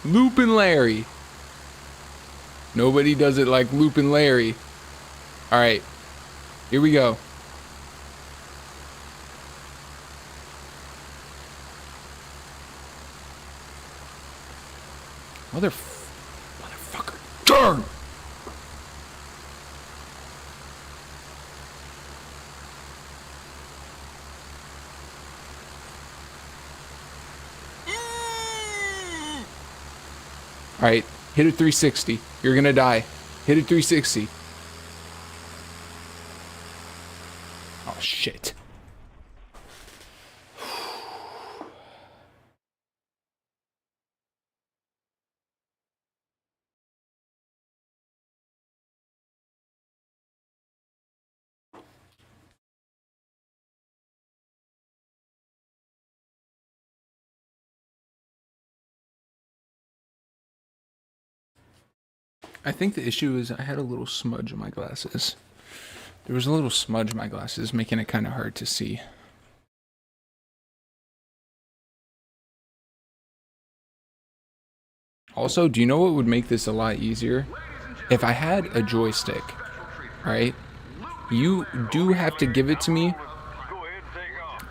Loopin' Larry. Nobody does it like Loopin' Larry. Alright. Here we go. Motherfucker. Darn! Alright, hit a 360. You're gonna die. Hit a 360. Oh, shit. I think the issue is I had a little smudge in my glasses. There was a little smudge in my glasses, making it kind of hard to see. Also, do you know what would make this a lot easier? If I had a joystick, right? You do have to give it to me.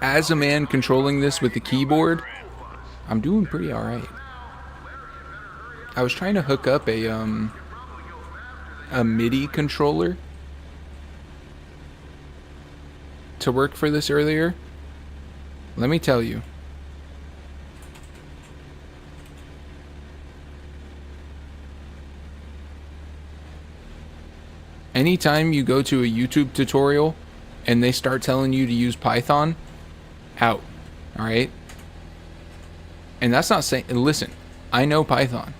As a man controlling this with the keyboard, I'm doing pretty alright. I was trying to hook up a MIDI controller to work for this earlier. Let me tell you. Anytime you go to a YouTube tutorial and they start telling you to use Python, out. Alright? And that's not saying, listen, I know Python.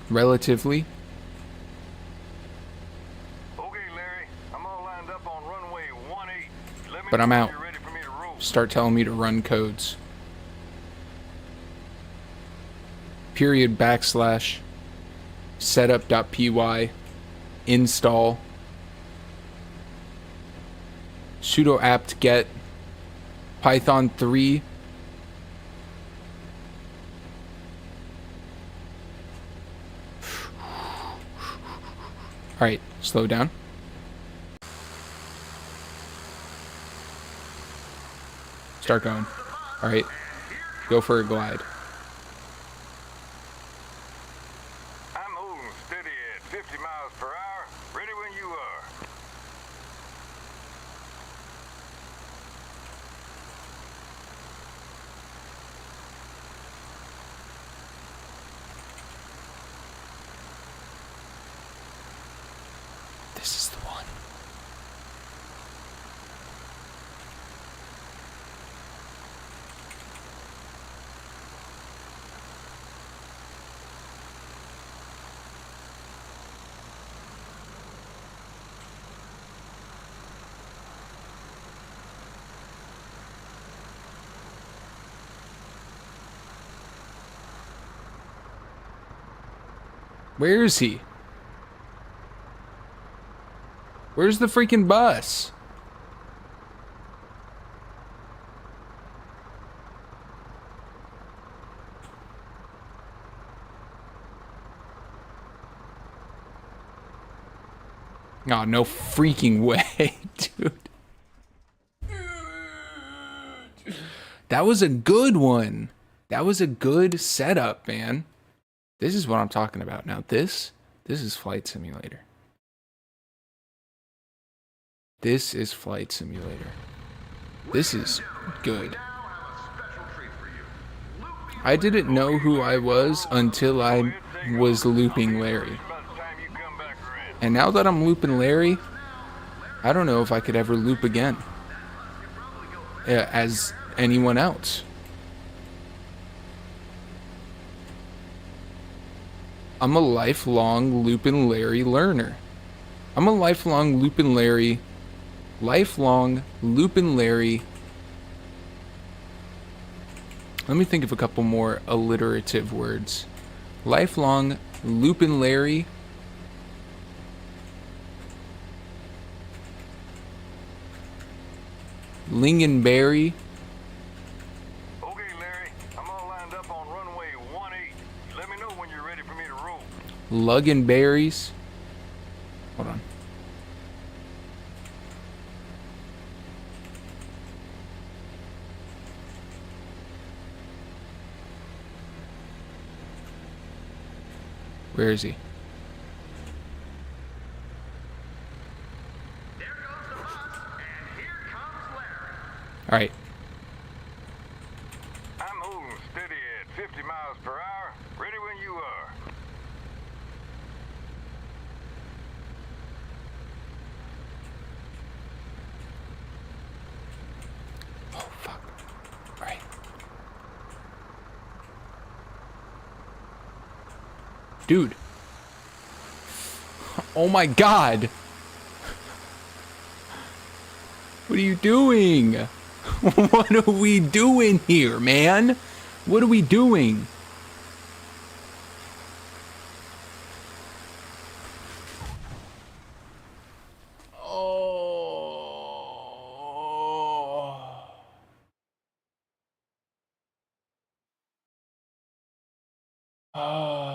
Relatively. But I'm out. Start telling me to run codes. Period backslash setup.py install sudo apt get Python 3 Alright, slow down. Start going. Alright. Go for a glide. I'm moving steady at 50 miles per hour. Ready when you are. This is the one. Where is he? Where's the freaking bus? Oh, no freaking way, dude. That was a good one. That was a good setup, man. This is what I'm talking about. Now this is Flight Simulator. This is Flight Simulator. This is good. I didn't know who I was until I was looping Larry. And now that I'm looping Larry, I don't know if I could ever loop again. As anyone else. I'm a lifelong Loopin' Larry learner. I'm a lifelong Loopin' Larry. Lifelong Loopin' Larry. Let me think of a couple more alliterative words. Lifelong Loopin' Larry. Lingonberry. Okay, Larry. I'm all lined up on runway 18. Let me know when you're ready for me to roll. Luggenberries. Hold on. Where is he? There goes the bus, and here comes Larry. All right. I'm moving steady at 50 miles per hour. Ready when you are. Dude. Oh my god. What are you doing? What are we doing here, man? What are we doing? Oh. Oh.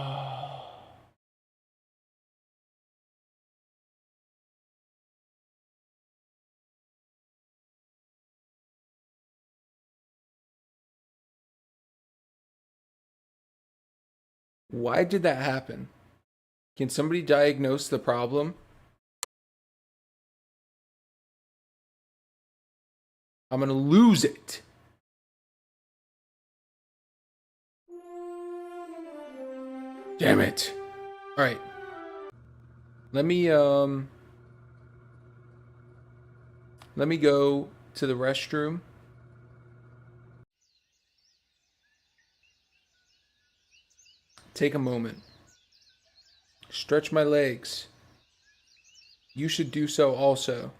Why did that happen? Can somebody diagnose the problem? I'm gonna lose it. Damn it. All right. Let me go to the restroom. Take a moment. Stretch my legs. You should do so also.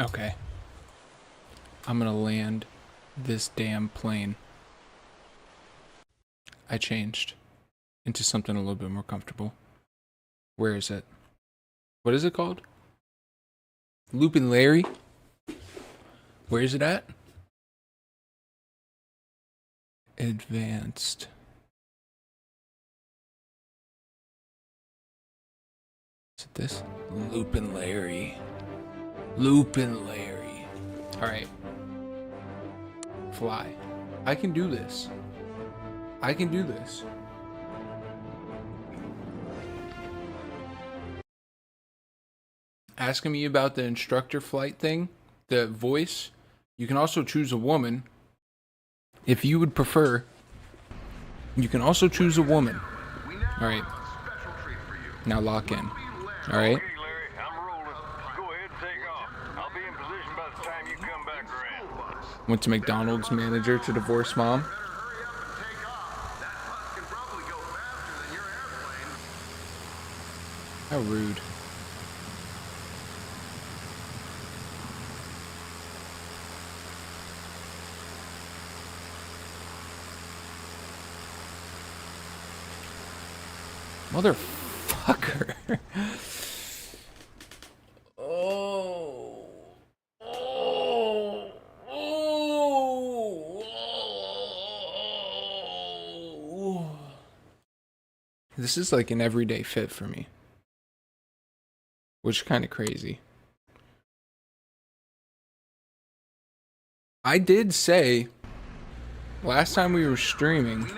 Okay. I'm gonna land this damn plane. I changed into something a little bit more comfortable. Where is it? What is it called? Loopin' Larry? Where is it at? Advanced. Is it this? Loopin' Larry. Loopin' Larry. Alright. Fly. I can do this. I can do this. Asking me about the instructor flight thing, the voice. You can also choose a woman. If you would prefer, you can also choose a woman. Alright. Now lock in. Alright. Okay, Larry, I'm rolling. Go ahead and take off. I'll be in position by the time you come back around. Went to McDonald's manager to divorce mom. How rude. Motherfucker. Oh. Oh. Oh. This is like an everyday fit for me. Which is kind of crazy. I did say last time we were streaming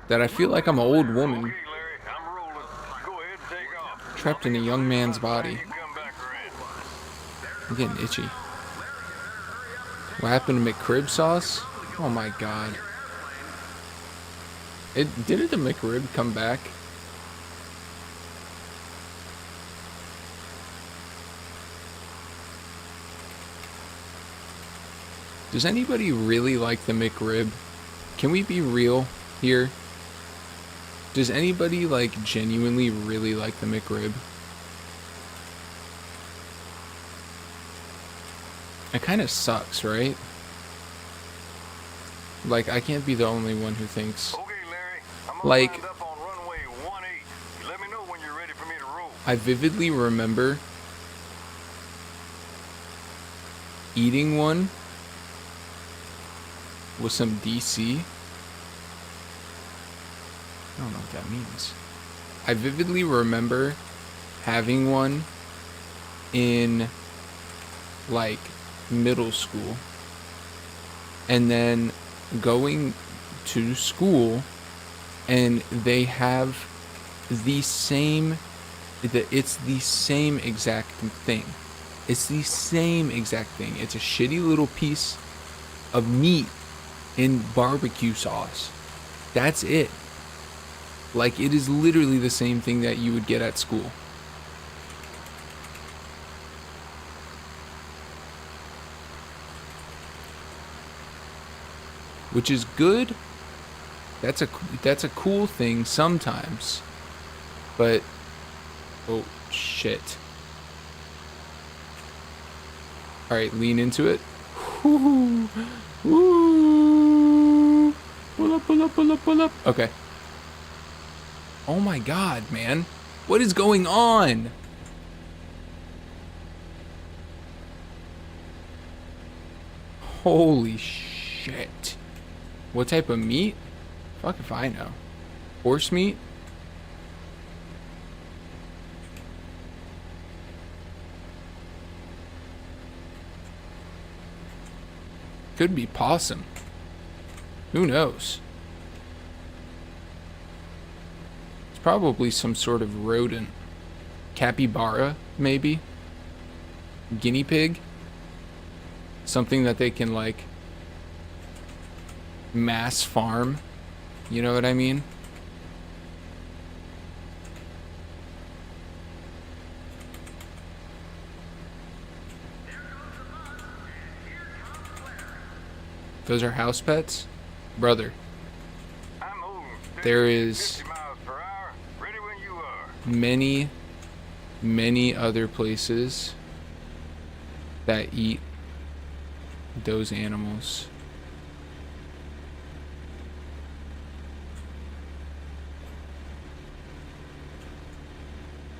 that I feel like I'm an old woman Okay, Larry, I'm rolling. Go ahead and take off. trapped in a young man's body. You come back around. I'm getting itchy. What happened to McRib sauce? Oh my god. Didn't the McRib come back? Does anybody really like the McRib? Can we be real here? Does anybody like genuinely really like the McRib? It kind of sucks, right? Like, I can't be the only one who thinks. Okay, Larry, I'm Like, lined up on runway 18. Let me know when you're ready for me to roll. I vividly remember eating one with some DC. I don't know what that means. I vividly remember having one in like middle school and then going to school and they have the same it's the same exact thing. It's the same exact thing. It's a shitty little piece of meat in barbecue sauce. That's it. Like, it is literally the same thing that you would get at school. Which is good. That's a cool thing sometimes. But oh shit. Alright, lean into it. Woo! Woo! Pull up, pull up, pull up, pull up. Okay. Oh my god, man. What is going on? Holy shit. What type of meat? Fuck if I know. Horse meat? Could be possum. Who knows? It's probably some sort of rodent. Capybara, maybe? Guinea pig? Something that they can, like, mass farm. You know what I mean? Those are house pets? Brother, I'm moving. there is 50 miles per hour. Ready when you are. many other places that eat those animals.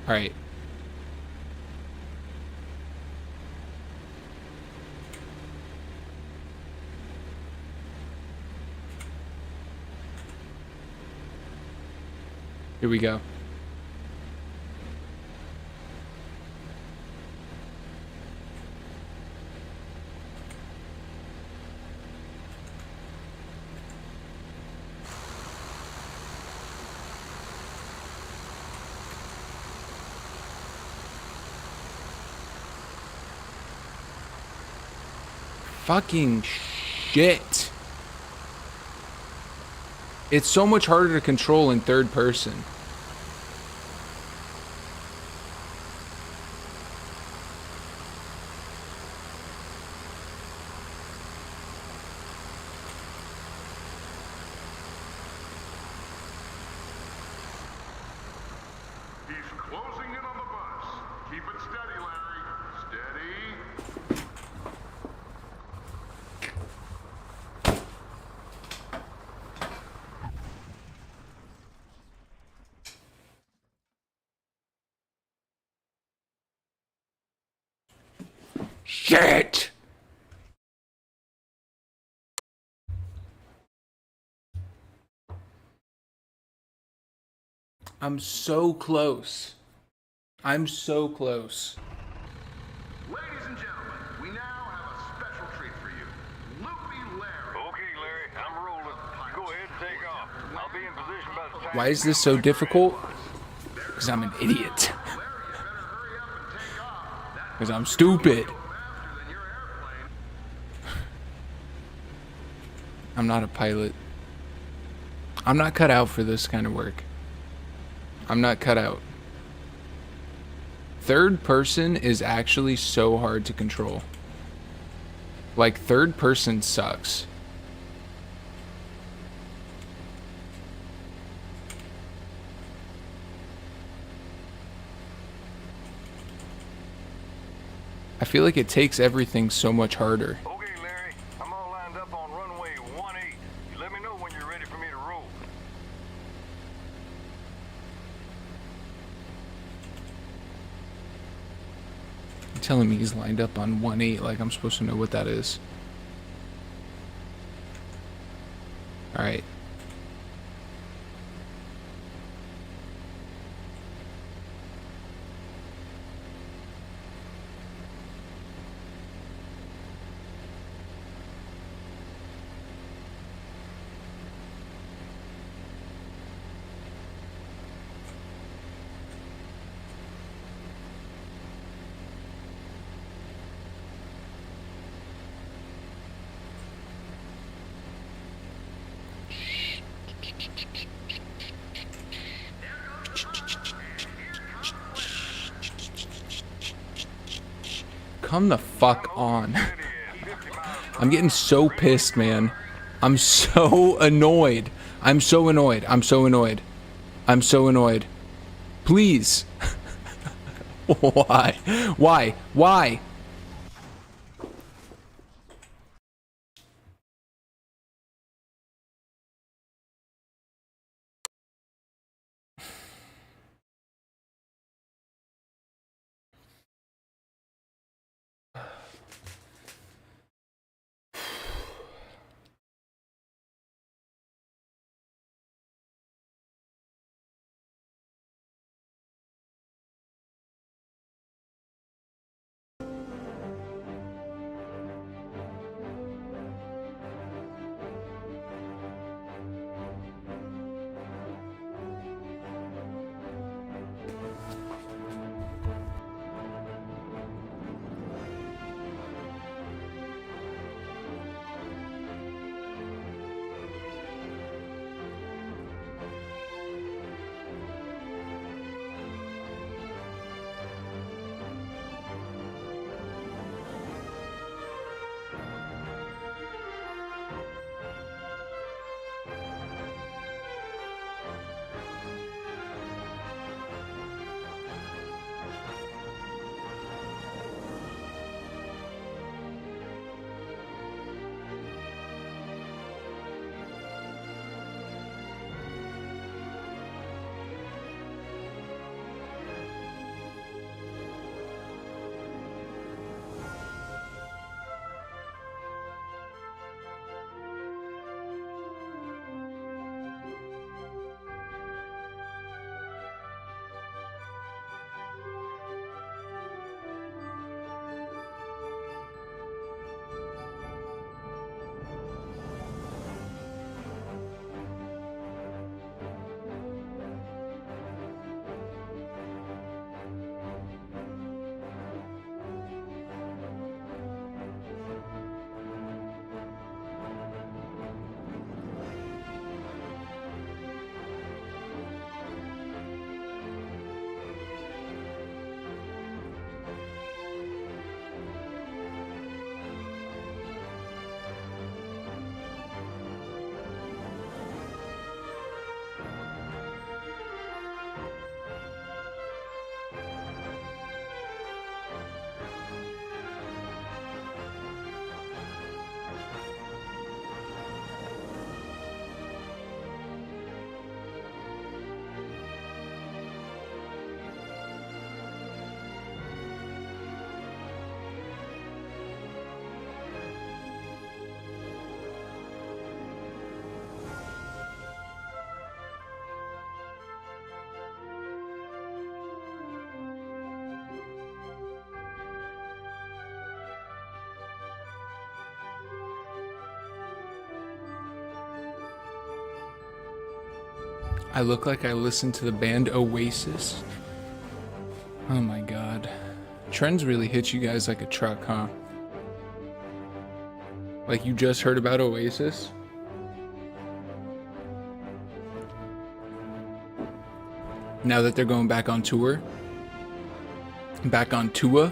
All right. Here we go. Fucking shit. It's so much harder to control in third person. He's closing in on the bus. Keep it steady, Larry. Steady. Shit! I'm so close. I'm so close. Ladies and gentlemen, we now have a special treat for you. Loopy Larry. Okay, Larry, I'm rolling. You go ahead and take off. I'll be in position by the time. Why is this so difficult? Because I'm an idiot. Because I'm stupid. I'm not a pilot. I'm not cut out for this kind of work. I'm not cut out. Third person is actually so hard to control. Like, third person sucks. I feel like it takes everything so much harder. Okay, Larry, I'm all lined up on runway 18. You let me know when you're ready for me to roll. You're telling me he's lined up on 1-8 like I'm supposed to know what that is. Alright. Come the fuck on. I'm getting so pissed, man. I'm so annoyed. I'm so annoyed. I'm so annoyed. I'm so annoyed. Please. Why? Why? Why? I look like I listen to the band Oasis. Oh my god. Trends really hit you guys like a truck, huh? Like you just heard about Oasis? Now that they're going back on tour? Back on tour?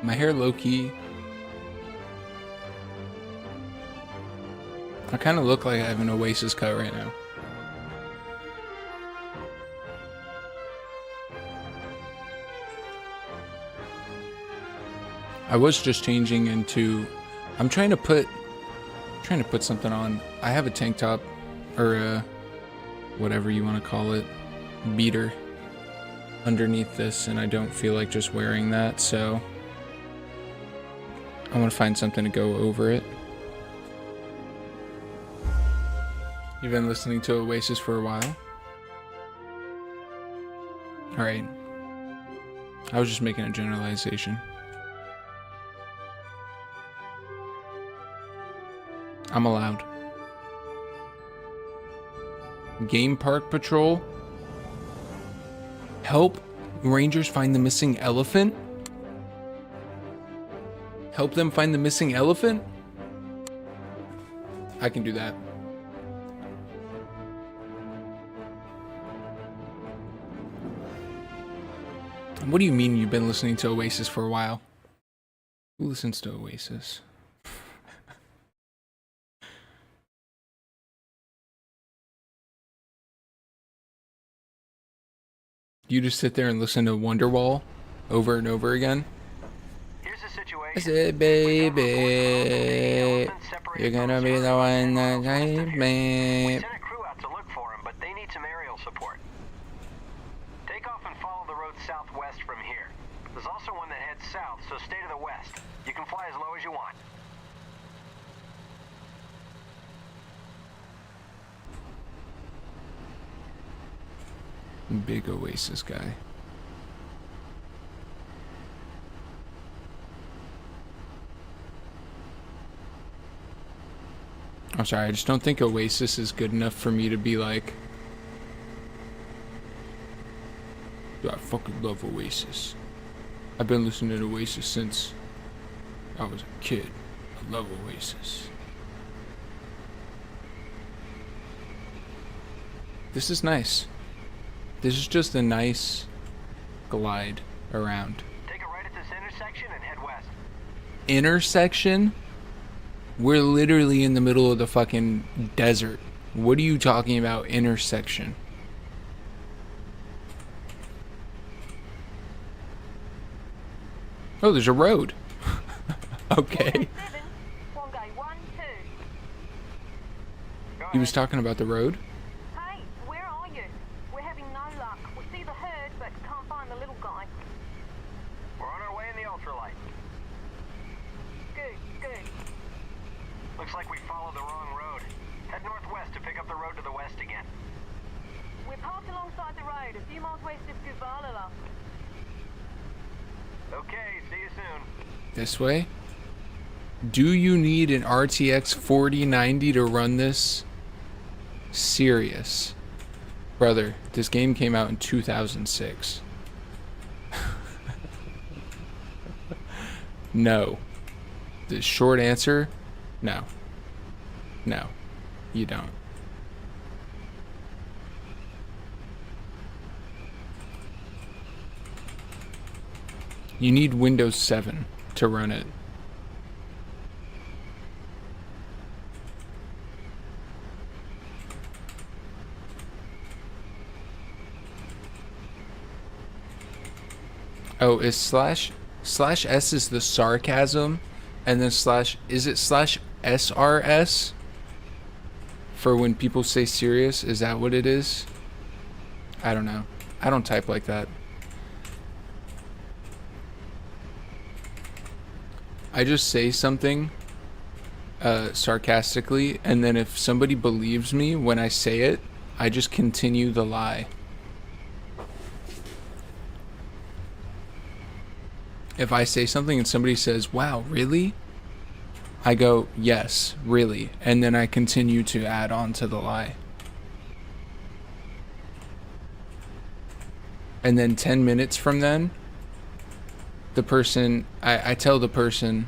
My hair low-key. I kind of look like I have an Oasis cut right now. I was just changing into. I'm trying to put something on. I have a tank top, or a, whatever you want to call it, beater underneath this, and I don't feel like just wearing that, so I want to find something to go over it. You've been listening to Oasis for a while? Alright. I was just making a generalization. I'm allowed. Game Park Patrol. Help Rangers find the missing elephant? Help them find the missing elephant? I can do that. What do you mean you've been listening to Oasis for a while? Who listens to Oasis? You just sit there and listen to Wonderwall over and over again? Here's the situation. I said, baby, you're gonna be the one that I We me. sent a crew out to look for him, but they need some aerial support. Take off and follow the road southwest from here. There's also one that heads south, so stay to the west. You can fly as low as you want. Big Oasis guy. I'm sorry, I just don't think Oasis is good enough for me to be like, I fucking love Oasis. I've been listening to Oasis since I was a kid. I love Oasis. This is nice. This is just a nice glide around. Take a right at this intersection and head west. Intersection? We're literally in the middle of the fucking desert. What are you talking about, intersection? Oh, there's a road. Okay. One guy, 1, 2. He was talking about the road? Hey, where are you? We're having no luck. We see the herd, but can't find the little guy. We're on our way in the ultralight. Good, good. Looks like we followed the wrong road. Head northwest to pick up the road to the west again. We're parked alongside the road, a few miles west of Guvalala. Okay, see you soon. This way? Do you need an RTX 4090 to run this? Serious. Brother, this game came out in 2006. No. The short answer, no. No, you don't. You need Windows 7 to run it. Oh, is slash S is the sarcasm, and then slash, is it slash SRS for when people say serious? Is that what it is? I don't know. I don't type like that. I just say something sarcastically, and then if somebody believes me when I say it, I just continue the lie. If I say something and somebody says, wow, really? I go, yes, really. And then I continue to add on to the lie. And then 10 minutes from then, the person, I tell the person,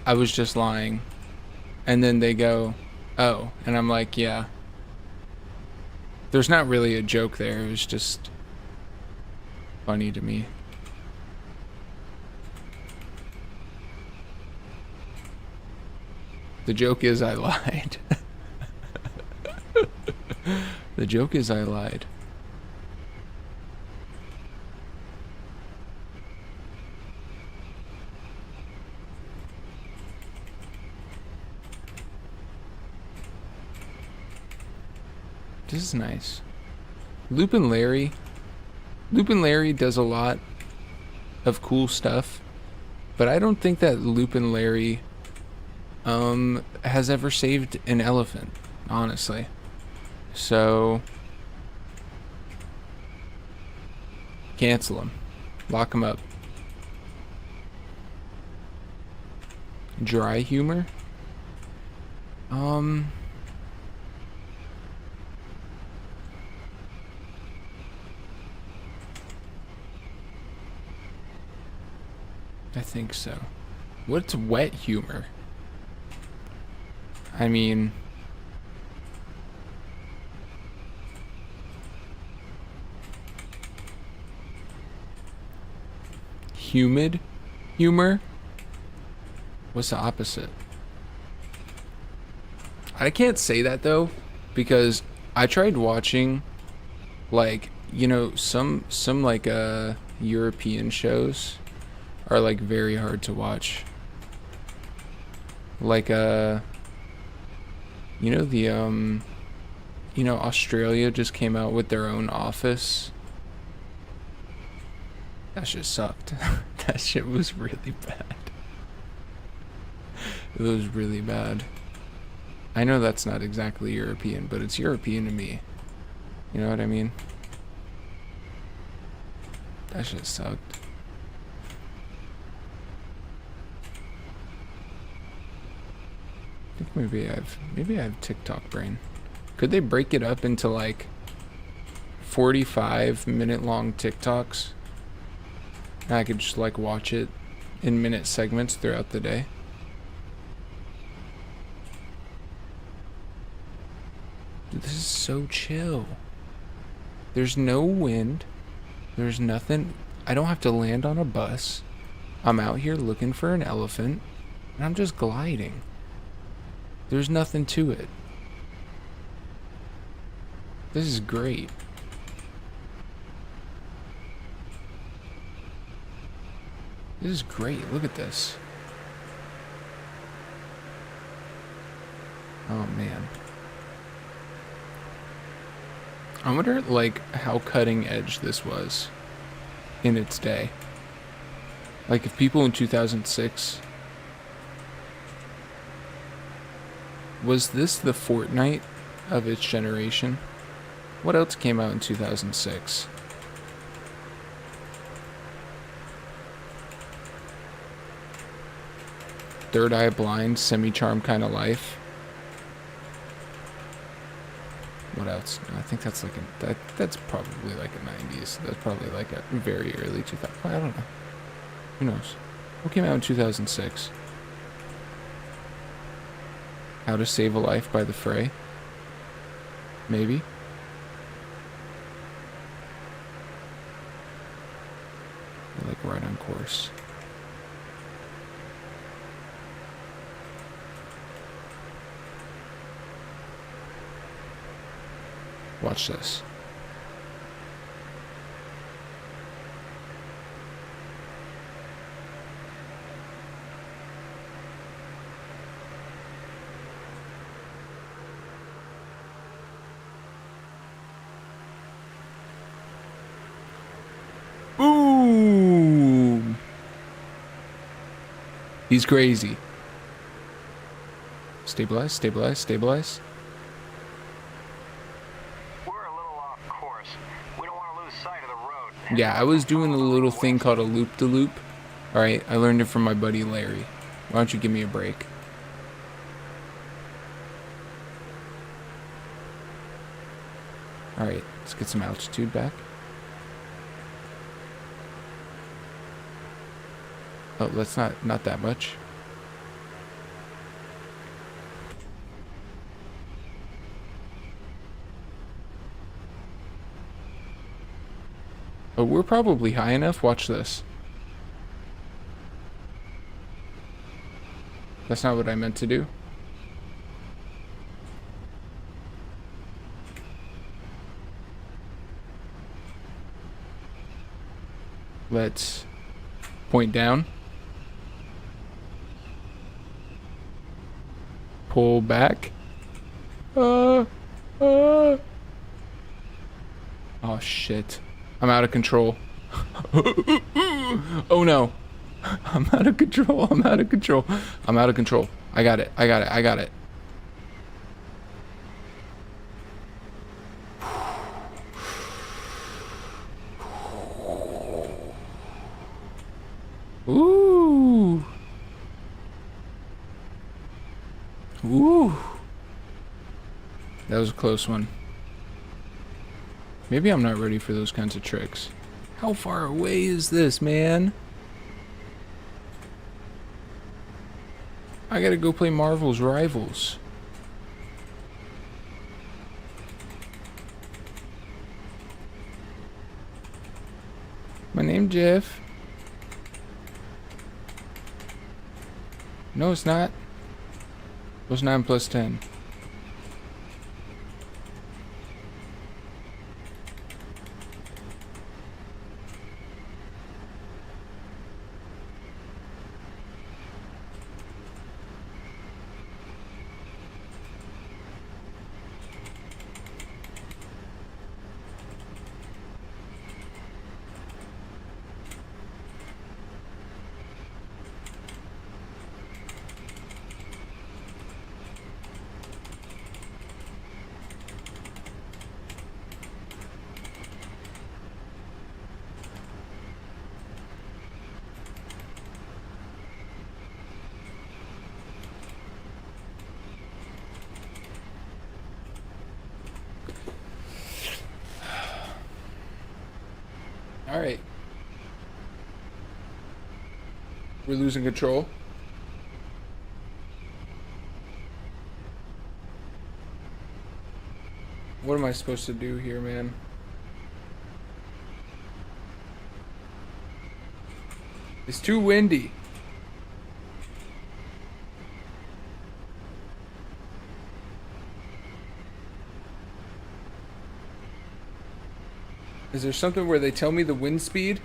I was just lying. And then they go, oh. And I'm like, yeah. There's not really a joke there. It was just funny to me. The joke is I lied. The joke is I lied. This is nice. Lupin Larry does a lot of cool stuff, but I don't think that Lupin Larry has ever saved an elephant, honestly. So cancel him. Lock him up. Dry humor? I think so. What's wet humor? I mean, humid humor? What's the opposite? I can't say that though, because I tried watching, like, you know, some like European shows are like very hard to watch. Like you know, the you know, Australia just came out with their own Office. That shit sucked. That shit was really bad. It was really bad. I know that's not exactly European, but it's European to me. You know what I mean? That shit sucked. I think maybe I have TikTok brain. Could they break it up into like 45-minute long TikToks? And I could just like watch it in minute segments throughout the day. Dude, this is so chill. There's no wind. There's nothing. I don't have to land on a bus. I'm out here looking for an elephant, and I'm just gliding. There's nothing to it. This is great. This is great. Look at this. Oh man. I wonder like how cutting edge this was in its day. Like if people in 2006, was this the Fortnite of its generation? What else came out in 2006? Third Eye Blind, Semi-Charmed Kind of Life. What else? No, I think that's like that's probably like a 90s. That's probably like a very early 2000. I don't know. Who knows? What came out in 2006? How to Save a Life by The Fray? Maybe. They're like right on course. Watch this. Boom! He's crazy. Stabilize, stabilize, stabilize. Yeah, I was doing a little thing called a loop-de-loop. Alright, I learned it from my buddy Larry. Why don't you give me a break? Alright, let's get some altitude back. Oh, that's not that much. Oh, we're probably high enough. Watch this. That's not what I meant to do. Let's point down. Pull back. Oh shit. I'm out of control. Oh no. I'm out of control. I'm out of control. I'm out of control. I got it. I got it. I got it. Ooh. Ooh. That was a close one. Maybe I'm not ready for those kinds of tricks. How far away is this, man? I gotta go play Marvel's Rivals. My name's Jeff. No, it's not. What's 9 plus 10? Alright. We're losing control. What am I supposed to do here, man? It's too windy. Is there something where they tell me the wind speed?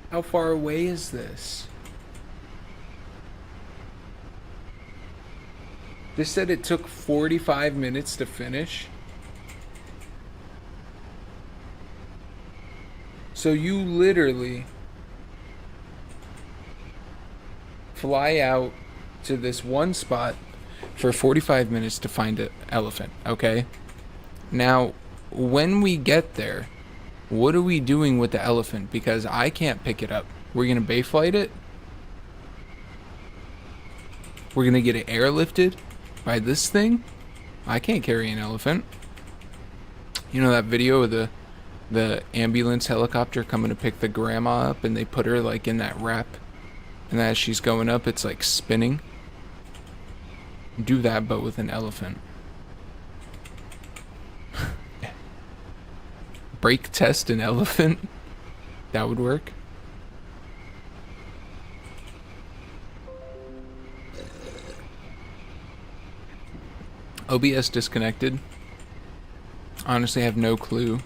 How far away is this? They said it took 45 minutes to finish. So you literally fly out to this one spot for 45 minutes to find an elephant, okay? Now, when we get there, what are we doing with the elephant? Because I can't pick it up. We're gonna bay flight it? We're gonna get it airlifted by this thing? I can't carry an elephant. You know that video of the ambulance helicopter coming to pick the grandma up, and they put her like in that wrap, and as she's going up, it's like spinning? Do that, but with an elephant. Brake test an elephant? That would work. OBS disconnected. Honestly, I have no clue.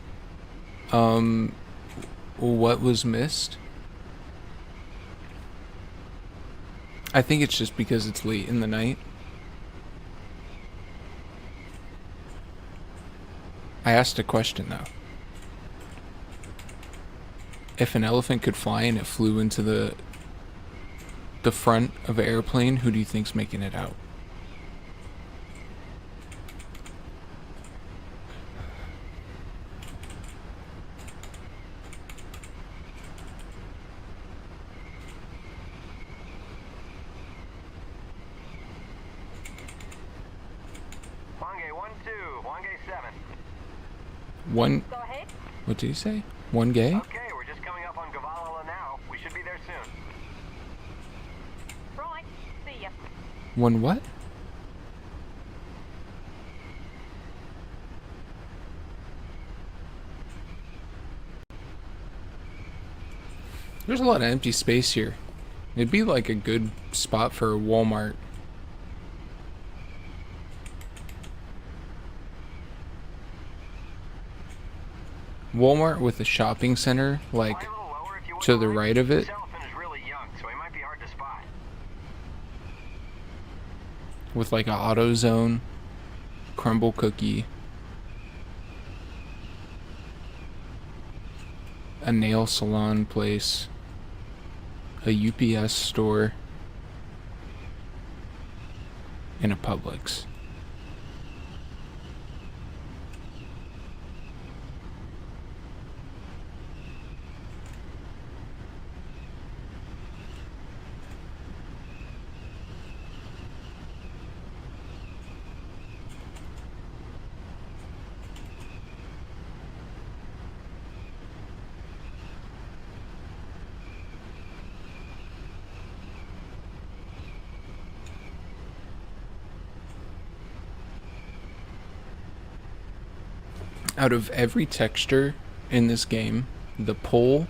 What was missed? I think it's just because it's late in the night. I asked a question though. If an elephant could fly and it flew into the front of an airplane, who do you think's making it out? 1 gay 7. One. Go ahead. What did he say? One gay? Okay, we're just coming up on Gavalala now. We should be there soon. Right. See ya. One what? There's a lot of empty space here. It'd be like a good spot for a Walmart. Walmart with a shopping center, like, Fly a little lower if you to wouldn't the mind. right of it. This elephant is really young, so he might be hard to spot. With like a AutoZone, crumble cookie, a nail salon place, a UPS store, and a Publix. Out of every texture in this game, the pole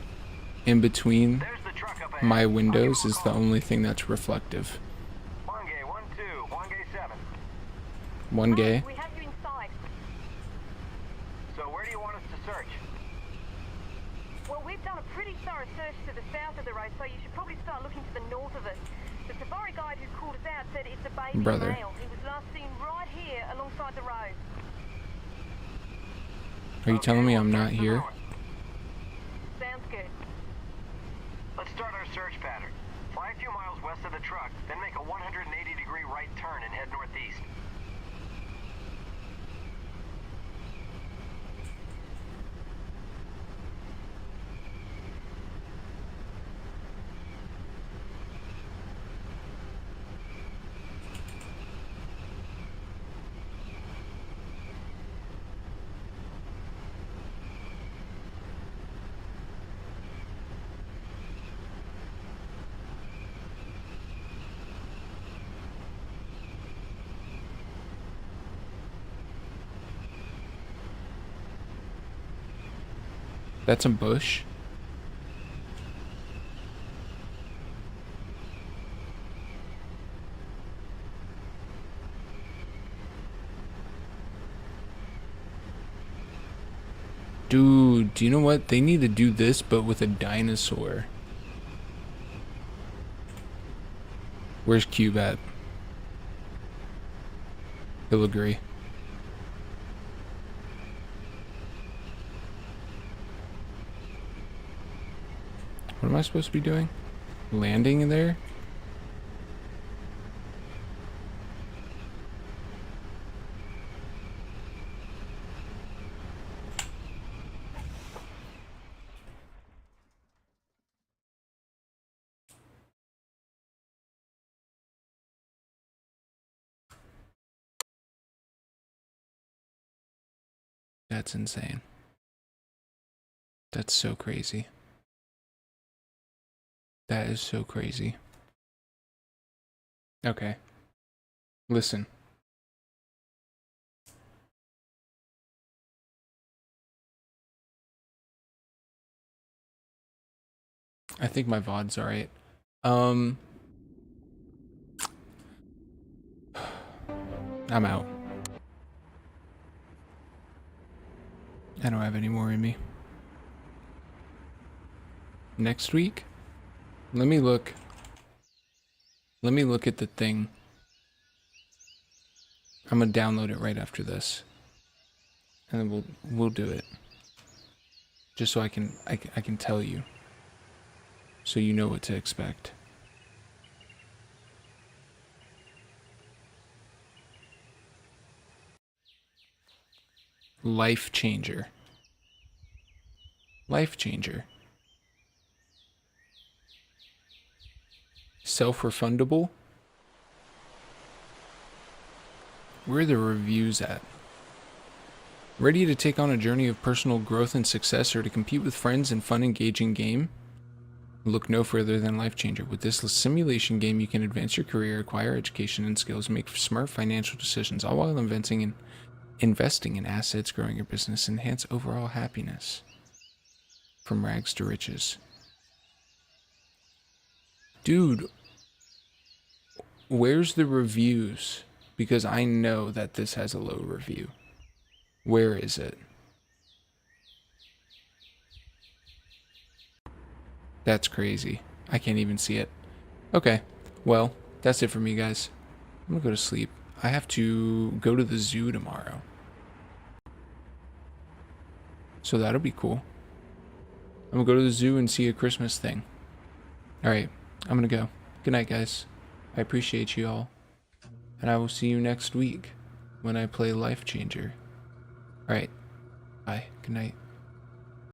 in between There's the truck up ahead. my I'll give windows him a is the call. only thing that's reflective. 1 gay 1 2, 1 gay 7. One gay. We have you inside. So where do you want us to search? Well, we've done a pretty thorough search to the south of the road, so you should probably start looking to the north of it. The safari guide who called us out said it's a baby Brother. male. He was last seen right here alongside the road. Are you telling me we'll I'm search not the here? north. Sounds good. Let's start our search pattern. Fly a few miles west of the truck, then make a 180-degree right turn and head northeast. That's a bush. Dude, do you know what? They need to do this, but with a dinosaur. Where's Cube at? He'll agree. What am I supposed to be doing? Landing in there? That's insane. That's so crazy. That is so crazy. Okay. Listen. I think my VOD's alright. I'm out. I don't have any more in me. Next week? Let me look. Let me look at the thing. I'm gonna download it right after this. And then we'll do it. Just so I can tell you. So you know what to expect. Life changer. Life changer. Self-refundable. Where are the reviews at? Ready to take on a journey of personal growth and success, or to compete with friends in fun, engaging game? Look no further than Life Changer. With this simulation game, you can advance your career, acquire education and skills, make smart financial decisions, all while investing in assets, growing your business, enhance overall happiness. From rags to riches. Dude, where's the reviews? Because I know that this has a low review. Where is it? That's crazy. I can't even see it. Okay, well, that's it for me, guys. I'm gonna go to sleep. I have to go to the zoo tomorrow. So that'll be cool. I'm gonna go to the zoo and see a Christmas thing. Alright, I'm gonna go. Good night, guys. I appreciate you all. And I will see you next week when I play Life Changer. Alright, bye. Good night.